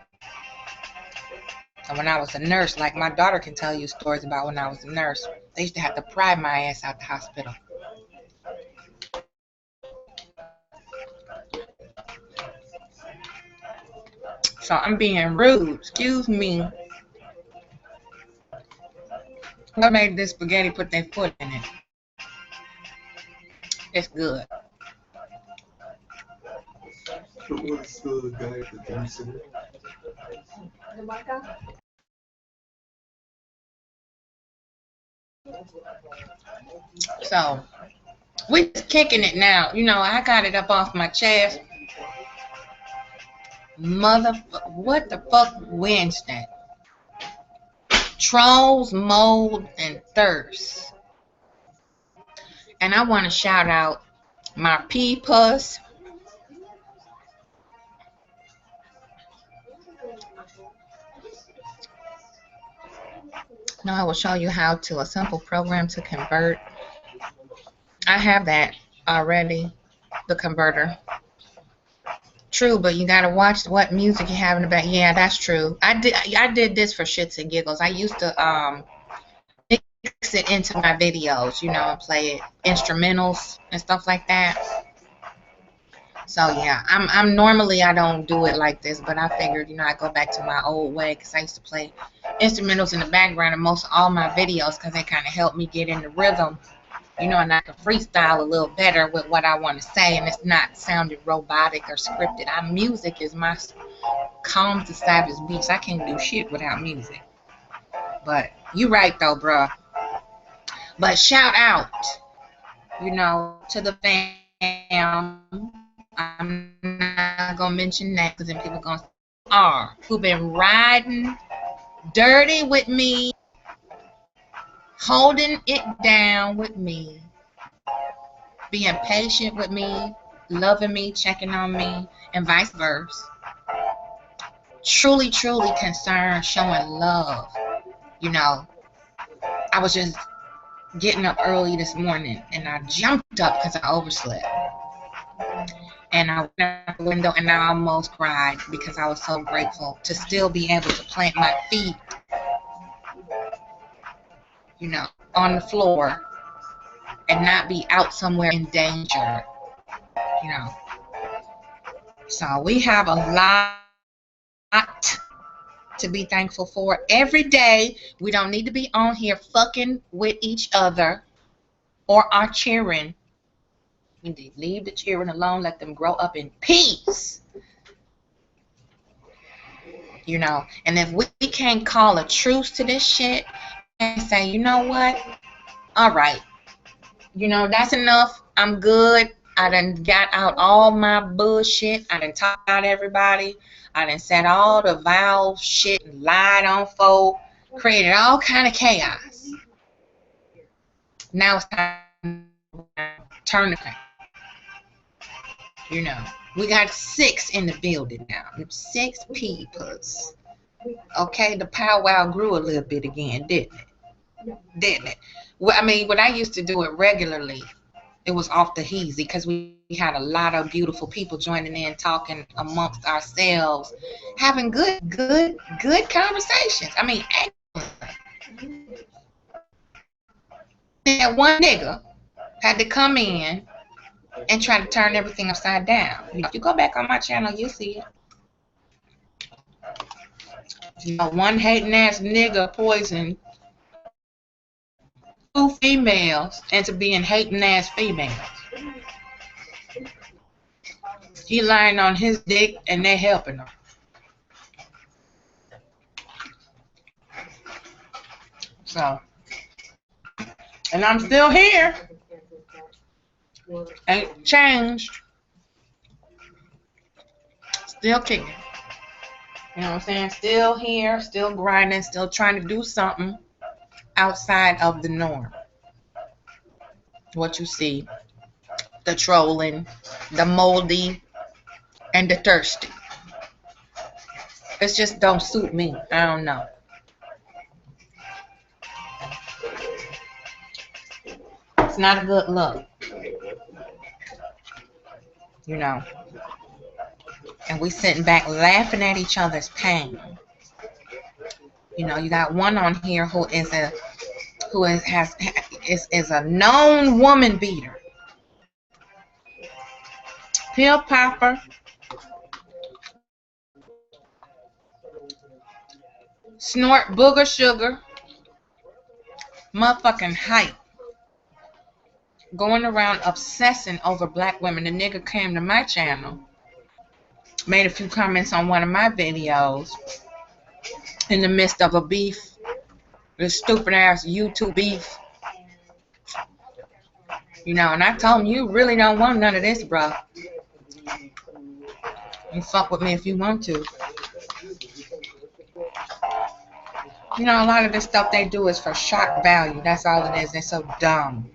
And when I was a nurse, like my daughter can tell you stories about when I was a nurse, they used to have to pry my ass out the hospital. So I'm being rude. Excuse me. Who made this spaghetti put their foot in it? It's good. So we just kicking it now. You know, I got it up off my chest. What the fuck Wednesday? Trolls, mold, and thirst. And I want to shout out my P-Puss. Now I will show you how to, a simple program to convert. I have that already, the converter. True, but you gotta watch what music you have in the back. Yeah, that's true. I did this for shits and giggles. I used to mix it into my videos, you know, and play it instrumentals and stuff like that. So yeah, I'm normally I don't do it like this, but I figured, you know, I go back to my old way because I used to play instrumentals in the background in most all my videos because they kind of help me get in the rhythm. You know, and I can freestyle a little better with what I want to say, and it's not sounding robotic or scripted. Music is my calm to savage beats. I can't do shit without music. But you right though, bruh. But shout out, you know, to the fam. I'm not gonna mention that because then people are gonna say, who been riding dirty with me, holding it down with me, being patient with me, loving me, checking on me, and vice versa. Truly, truly concerned, showing love. You know, I was just getting up early this morning, and I jumped up because I overslept. And I went out the window, and I almost cried because I was so grateful to still be able to plant my feet, you know, on the floor and not be out somewhere in danger, you know. So we have a lot to be thankful for every day. We don't need to be on here fucking with each other or our children. We need to leave the children alone, let them grow up in peace. You know, and if we can't call a truce to this shit and say, you know what? All right. You know, that's enough. I'm good. I done got out all my bullshit. I done talked about everybody. I done said all the vile shit and lied on folk, created all kind of chaos. Now it's time to turn the crank. You know, we got 6 in the building now. 6 people. Okay, the powwow grew a little bit again, didn't it? Well, I mean, when I used to do it regularly, it was off the heezy because we had a lot of beautiful people joining in, talking amongst ourselves, having good conversations. I mean, excellent. That one nigga had to come in and try to turn everything upside down. If you go back on my channel, you'll see it. You know, one hating ass nigga poisoned 2 females into being hating ass females. He lying on his dick and they're helping him. So, and I'm still here. Ain't changed. Still kicking. You know what I'm saying? Still here, still grinding, still trying to do something outside of the norm. What you see, the trolling, the moldy, and the thirsty. It just don't suit me. I don't know. It's not a good look, you know. And we sitting back laughing at each other's pain. You know, you got one on here who is a known woman beater. Pill popper. Snort booger sugar. Motherfucking hype. Going around obsessing over black women. The nigga came to my channel. Made a few comments on one of my videos. In the midst of a beef. This stupid ass YouTube beef. You know, and I told him, you really don't want none of this, bro. You fuck with me if you want to. You know, a lot of this stuff they do is for shock value. That's all it is. They're so dumb.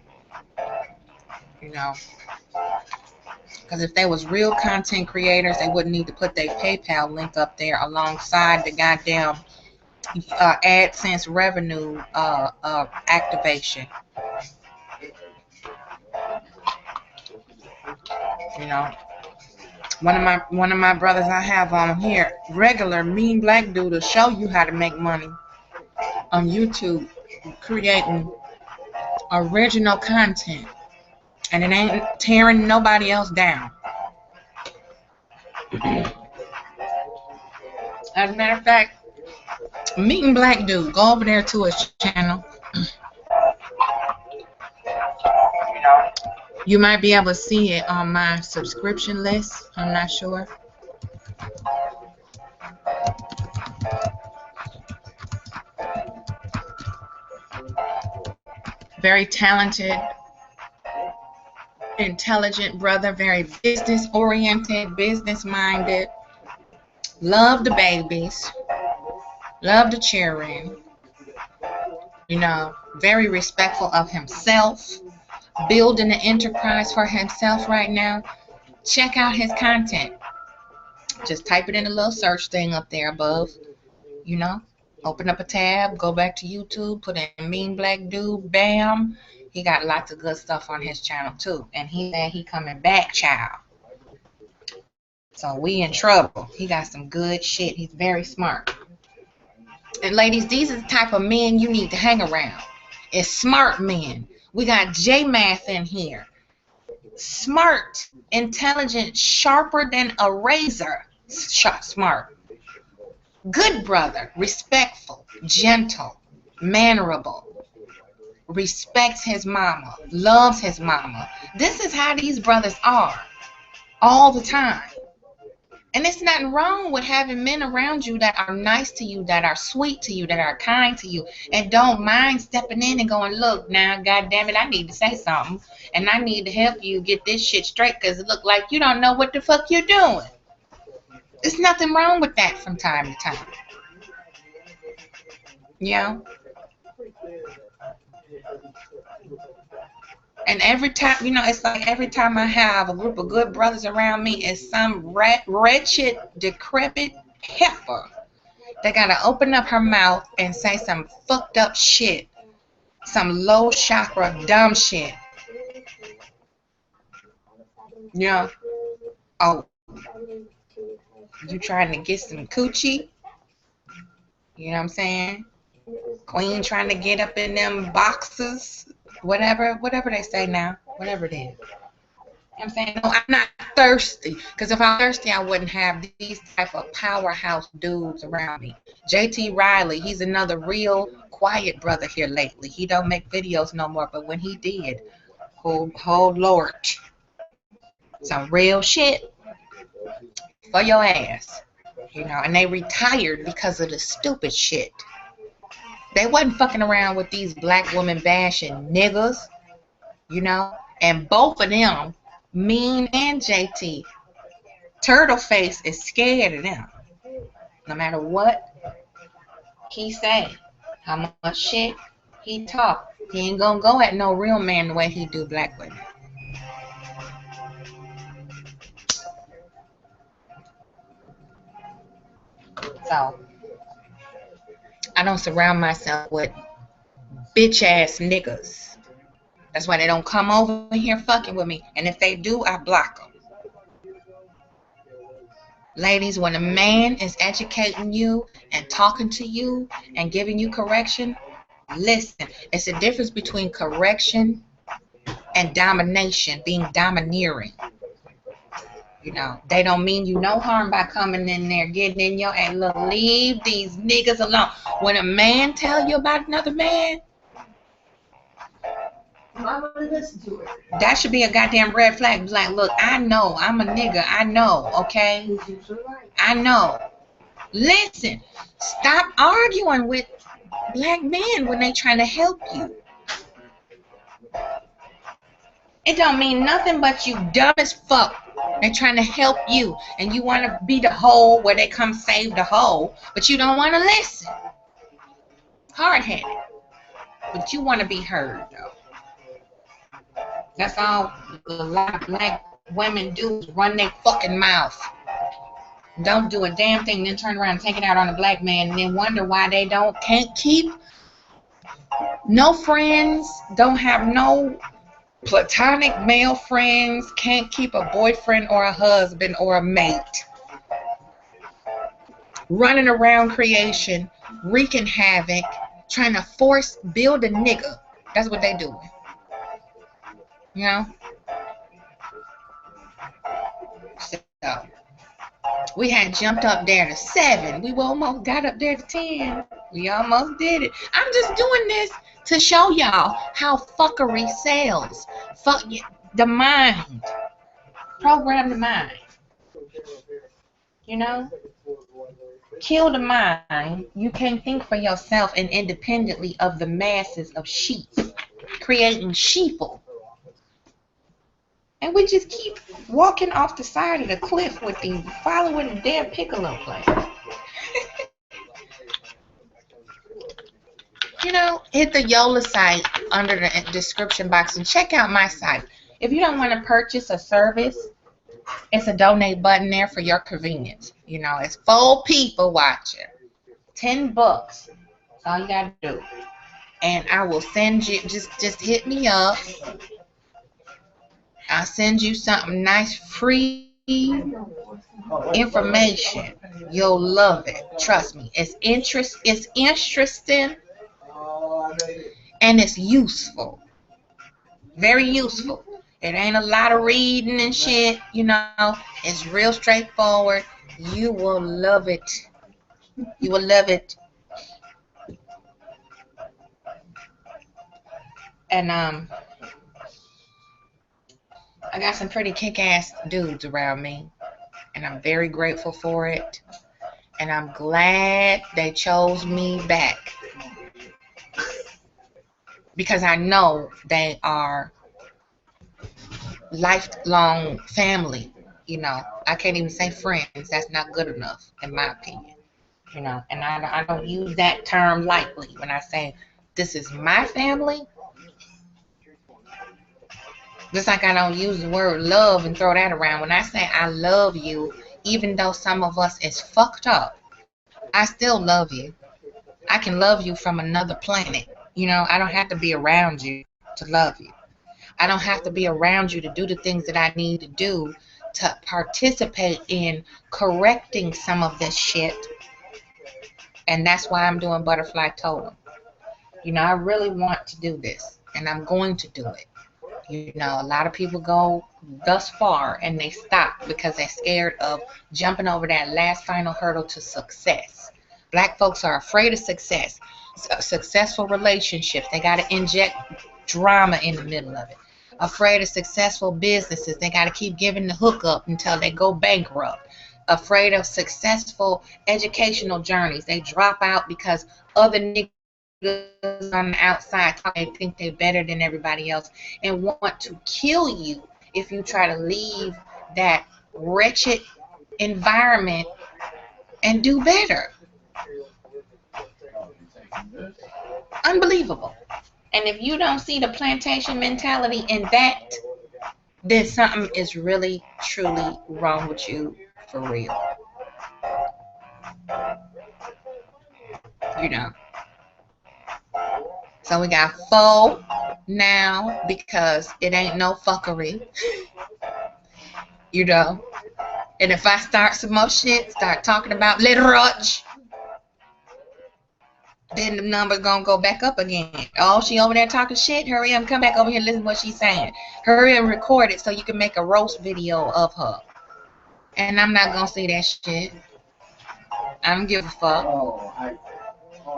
You know. Because if they was real content creators, they wouldn't need to put their PayPal link up there alongside the goddamn AdSense revenue activation. You know, one of my brothers I have on here, regular mean black dude, will show you how to make money on YouTube, creating original content, and it ain't tearing nobody else down. As a matter of fact, Meeting Black Dude, go over there to his channel. You might be able to see it on my subscription list. I'm not sure. Very talented, intelligent brother, very business oriented, business minded. Love the babies. Love the cheering. You know, very respectful of himself. Building an enterprise for himself right now. Check out his content. Just type it in the little search thing up there above. You know, open up a tab, go back to YouTube, put in Mean Black Dude, bam. He got lots of good stuff on his channel too. And he said he coming back, child. So we in trouble. He got some good shit. He's very smart. And ladies, these are the type of men you need to hang around. It's smart men. We got J-Math in here. Smart, intelligent, sharper than a razor. Smart. Good brother, respectful, gentle, mannerable. Respects his mama, loves his mama. This is how these brothers are all the time. And it's nothing wrong with having men around you that are nice to you, that are sweet to you, that are kind to you, and don't mind stepping in and going, look, now, God damn it, I need to say something, and I need to help you get this shit straight because it look like you don't know what the fuck you're doing. There's nothing wrong with that from time to time. You know? And every time, you know, it's like every time I have a group of good brothers around me, it's some wretched, decrepit heifer that got to open up her mouth and say some fucked up shit. Some low chakra dumb shit. You know? Oh, you trying to get some coochie? You know what I'm saying? Queen trying to get up in them boxes. Whatever they say now, whatever it is. I'm saying, no, I'm not thirsty. Because if I'm thirsty, I wouldn't have these type of powerhouse dudes around me. JT Riley, he's another real quiet brother here lately. He don't make videos no more, but when he did, oh Lord, some real shit for your ass. You know, and they retired because of the stupid shit. They wasn't fucking around with these black woman bashing niggas, you know. And both of them, Mean and JT, Turtleface is scared of them. No matter what he say, how much shit he talk, he ain't gonna go at no real man the way he do black women. So I don't surround myself with bitch ass niggas. That's why they don't come over here fucking with me. And if they do, I block them. Ladies, when a man is educating you and talking to you and giving you correction, listen. It's a difference between correction and domination, being domineering. You know, they don't mean you no harm by coming in there, getting in your and look, leave these niggas alone. When a man tell you about another man,
I'm gonna listen to it.
that should be a goddamn red flag. Like, look, I know, I'm a nigga. I know, okay?
He's usually right.
I know. Listen, stop arguing with black men when they trying to help you. It don't mean nothing but you dumb as fuck. They're trying to help you, and you want to be the hoe where they come save the hoe, but you don't want to listen. Hard-headed. But you want to be heard, though. That's all a lot of black women do is run their fucking mouth. Don't do a damn thing, then turn around and take it out on a black man, and then wonder why they can't keep no friends, don't have no platonic male friends, can't keep a boyfriend or a husband or a mate. Running around creation, wreaking havoc, trying to build a nigga. That's what they doing. You know? So, we had jumped up there to 7. We almost got up there to 10. We almost did it. I'm just doing this to show y'all how fuckery sells. Fuck the mind. Program the mind. You know? Kill the mind. You can't think for yourself and independently of the masses of sheep. Creating sheeple. And we just keep walking off the side of the cliff with the following the damn piccolo player. You know, hit the Yola site under the description box and check out my site. If you don't want to purchase a service, it's a donate button there for your convenience. You know, it's 4 people watching. $10. That's all you gotta do. And I will send you, just hit me up. I'll send you something nice, free information. You'll love it. Trust me. It's interesting and it's useful. Very useful. It ain't a lot of reading and shit, you know. It's real straightforward. You will love it. You will love it. And I got some pretty kick-ass dudes around me, and I'm very grateful for it, and I'm glad they chose me back, because I know they are lifelong family. You know, I can't even say friends. That's not good enough, in my opinion. You know, and I don't use that term lightly when I say this is my family. Just like I don't use the word love and throw that around. When I say I love you, even though some of us is fucked up, I still love you. I can love you from another planet. You know, I don't have to be around you to love you. I don't have to be around you to do the things that I need to do to participate in correcting some of this shit. And that's why I'm doing Butterfly Totem. You know, I really want to do this, and I'm going to do it. You know, a lot of people go thus far and they stop because they're scared of jumping over that last final hurdle to success. Black folks are afraid of success. Successful relationships, they got to inject drama in the middle of it. Afraid of successful businesses, they got to keep giving the hookup until they go bankrupt. Afraid of successful educational journeys, they drop out because other niggas on the outside they think they're better than everybody else and want to kill you if you try to leave that wretched environment and do better. Unbelievable. And if you don't see the plantation mentality in that, then something is really truly wrong with you for real. you know. So we got 4 now because it ain't no fuckery, you know. And if I start some more shit, start talking about Little Roach, then the number's gonna go back up again. Oh, she over there talking shit? Hurry up and come back over here and listen to what she's saying. Hurry up and record it so you can make a roast video of her. And I'm not gonna see that shit. I don't give a fuck.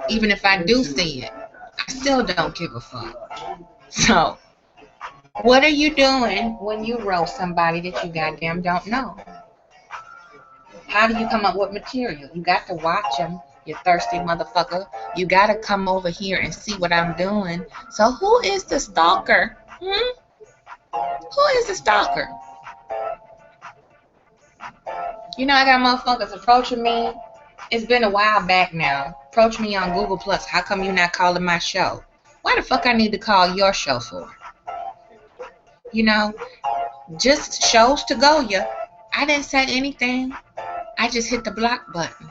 Even if I do see it, I still don't give a fuck. So, what are you doing when you roast somebody that you goddamn don't know? How do you come up with material? You got to watch them, you thirsty motherfucker. You got to come over here and see what I'm doing. So who is the stalker? Who is the stalker? You know, I got motherfuckers approaching me. It's been a while back now. Approach me on Google Plus. How come you not calling my show? Why the fuck I need to call your show for? You know, just shows to go ya. I didn't say anything. I just hit the block button.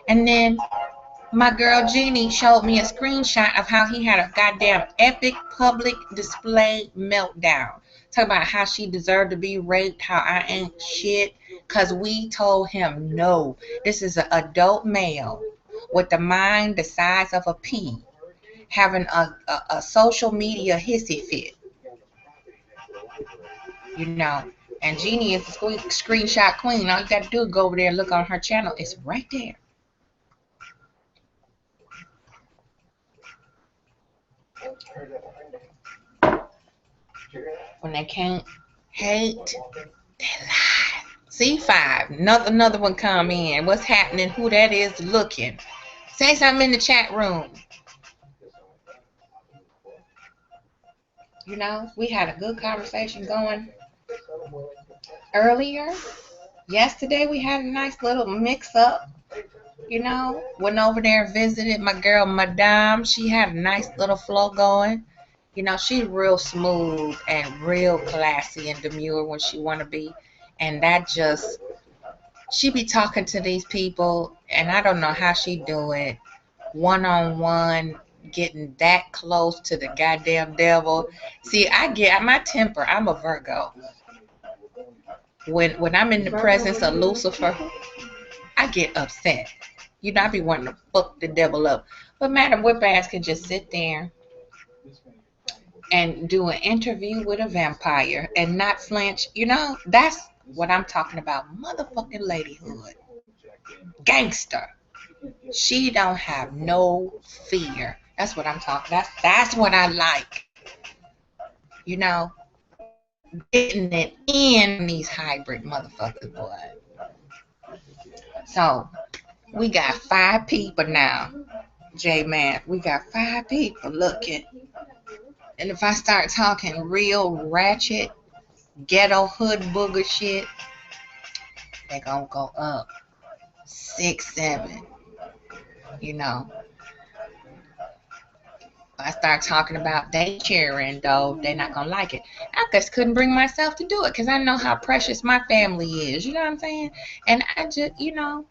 And then my girl Jeannie showed me a screenshot of how he had a goddamn epic public display meltdown. Talk about how she deserved to be raped, how I ain't shit. Because we told him, no, this is an adult male with a mind the size of a pea having a social media hissy fit. You know. And Jeannie is the screenshot queen. All you got to do is go over there and look on her channel. It's right there. When they can't hate, they lie. C5. Another one come in. What's happening? Who that is looking? Say something in the chat room. You know, we had a good conversation going earlier. Yesterday we had a nice little mix up. You know, went over there and visited my girl Madame. She had a nice little flow going. You know, she's real smooth and real classy and demure when she want to be. And that just, she be talking to these people, and I don't know how she do it. One-on-one, getting that close to the goddamn devil. See, I get my temper. I'm a Virgo. When I'm in the presence of Lucifer, I get upset. You know, I be wanting to fuck the devil up. But Madam Whip-Ass can just sit there and do an interview with a vampire and not flinch. You know, that's what I'm talking about. Motherfucking ladyhood. Gangster. She don't have no fear. That's what I'm talking. That's what I like. You know, getting it in these hybrid motherfuckers, boy. So we got 5 people now, J-Man. We got 5 people looking. And if I start talking real ratchet, ghetto hood booger shit, they gonna go up 6, 7. You know. If I start talking about they cheering, though, they're not gonna like it. I just couldn't bring myself to do it because I know how precious my family is. You know what I'm saying? And I just, you know,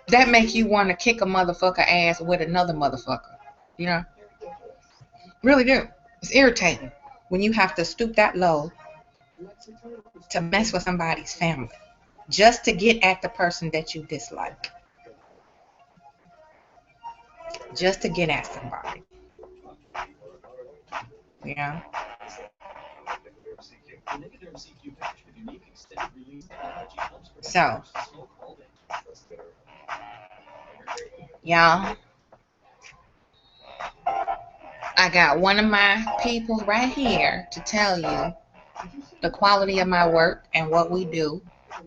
that make you want to kick a motherfucker ass with another motherfucker. You know? Really do. It's irritating when you have to stoop that low to mess with somebody's family just to get at the person that you dislike. Just to get at somebody. You know? So, y'all, I got one of my people right here to tell you the quality of my work and what we do.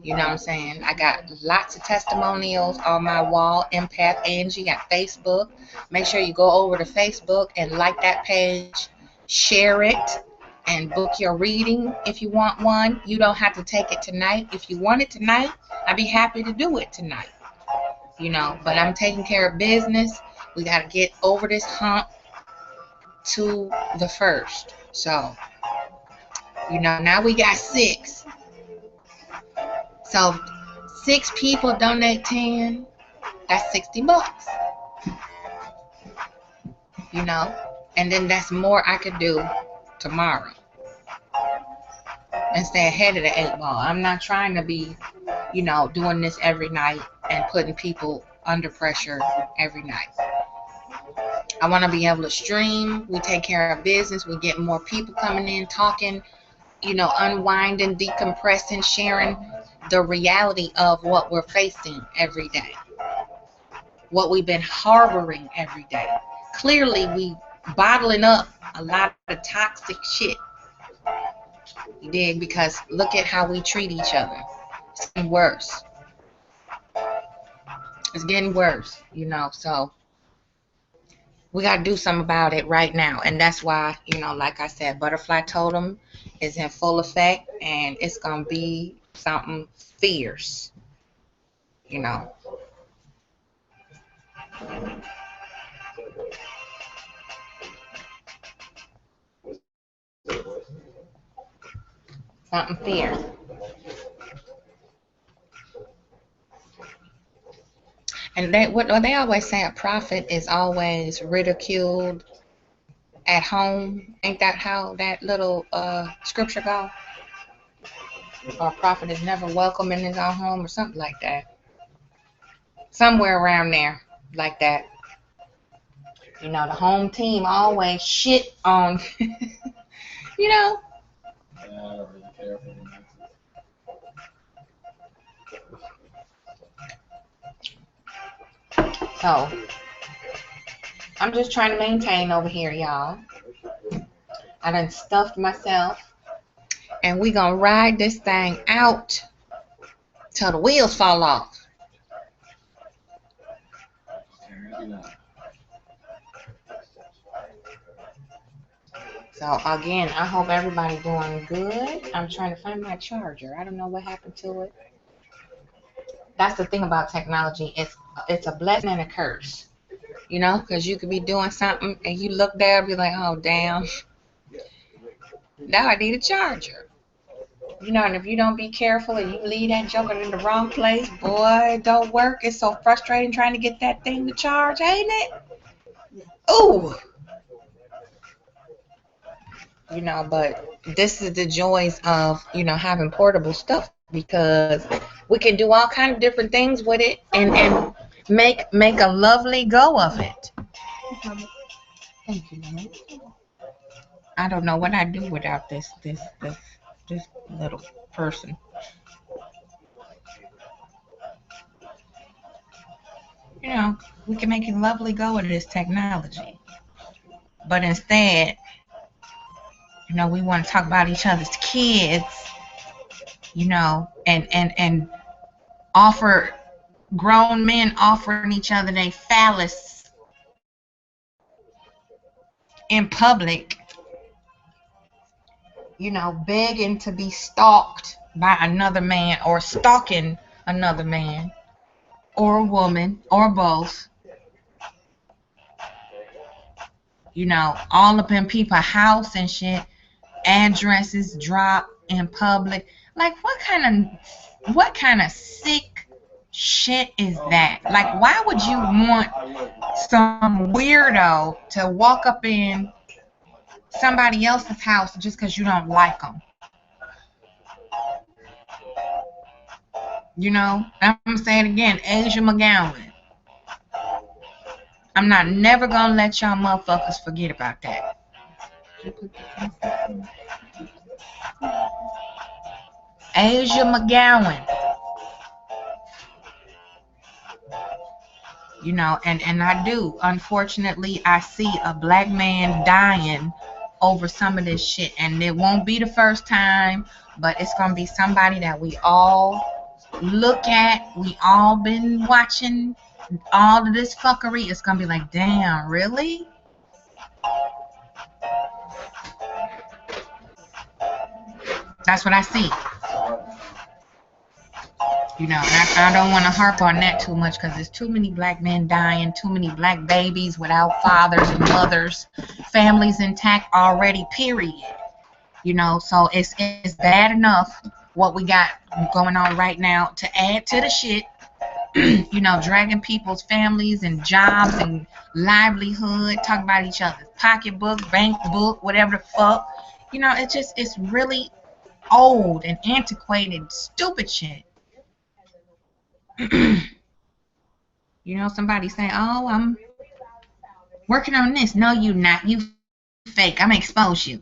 You know what I'm saying? I got lots of testimonials on my wall, Empath Angie at Facebook. Make sure you go over to Facebook and like that page, share it, and book your reading if you want one. You don't have to take it tonight. If you want it tonight, I'd be happy to do it tonight. You know, but I'm taking care of business. We got to get over this hump to the 1st. So, you know, now we got 6. So 6 people donate 10, that's $60. You know, and then that's more I could do tomorrow and stay ahead of the 8 ball. I'm not trying to be, you know, doing this every night and putting people under pressure every night. I want to be able to stream. We take care of business. We get more people coming in, talking, you know, unwinding, decompressing, sharing the reality of what we're facing every day, what we've been harboring every day. Clearly, we bottling up a lot of toxic shit. You dig? Because look at how we treat each other. It's getting worse. It's getting worse, you know, so we got to do something about it right now. And that's why, you know, like I said, Butterfly Totem is in full effect, and it's going to be something fierce, you know. Something fierce. And they always say a prophet is always ridiculed at home. Ain't that how that little scripture go? Or a prophet is never welcome in his own home, or something like that. Somewhere around there, like that. You know, the home team always shit on, you know.
Yeah, I don't really care for the Nexus.
So, I'm just trying to maintain over here, y'all. I done stuffed myself. And we gonna ride this thing out till the wheels fall off. So again, I hope everybody doing good. I'm trying to find my charger. I don't know what happened to it. That's the thing about technology. It's a blessing and a curse. You know, because you could be doing something and you look there and be like, oh damn, now I need a charger. You know, and if you don't be careful and you leave that joker in the wrong place, boy, it don't work. It's so frustrating trying to get that thing to charge, ain't it? Ooh. You know, but this is the joys of, you know, having portable stuff, because we can do all kind of different things with it and make a lovely go of it. Thank you, man. I don't know what I'd do without this little person. You know, we can make a lovely go of this technology. But instead, you know, we want to talk about each other's kids, you know, and offer grown men offering each other their phallus in public, you know, begging to be stalked by another man, or stalking another man or a woman or both. You know, all up in people's house and shit, addresses drop in public. Like, what kind of sick shit is that? Like, why would you want some weirdo to walk up in somebody else's house just because you don't like them? You know, I'm saying again, Asia McGowan. I'm not never gonna let y'all motherfuckers forget about that. Asia McGowan. You know, and I do. Unfortunately, I see a black man dying over some of this shit. And it won't be the first time, but it's going to be somebody that we all look at. We all been watching all of this fuckery. It's going to be like, damn, really? That's what I see. You know, I don't want to harp on that too much, because there's too many black men dying, too many black babies without fathers and mothers, families intact already, period. You know, so it's bad enough what we got going on right now to add to the shit. You know, dragging people's families and jobs and livelihood, talking about each other's pocketbook, bank book, whatever the fuck. You know, it's really old and antiquated, stupid shit. You know, somebody say, "Oh, I'm working on this." No, you not. You fake. I'm gonna expose you.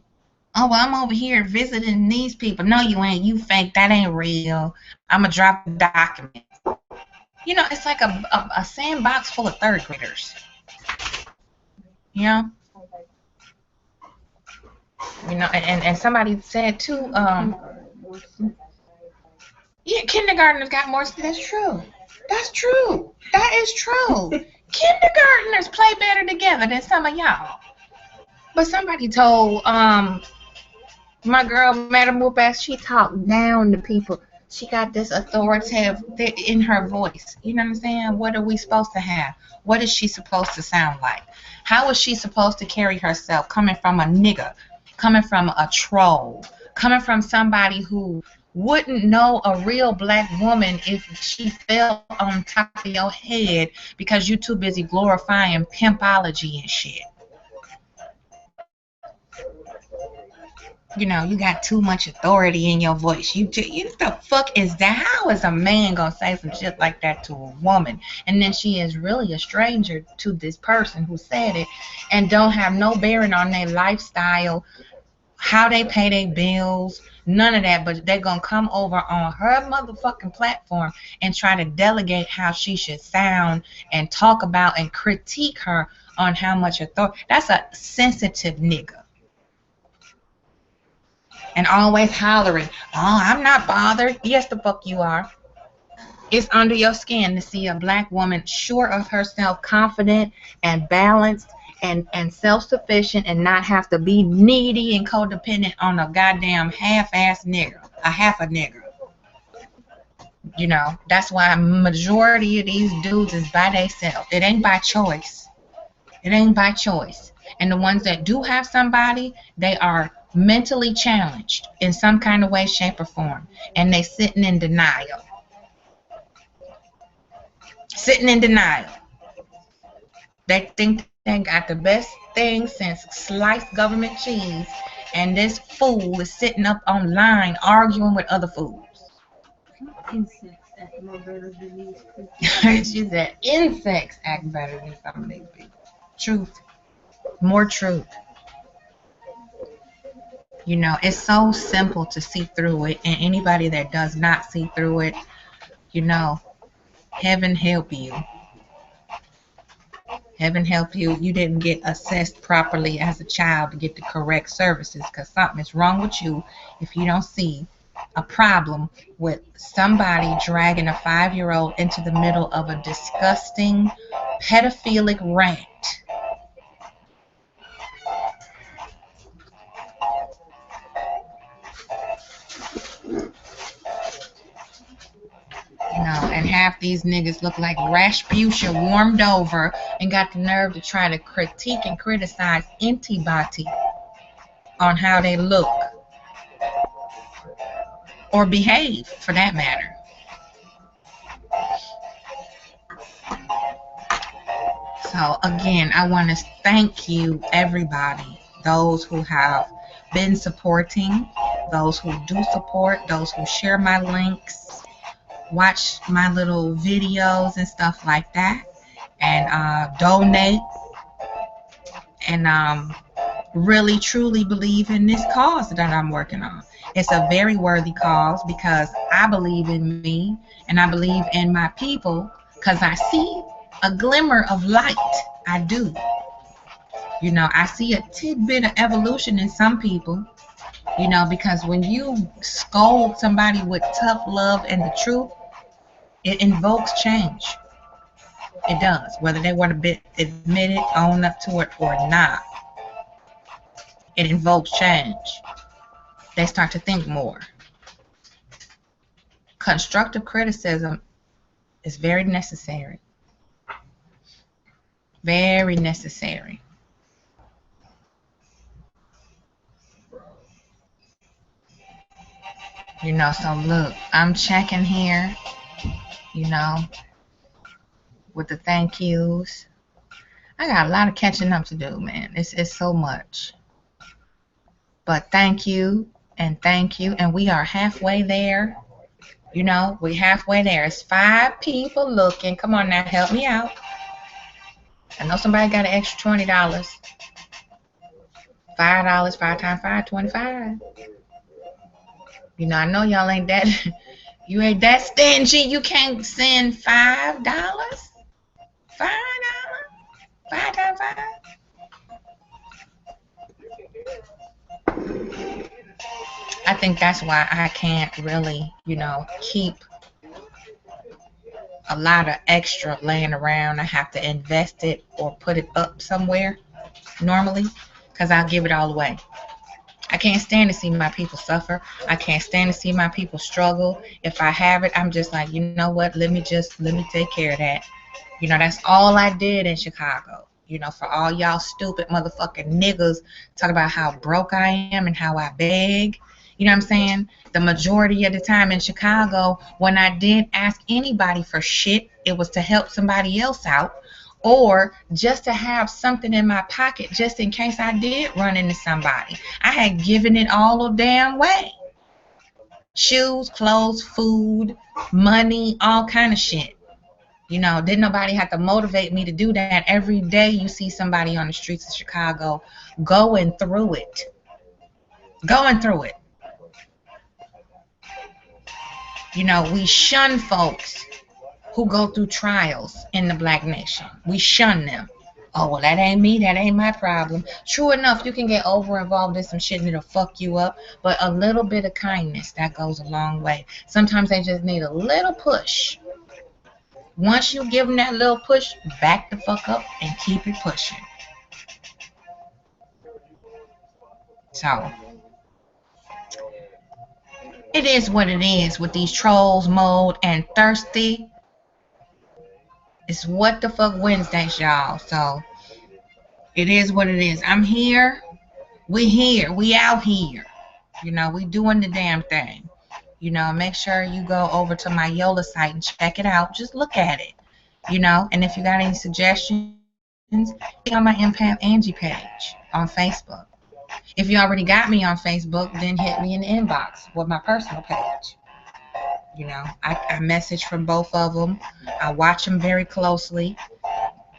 Oh, well, I'm over here visiting these people. No, you ain't. You fake. That ain't real. I'm gonna drop the document. You know, it's like a sandbox full of third graders. You know, and somebody said too. Yeah, kindergartners got more. That's true. That's true. That is true. Kindergartners play better together than some of y'all. But somebody told my girl, Madam Whoop-Ass, she talked down to people. She got this authoritative in her voice. You know what I'm saying? What are we supposed to have? What is she supposed to sound like? How is she supposed to carry herself coming from a nigga, coming from a troll, coming from somebody who wouldn't know a real black woman if she fell on top of your head because you're too busy glorifying pimpology and shit? You know, you got too much authority in your voice. You the fuck is that? How is a man gonna say some shit like that to a woman? And then she is really a stranger to this person who said it and don't have no bearing on their lifestyle, how they pay their bills, none of that. But they're gonna come over on her motherfucking platform and try to delegate how she should sound and talk about and critique her on how much authority. That's a sensitive nigga. And always hollering, "Oh, I'm not bothered." Yes, the fuck you are. It's under your skin to see a black woman sure of herself, confident and balanced and self-sufficient and not have to be needy and codependent on a goddamn half-ass nigger, a half a nigger. You know, that's why majority of these dudes is by themselves. It ain't by choice. It ain't by choice. And the ones that do have somebody, they are mentally challenged in some kind of way, shape, or form. And they sitting in denial. Sitting in denial. They think they got the best thing since sliced government cheese. And this fool is sitting up online arguing with other fools.
Insects act more better than these people.
She said insects act better than some of these people. Truth. More truth. You know, it's so simple to see through it, and anybody that does not see through it, you know, heaven help you. Heaven help you. You didn't get assessed properly as a child to get the correct services, because something is wrong with you if you don't see a problem with somebody dragging a 5-year-old into the middle of a disgusting pedophilic rant. You know, and half these niggas look like Rasputia warmed over and got the nerve to try to critique and criticize anybody on how they look or behave, for that matter. So again, I want to thank you, everybody, those who have been supporting, those who do support, those who share my links, watch my little videos and stuff like that, and donate, and really truly believe in this cause that I'm working on. It's a very worthy cause because I believe in me and I believe in my people, because I see a glimmer of light. I do. You know, I see a tidbit of evolution in some people, you know, because when you scold somebody with tough love and the truth, it invokes change. It does, whether they want to admit it, own up to it, or not. It invokes change. They start to think more. Constructive criticism is very necessary. Very necessary. You know, so look, I'm checking here, you know, with the thank yous. I got a lot of catching up to do, man. It's so much. But thank you, and we are halfway there. You know, we halfway there. It's 5 people looking. Come on now, help me out. I know somebody got an extra $20. $5, 5 times 5, 25. You know, I know y'all ain't that. You ain't that stingy. You can't send $5. $5. 5 times 5. I think that's why I can't really, you know, keep a lot of extra laying around. I have to invest it or put it up somewhere normally, because I'll give it all away. I can't stand to see my people suffer. I can't stand to see my people struggle. If I have it, I'm just like, you know what? Let me take care of that. You know, that's all I did in Chicago. You know, for all y'all stupid motherfucking niggas talk about how broke I am and how I beg. You know what I'm saying? The majority of the time in Chicago, when I did ask anybody for shit, it was to help somebody else out, or just to have something in my pocket just in case I did run into somebody. I had given it all a damn way. Shoes, clothes, food, money, all kind of shit. You know, didn't nobody have to motivate me to do that. Every day you see somebody on the streets of Chicago going through it. Going through it. You know, we shun folks who go through trials in the black nation. We shun them. Oh, well, that ain't me. That ain't my problem. True enough, you can get over involved in some shit and it'll fuck you up. But a little bit of kindness, that goes a long way. Sometimes they just need a little push. Once you give them that little push, back the fuck up and keep it pushing. So, it is what it is with these trolls, Mode, and Thirsty. It's what the fuck Wednesdays, y'all. So, it is what it is. I'm here. We here. We out here. You know, we doing the damn thing. You know, make sure you go over to my Yola site and check it out. Just look at it. You know, and if you got any suggestions, click on my Empath Angie page on Facebook. If you already got me on Facebook, then hit me in the inbox with my personal page. You know, I message from both of them. I watch them very closely.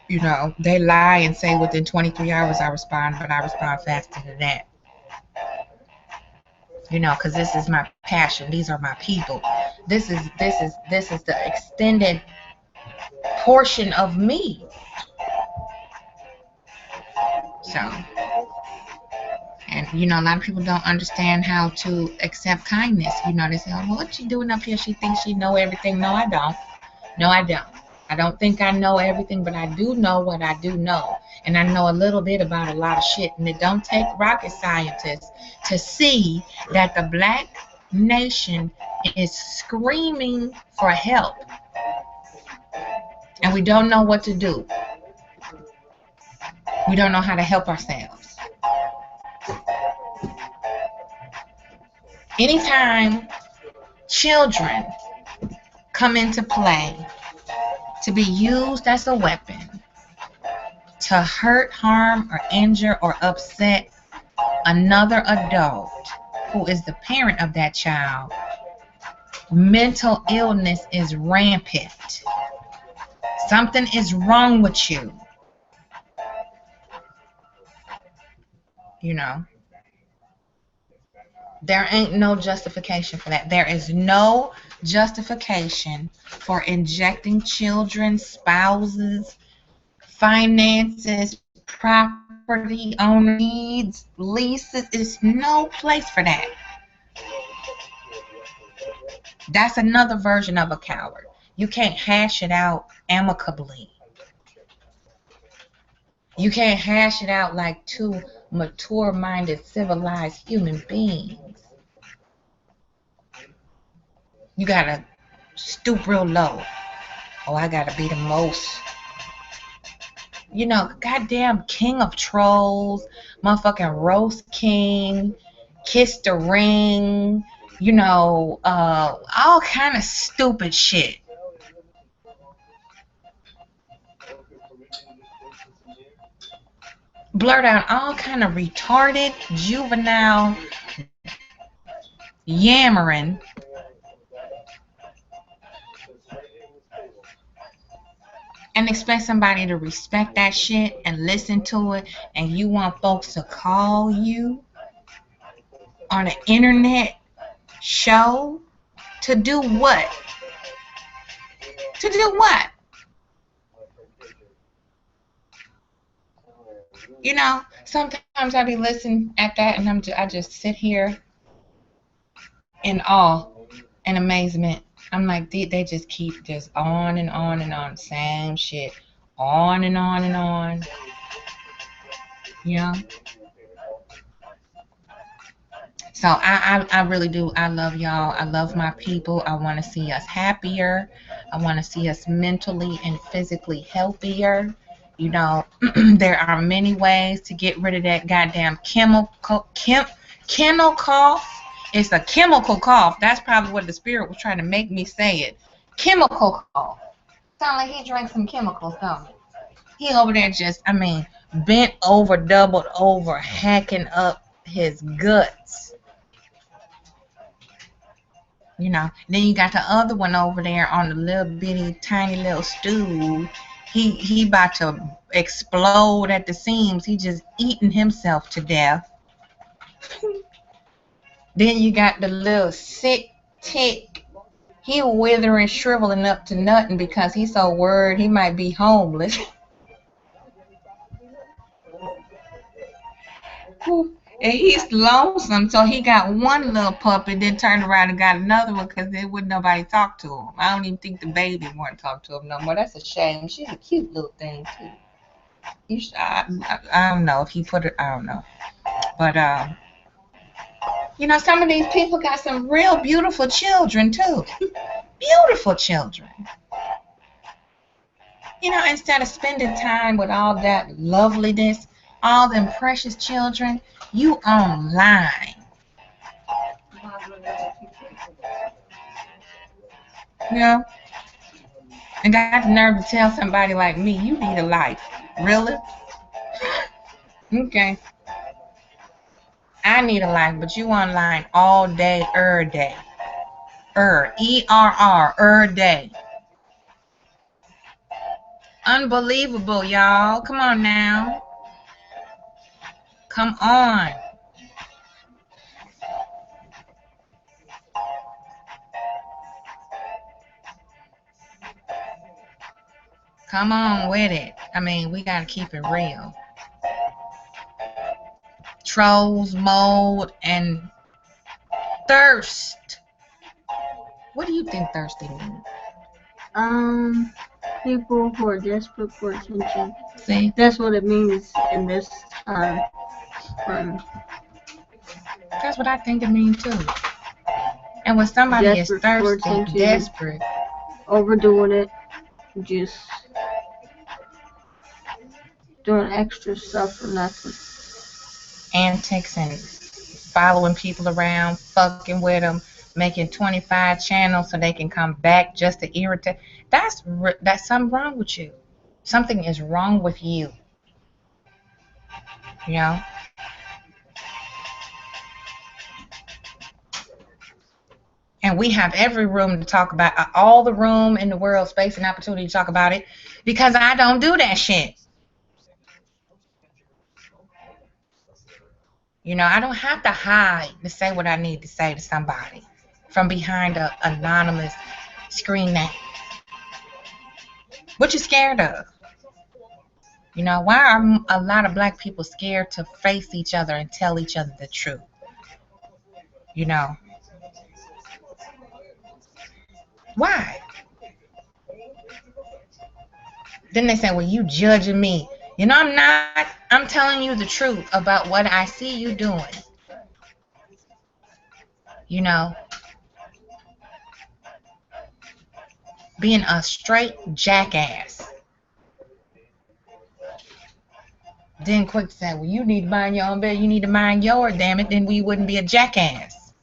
You know, they lie and say within 23 hours I respond, but I respond faster than that. You know, because this is my passion. These are my people. This is the extended portion of me. So, and you know, a lot of people don't understand how to accept kindness. You know, they say, "Oh, well, what she doing up here? She thinks she know everything." No, I don't. No, I don't. I don't think I know everything, but I do know what I do know. And I know a little bit about a lot of shit. And it don't take rocket scientists to see that the black nation is screaming for help. And we don't know what to do. We don't know how to help ourselves. Anytime children come into play to be used as a weapon to hurt, harm, or injure or upset another adult who is the parent of that child, mental illness is rampant. Something is wrong with you. You know, there ain't no justification for that. There is no justification for injecting children, spouses, finances, property owner needs, leases. There's no place for that. That's another version of a coward. You can't hash it out amicably. You can't hash it out like two mature-minded, civilized human beings. You gotta stoop real low. Oh, I gotta be the most, you know, goddamn king of trolls, motherfucking roast king, kiss the ring, You know, all kind of stupid shit. Blurt out all kind of retarded, juvenile yammering. And expect somebody to respect that shit and listen to it, and you want folks to call you on an internet show to do what? To do what? You know, sometimes I be listening at that, and I just sit here in awe and amazement. I'm like, they just keep just on and on and on, same shit, on and on and on. You know. So I really do. I love y'all. I love my people. I want to see us happier. I want to see us mentally and physically healthier. You know, there are many ways to get rid of that goddamn kennel cough. It's a chemical cough. That's probably what the spirit was trying to make me say it. Chemical cough. Sound like he drank some chemicals, don't he? He over there just, I mean, bent over, doubled over, hacking up his guts. You know, then you got the other one over there on the little bitty tiny little stool. He about to explode at the seams. He just eating himself to death. Then you got the little sick tick. He withering, shriveling up to nothing because he's so worried he might be homeless. And he's lonesome, so he got one little puppy, then turned around and got another one because there wouldn't nobody talk to him. I don't even think the baby want to talk to him no more. That's a shame. She's a cute little thing too. I don't know if he put it. I don't know, but you know, some of these people got some real beautiful children too. Beautiful children. You know, instead of spending time with all that loveliness, all them precious children, you online. You know? And got the nerve to tell somebody like me, you need a life. Really? Okay. I need a life, but you online all day, day. E-R-R, day. Unbelievable, y'all. Come on now. Come on. Come on with it. I mean, we gotta keep it real. Trolls, mold, and thirst. What do you think thirsty means?
People who are desperate for attention.
See?
That's what it means in this time.
That's what I think it means too. And when somebody is thirsty, desperate,
overdoing it, just doing extra stuff for nothing.
Antics and following people around, fucking with them, making 25 channels so they can come back just to irritate. That's something wrong with you. Something is wrong with you. You know? And we have every room to talk about, all the room in the world, space and opportunity to talk about it, because I don't do that shit. You know, I don't have to hide to say what I need to say to somebody from behind an anonymous screen name. What you scared of? You know, why are a lot of black people scared to face each other and tell each other the truth? You know? Why? Then they say, well, you judging me. You know, I'm not. I'm telling you the truth about what I see you doing. You know, being a straight jackass. Then quick to say, well, you need to mind your own bed. You need to mind yours, damn it. Then we wouldn't be a jackass.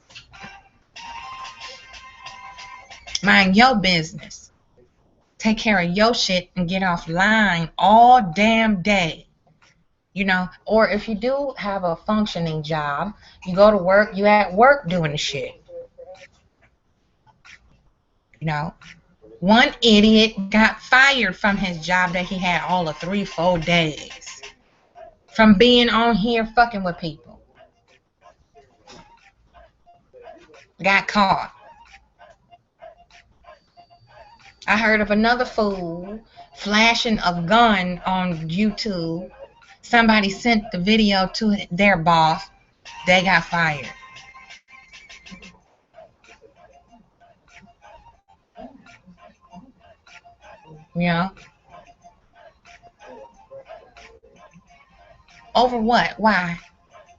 Mind your business. Take care of your shit and get offline all damn day. You know, or if you do have a functioning job, you go to work, you at work doing the shit. You know, one idiot got fired from his job that he had all of 3-4 days from being on here fucking with people. Got caught. I heard of another fool flashing a gun on YouTube. Somebody sent the video to their boss. They got fired. You know? Over what? Why?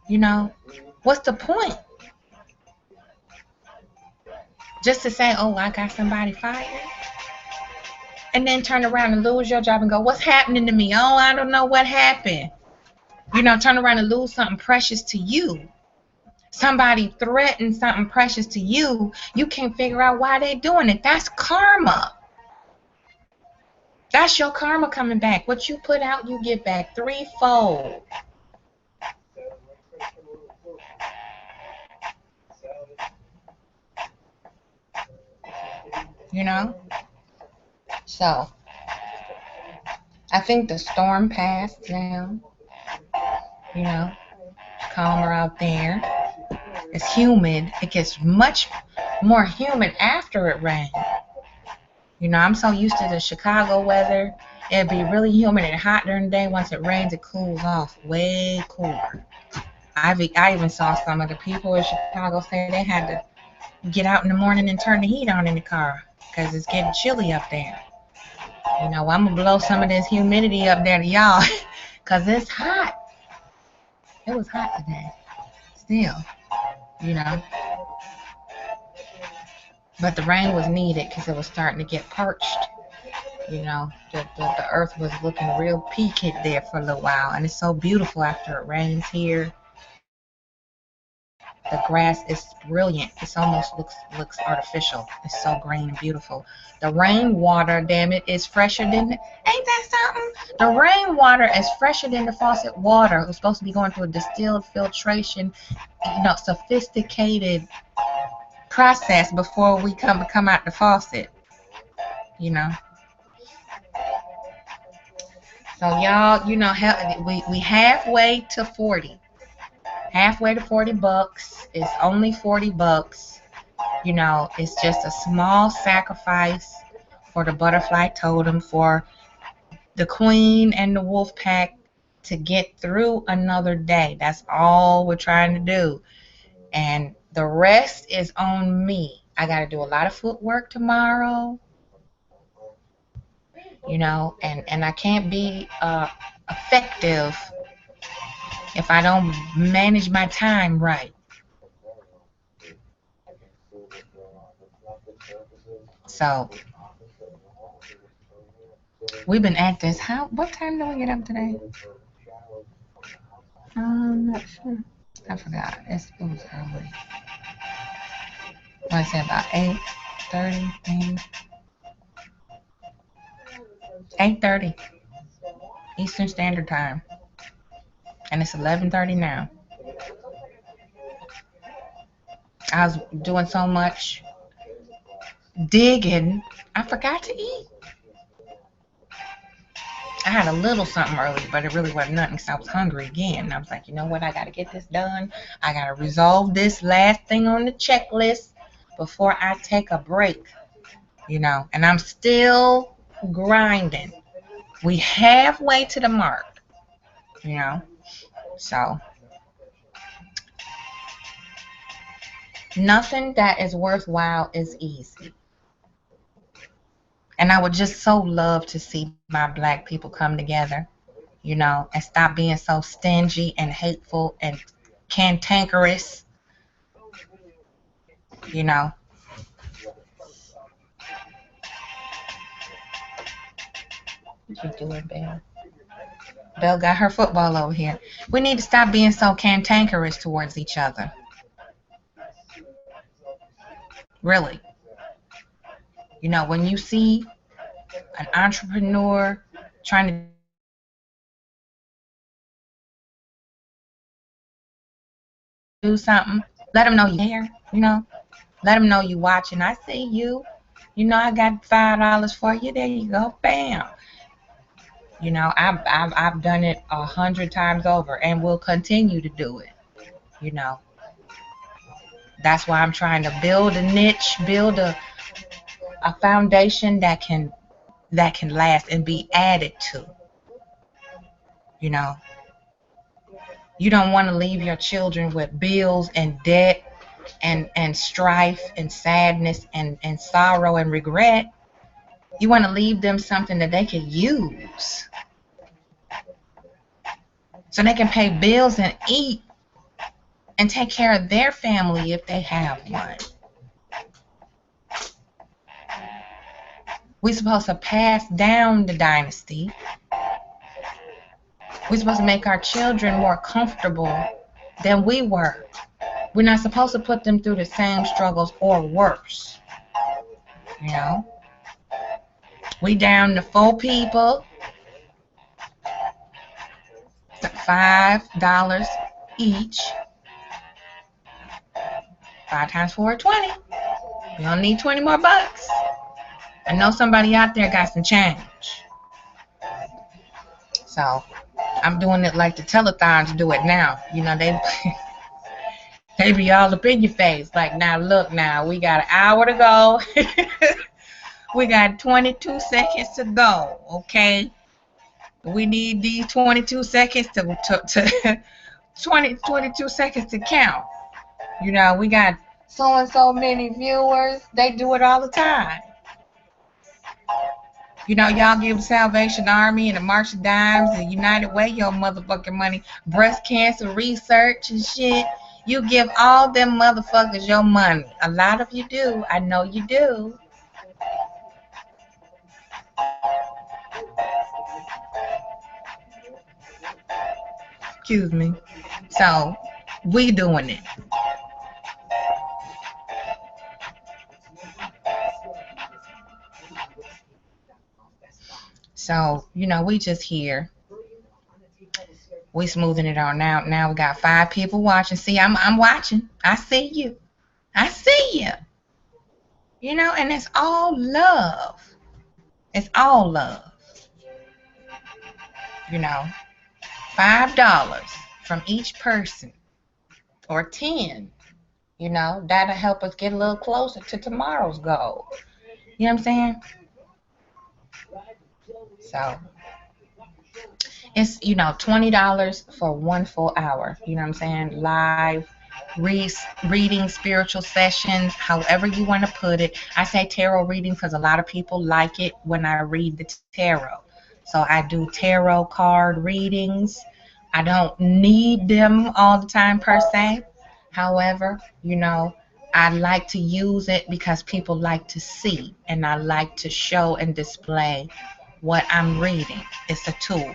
You know? What's the point? Just to say, oh, I got somebody fired? And then turn around and lose your job and go, what's happening to me? Oh, I don't know what happened. You know, turn around and lose something precious to you. Somebody threatened something precious to you. You can't figure out why they're doing it. That's karma. That's your karma coming back. What you put out, you get back threefold. You know? So, I think the storm passed now. You know? Calmer out there. It's humid. It gets much more humid after it rains. You know, I'm so used to the Chicago weather. It'd be really humid and hot during the day. Once it rains, it cools off way cooler. I even saw some of the people in Chicago say they had to get out in the morning and turn the heat on in the car because it's getting chilly up there. You know, I'm going to blow some of this humidity up there to y'all because it's hot. It was hot today. Still, you know. But the rain was needed because it was starting to get parched. You know, the earth was looking real peaked there for a little while. And it's so beautiful after it rains here. The grass is brilliant. It almost looks artificial. It's so green and beautiful. The rainwater, damn it, is fresher than... Ain't that something? The rainwater is fresher than the faucet water. It was supposed to be going through a distilled filtration, you know, sophisticated process before we come out the faucet. You know. So y'all, you know, we halfway to 40. Halfway to $40. It's only $40. You know, it's just a small sacrifice for the butterfly totem, for the queen and the wolf pack to get through another day. That's all we're trying to do. And the rest is on me. I got to do a lot of footwork tomorrow. You know, and I can't be effective if I don't manage my time right. So, we've been at this. What time do we get up today? I'm not sure. I forgot. It was early. I say about 8:30, 8:30 Eastern Standard Time. And it's 11:30 now. I was doing so much digging, I forgot to eat. I had a little something early, but it really wasn't nothing because I was hungry again. And I was like, you know what? I got to get this done. I got to resolve this last thing on the checklist before I take a break. You know, and I'm still grinding. We halfway to the mark. You know. So, nothing that is worthwhile is easy. And I would just so love to see my black people come together, you know, and stop being so stingy and hateful and cantankerous, you know. What you doing, Belle? Belle got her football over here. We need to stop being so cantankerous towards each other. Really. You know, when you see an entrepreneur trying to do something, let them know you care, you know. Let them know you watching. I see you. You know, I got $5 for you. There you go. Bam. You know, I've done it 100 times over and will continue to do it. You know, that's why I'm trying to build a niche, build a foundation that can last and be added to. You know, you don't want to leave your children with bills and debt and strife and sadness and sorrow and regret. You want to leave them something that they can use so they can pay bills and eat and take care of their family if they have one. We're supposed to pass down the dynasty. We're supposed to make our children more comfortable than we were. We're not supposed to put them through the same struggles or worse. You know? We down to 4 people, $5 each. 5 times 4 is 20. We don't need 20 more bucks. I know somebody out there got some change. So I'm doing it like the telethons do it now. You know, they be all up in your face. Like, now look, now we got an hour to go. We got 22 seconds to go. Okay, we need these 22 seconds to 22 seconds to count. You know, we got so and so many viewers. They do it all the time. You know, y'all give the Salvation Army and the March of Dimes and United Way your motherfucking money. Breast cancer research and shit. You give all them motherfuckers your money. A lot of you do. I know you do. Excuse me. So, we doing it. So, you know, we just here. We smoothing it on out. Now we got 5 people watching. See, I'm watching. I see you. I see you. You know, and it's all love. It's all love. You know, $5 from each person, or 10. You know, that'll help us get a little closer to tomorrow's goal. You know what I'm saying? So it's, you know, $20 for 1 full hour. You know what I'm saying? Live reading, spiritual sessions, however you want to put it. I say tarot reading because a lot of people like it when I read the tarot. So I do tarot card readings. I don't need them all the time per se. However, you know, I like to use it because people like to see, and I like to show and display what I'm reading. It's a tool.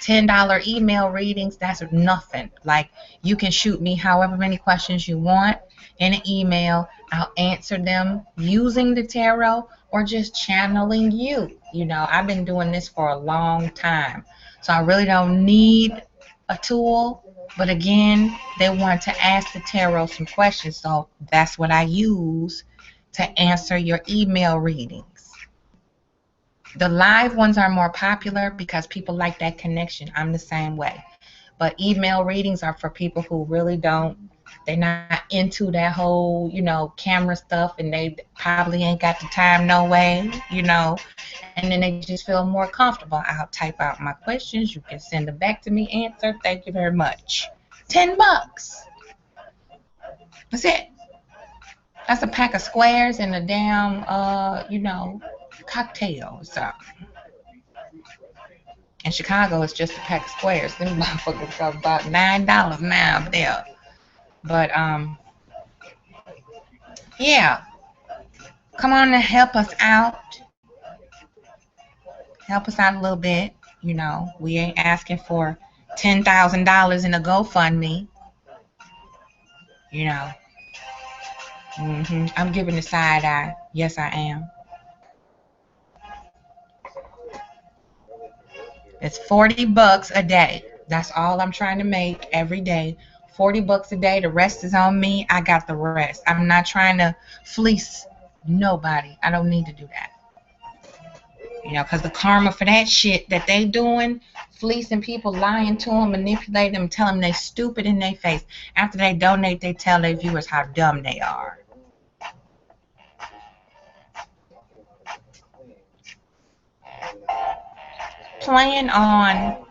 $10 email readings, that's nothing. Like, you can shoot me however many questions you want in an email. I'll answer them using the tarot or just channeling you. You know, I've been doing this for a long time, so I really don't need a tool. But again, they want to ask the tarot some questions, so that's what I use to answer your email readings. The live ones are more popular because people like that connection. I'm the same way. But email readings are for people who really they're not into that whole, you know, camera stuff, and they probably ain't got the time no way, you know, and then they just feel more comfortable. I'll type out my questions. You can send them back to me. Answer. Thank you very much. $10. That's it. That's a pack of squares and a damn, you know, cocktail or something. In Chicago, it's just a pack of squares. Them motherfuckers cost about $9 now up there. But, yeah. Come on and help us out. Help us out a little bit. You know, we ain't asking for $10,000 in a GoFundMe. You know. I'm giving the side eye. Yes, I am. It's $40 a day. That's all I'm trying to make every day. $40 a day. The rest is on me. I got the rest. I'm not trying to fleece nobody. I don't need to do that. You know, because the karma for that shit that they doing, fleecing people, lying to them, manipulating them, telling them they stupid in their face. After they donate, they tell their viewers how dumb they are. Playing on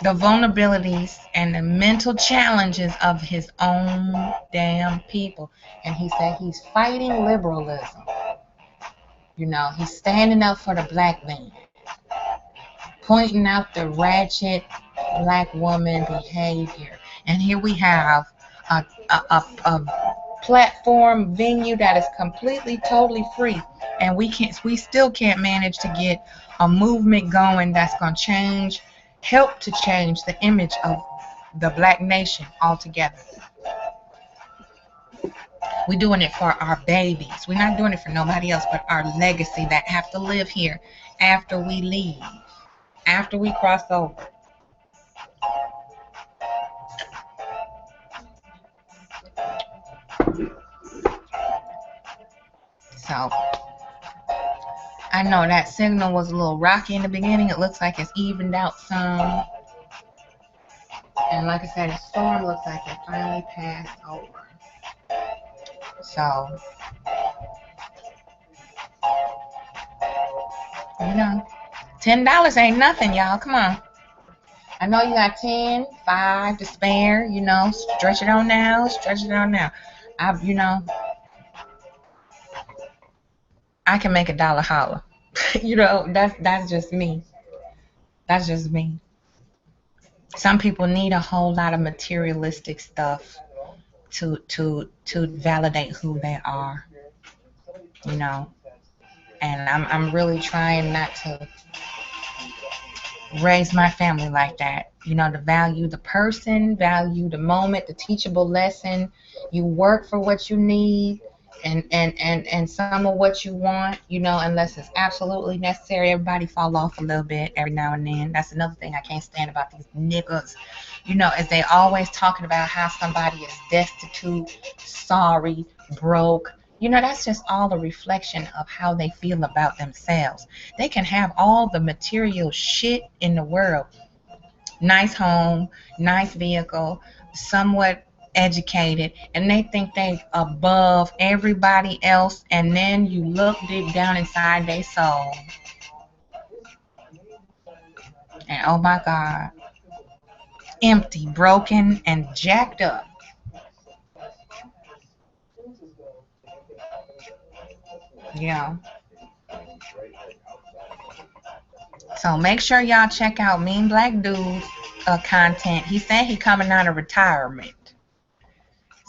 the vulnerabilities and the mental challenges of his own damn people. And he said he's fighting liberalism. You know, he's standing up for the black man, pointing out the ratchet black woman behavior. And here we have a platform venue that is completely, totally free. And we still can't manage to get a movement going that's going to help to change the image of the black nation altogether. We're doing it for our babies. We're not doing it for nobody else but our legacy that have to live here after we leave, after we cross over. So, I know that signal was a little rocky in the beginning. It looks like it's evened out some. And like I said, the storm looks like it finally passed over. So, you know, $10 ain't nothing, y'all. Come on. I know you got 10, 5 to spare, you know, stretch it on now, stretch it on now. You know, I can make $1 holler. You know, that's just me. That's just me. Some people need a whole lot of materialistic stuff to validate who they are. You know. And I'm really trying not to raise my family like that. You know, to value the person, value the moment, the teachable lesson. You work for what you need and some of what you want, you know, unless it's absolutely necessary. Everybody fall off a little bit every now and then. That's another thing I can't stand about these niggas. You know, is they always talking about how somebody is destitute, sorry, broke. You know, that's just all a reflection of how they feel about themselves. They can have all the material shit in the world. Nice home, nice vehicle, somewhat educated, and they think they above everybody else, and then you look deep down inside their soul. And oh my God, empty, broken, and jacked up. Yeah. So make sure y'all check out Mean Black Dude's content. He said he coming out of retirement.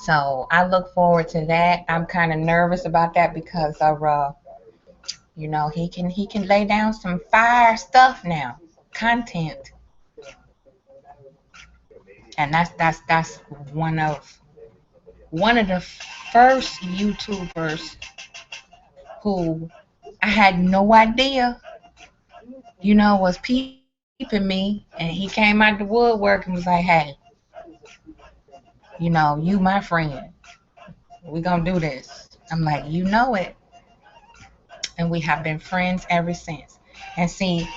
So I look forward to that. I'm kind of nervous about that because of you know, he can lay down some fire stuff now, content. And that's one of the first YouTubers who I had no idea, you know, was peeping me, and he came out the woodwork and was like, hey, you know, you my friend. We gonna do this. I'm like, you know it. And we have been friends ever since. And see,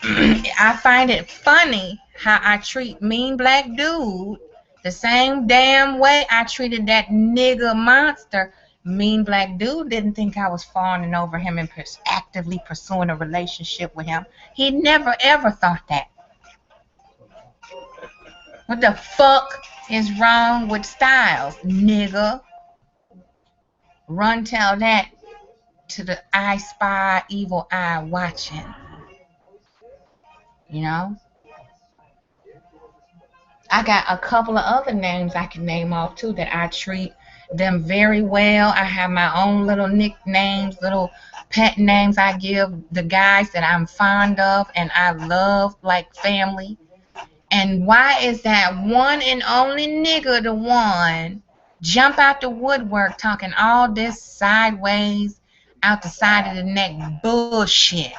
I find it funny how I treat Mean Black Dude the same damn way I treated that nigga monster. Mean Black Dude didn't think I was fawning over him and actively pursuing a relationship with him. He never ever thought that. What the fuck is wrong with Styles, nigga? Run tell that to the I Spy evil eye watching. You know? I got a couple of other names I can name off too that I treat them very well. I have my own little nicknames, little pet names I give the guys that I'm fond of and I love like family. And why is that one and only nigga the one jump out the woodwork talking all this sideways, out the side of the neck bullshit?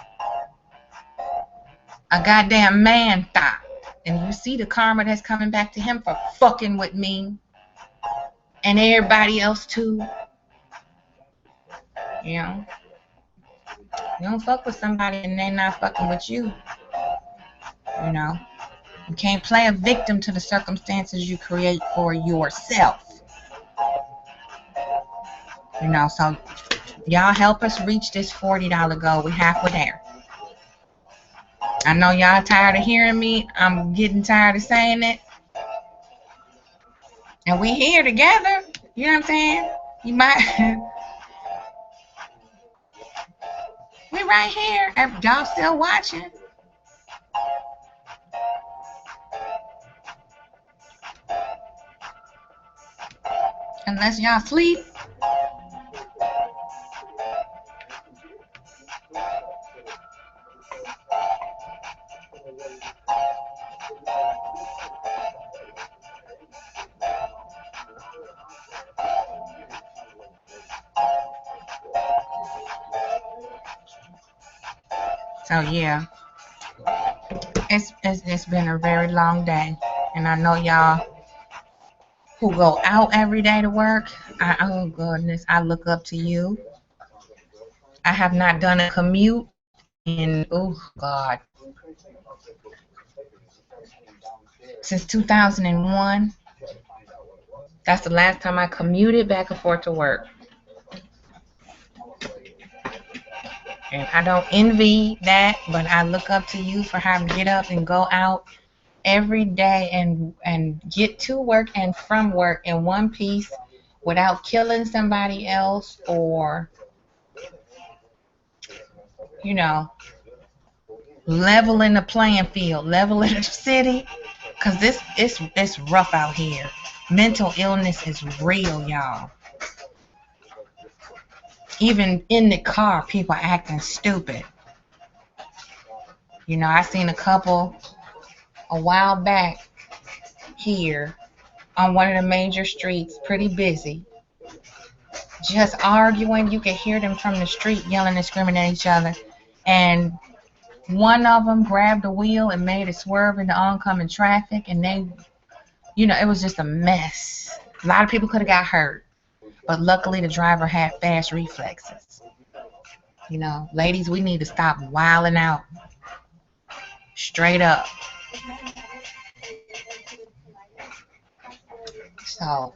a goddamn man thought. And you see the karma that's coming back to him for fucking with me and everybody else too. You know, you don't fuck with somebody and they not fucking with you. You know, you can't play a victim to the circumstances you create for yourself. You know, so y'all help us reach this $40 goal. We halfway there. I know y'all tired of hearing me. I'm getting tired of saying it. And we here together. You know what I'm saying? You might. We right here. Y'all still watching. Unless y'all sleep. So yeah, it's been a very long day, and I know y'all who go out every day to work. Oh goodness, I look up to you. I have not done a commute in God since 2001. That's the last time I commuted back and forth to work. And I don't envy that, but I look up to you for having to get up and go out every day and get to work and from work in one piece without killing somebody else or, you know, leveling the playing field, leveling the city, because it's rough out here. Mental illness is real, y'all. Even in the car, people are acting stupid. You know, I seen a couple a while back here on one of the major streets, pretty busy, just arguing. You could hear them from the street yelling and screaming at each other. And one of them grabbed the wheel and made it swerve into oncoming traffic. And they, you know, it was just a mess. A lot of people could have got hurt. But luckily, the driver had fast reflexes. You know, ladies, we need to stop wilding out. Straight up. So,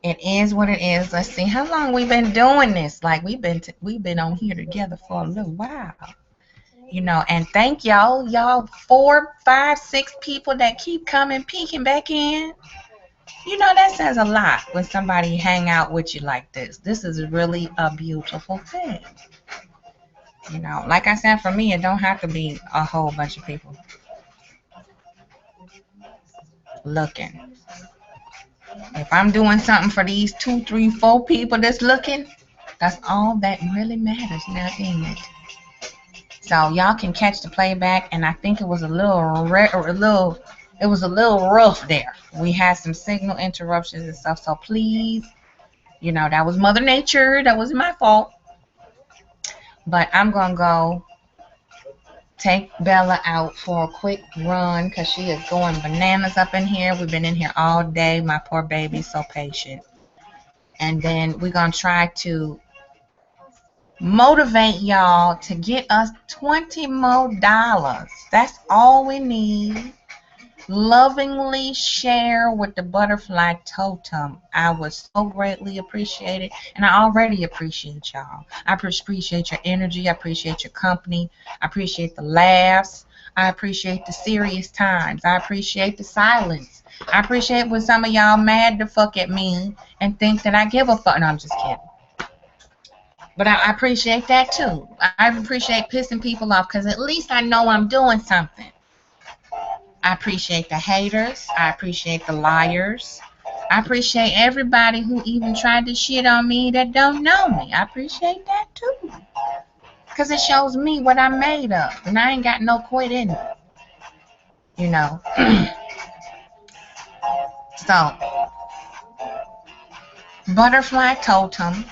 it is what it is. Let's see how long we've been doing this. Like, we've been on here together for a little while. You know, and thank y'all 4, 5, 6 people that keep coming, peeking back in. You know, that says a lot when somebody hang out with you like this. This is really a beautiful thing. You know, like I said, for me, it don't have to be a whole bunch of people looking. If I'm doing something for these 2, 3, 4 people that's looking, that's all that really matters now, ain't it? So y'all can catch the playback, and I think it was a little rough there. We had some signal interruptions and stuff, so please, you know, that was Mother Nature. That was my fault. But I'm going to go take Bella out for a quick run because she is going bananas up in here. We've been in here all day. My poor baby's so patient. And then we're going to try to motivate y'all to get us $20 more. That's all we need. Lovingly share with the butterfly totem. I would so greatly appreciate it, and I already appreciate y'all. I appreciate your energy. I appreciate your company. I appreciate the laughs. I appreciate the serious times. I appreciate the silence. I appreciate when some of y'all mad the fuck at me and think that I give a fuck. No, I'm just kidding. But I appreciate that too. I appreciate pissing people off because at least I know I'm doing something. I appreciate the haters. I appreciate the liars. I appreciate everybody who even tried to shit on me that don't know me. I appreciate that too. Because it shows me what I'm made of. And I ain't got no quit in me. You know. So, Butterfly Totem.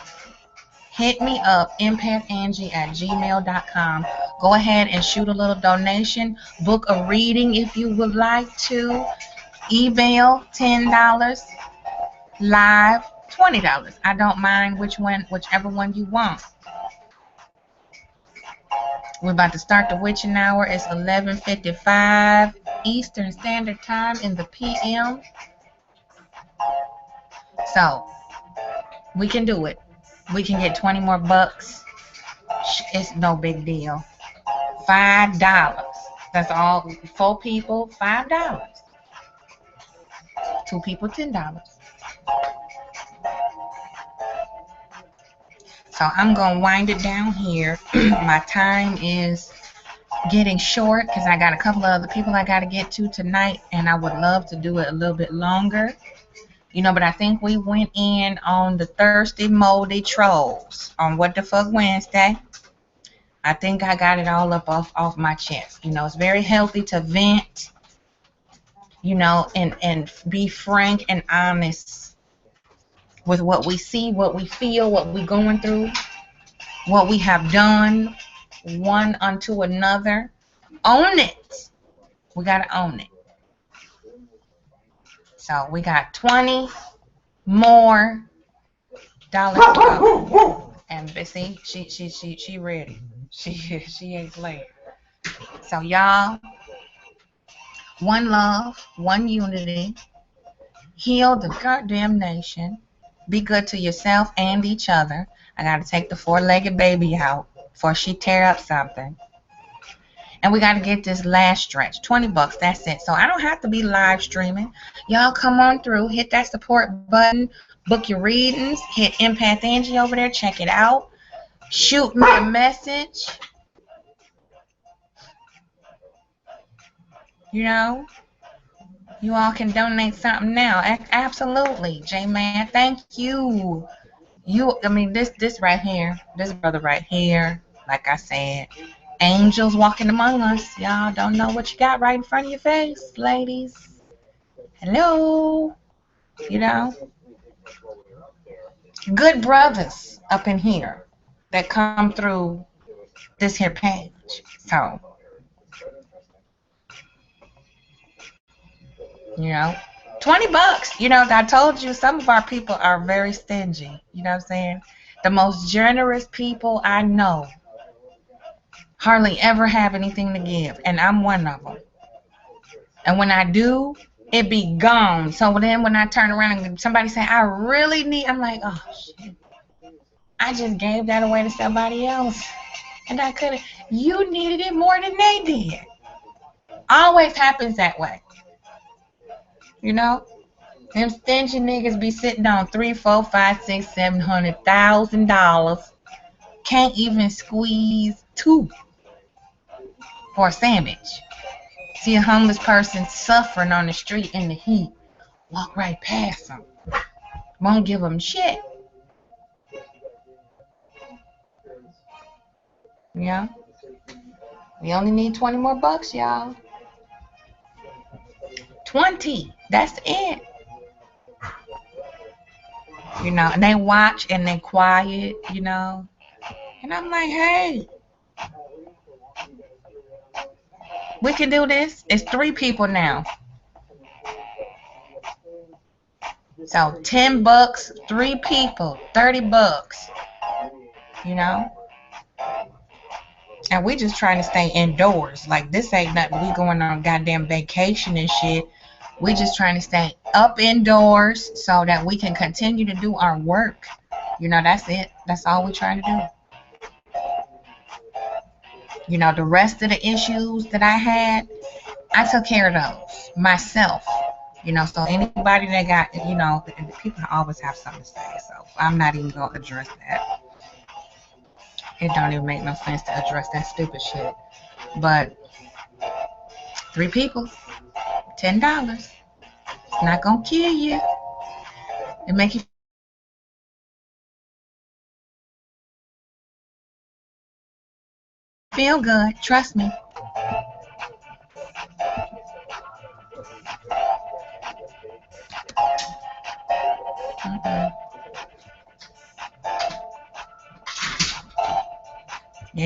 Hit me up, empathangie@gmail.com. Go ahead and shoot a little donation. Book a reading if you would like to. Email $10. Live $20. I don't mind whichever one you want. We're about to start the witching hour. It's 11:55 Eastern Standard Time in the PM. So we can do it. We can get 20 more bucks. It's no big deal. $5. That's all. 4 people, $5. 2 people, $10. So I'm going to wind it down here. My time is getting short because I got a couple of other people I got to get to tonight, and I would love to do it a little bit longer. But I think we went in on the thirsty, moldy trolls on What the Fuck Wednesday. I think I got it all up off my chest. It's very healthy to vent, and be frank and honest with what we see, what we feel, what we're going through, what we have done one unto another. Own it. We got to own it. So we got 20 more dollars to go. And see, she ready. She ain't playing. So y'all, one love, one unity. Heal the goddamn nation. Be good to yourself and each other. I got to take the 4-legged baby out before she tear up something. And we got to get this last stretch. $20, that's it. So I don't have to be live streaming. Y'all come on through. Hit that support button. Book your readings. Hit Empath Angie over there. Check it out. Shoot me a message. You all can donate something now. Absolutely. J-Man, thank you. This right here. This brother right here. Like I said. Angels walking among us. Y'all don't know what you got right in front of your face, ladies. Hello. Good brothers up in here that come through this here page. So, $20. I told you some of our people are very stingy. You know what I'm saying? The most generous people I know hardly ever have anything to give, and I'm one of them. And when I do, it be gone. So then when I turn around and somebody say, I really need, I'm like, oh, shit. I just gave that away to somebody else. And I could have, you needed it more than they did. Always happens that way. Them stingy niggas be sitting on $300,000, $400,000, $500,000, $700,000. Can't even squeeze 2 for a sandwich. See a homeless person suffering on the street in the heat. Walk right past them. Won't give them shit. Yeah. We only need 20 more bucks, y'all. 20. That's it. And they watch and they quiet, And I'm like, hey. We can do this. It's 3 people now. So $10, 3 people, $30. And we just trying to stay indoors. Like this ain't nothing. We going on goddamn vacation and shit. We just trying to stay up indoors so that we can continue to do our work. That's it. That's all we trying to do. The rest of the issues that I had, I took care of those myself. So anybody that got, people always have something to say. So I'm not even going to address that. It don't even make no sense to address that stupid shit. But 3 people, $10. It's not going to kill you. It make you feel good. Trust me.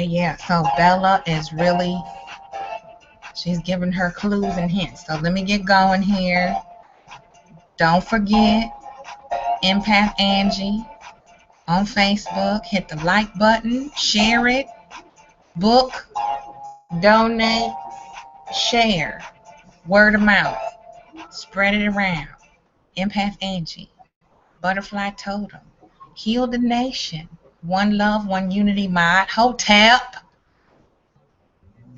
Yeah. So Bella is really, she's giving her clues and hints. So let me get going here. Don't forget, Empath Angie on Facebook. Hit the like button, share it, book, donate, share, word of mouth, spread it around. Empath Angie, Butterfly Totem, Heal the Nation, One Love, One Unity Mod, Hotep.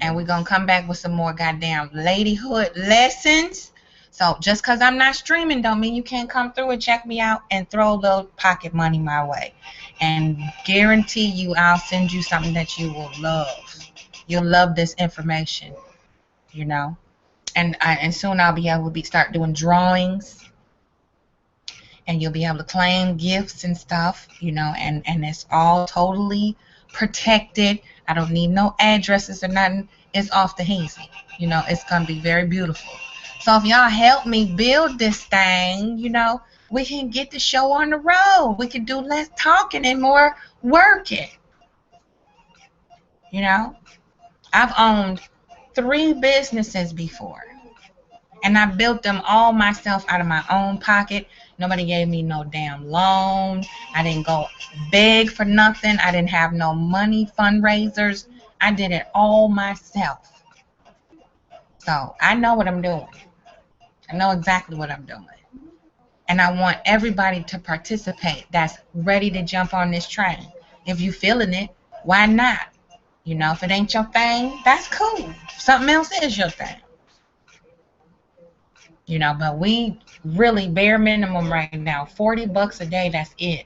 And we're going to come back with some more goddamn ladyhood lessons. So just because I'm not streaming don't mean you can't come through and check me out and throw a little pocket money my way. And guarantee you I'll send you something that you will love. You'll love this information, you know. And soon I'll be able to start doing drawings. And you'll be able to claim gifts and stuff, you know, and it's all totally protected. I don't need no addresses or nothing. It's off the hazy. You know, it's going to be very beautiful. So if y'all help me build this thing, you know, we can get the show on the road. We can do less talking and more working. You know, I've owned 3 businesses before. And I built them all myself out of my own pocket. Nobody gave me no damn loan. I didn't go beg for nothing. I didn't have no money fundraisers. I did it all myself. So I know what I'm doing. I know exactly what I'm doing. And I want everybody to participate that's ready to jump on this train. If you feeling it, why not? You know, if it ain't your thing, that's cool. Something else is your thing. You know, but we really bare minimum right now, $40 a day, that's it.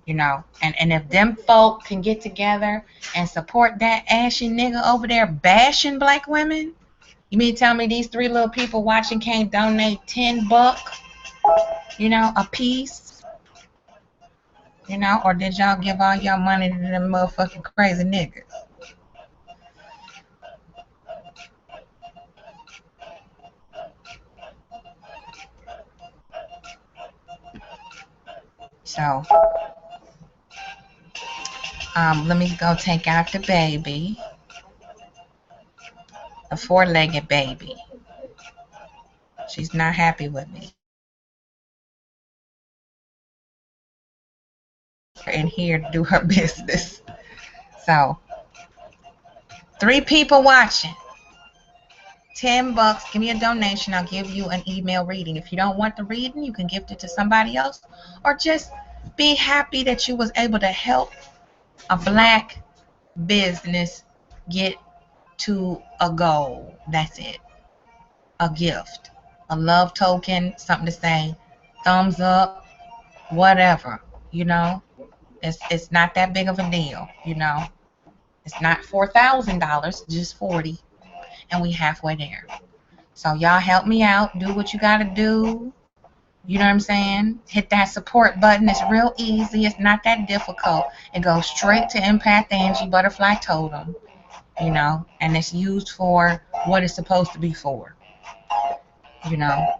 You know, and if them folk can get together and support that ashy nigga over there bashing black women, you mean to tell me these 3 little people watching can't donate $10, you know, a piece? You know, or did y'all give all your money to them motherfucking crazy niggas? So, let me go take out the baby, the 4-legged baby. She's not happy with me. In here to do her business. So, 3 people watching. $10. Give me a donation. I'll give you an email reading. If you don't want the reading, you can gift it to somebody else, or just be happy that you was able to help a black business get to a goal. That's it. A gift, a love token, something to say, thumbs up, whatever. You know, it's not that big of a deal. You know, it's not $4,000, just 40. And we halfway there. So y'all help me out. Do what you gotta do. You know what I'm saying? Hit that support button. It's real easy. It's not that difficult. It goes straight to Empath Angie Butterfly Totem. You know, and it's used for what it's supposed to be for. You know.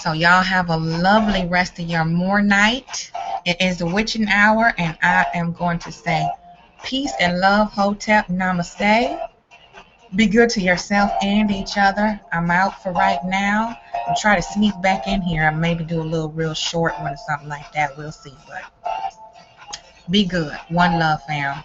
So y'all have a lovely rest of your night. It is the witching hour, and I am going to say peace and love, Hotep, namaste. Be good to yourself and each other. I'm out for right now. I'll try to sneak back in here and maybe do a little real short one or something like that. We'll see. But be good. One love, fam.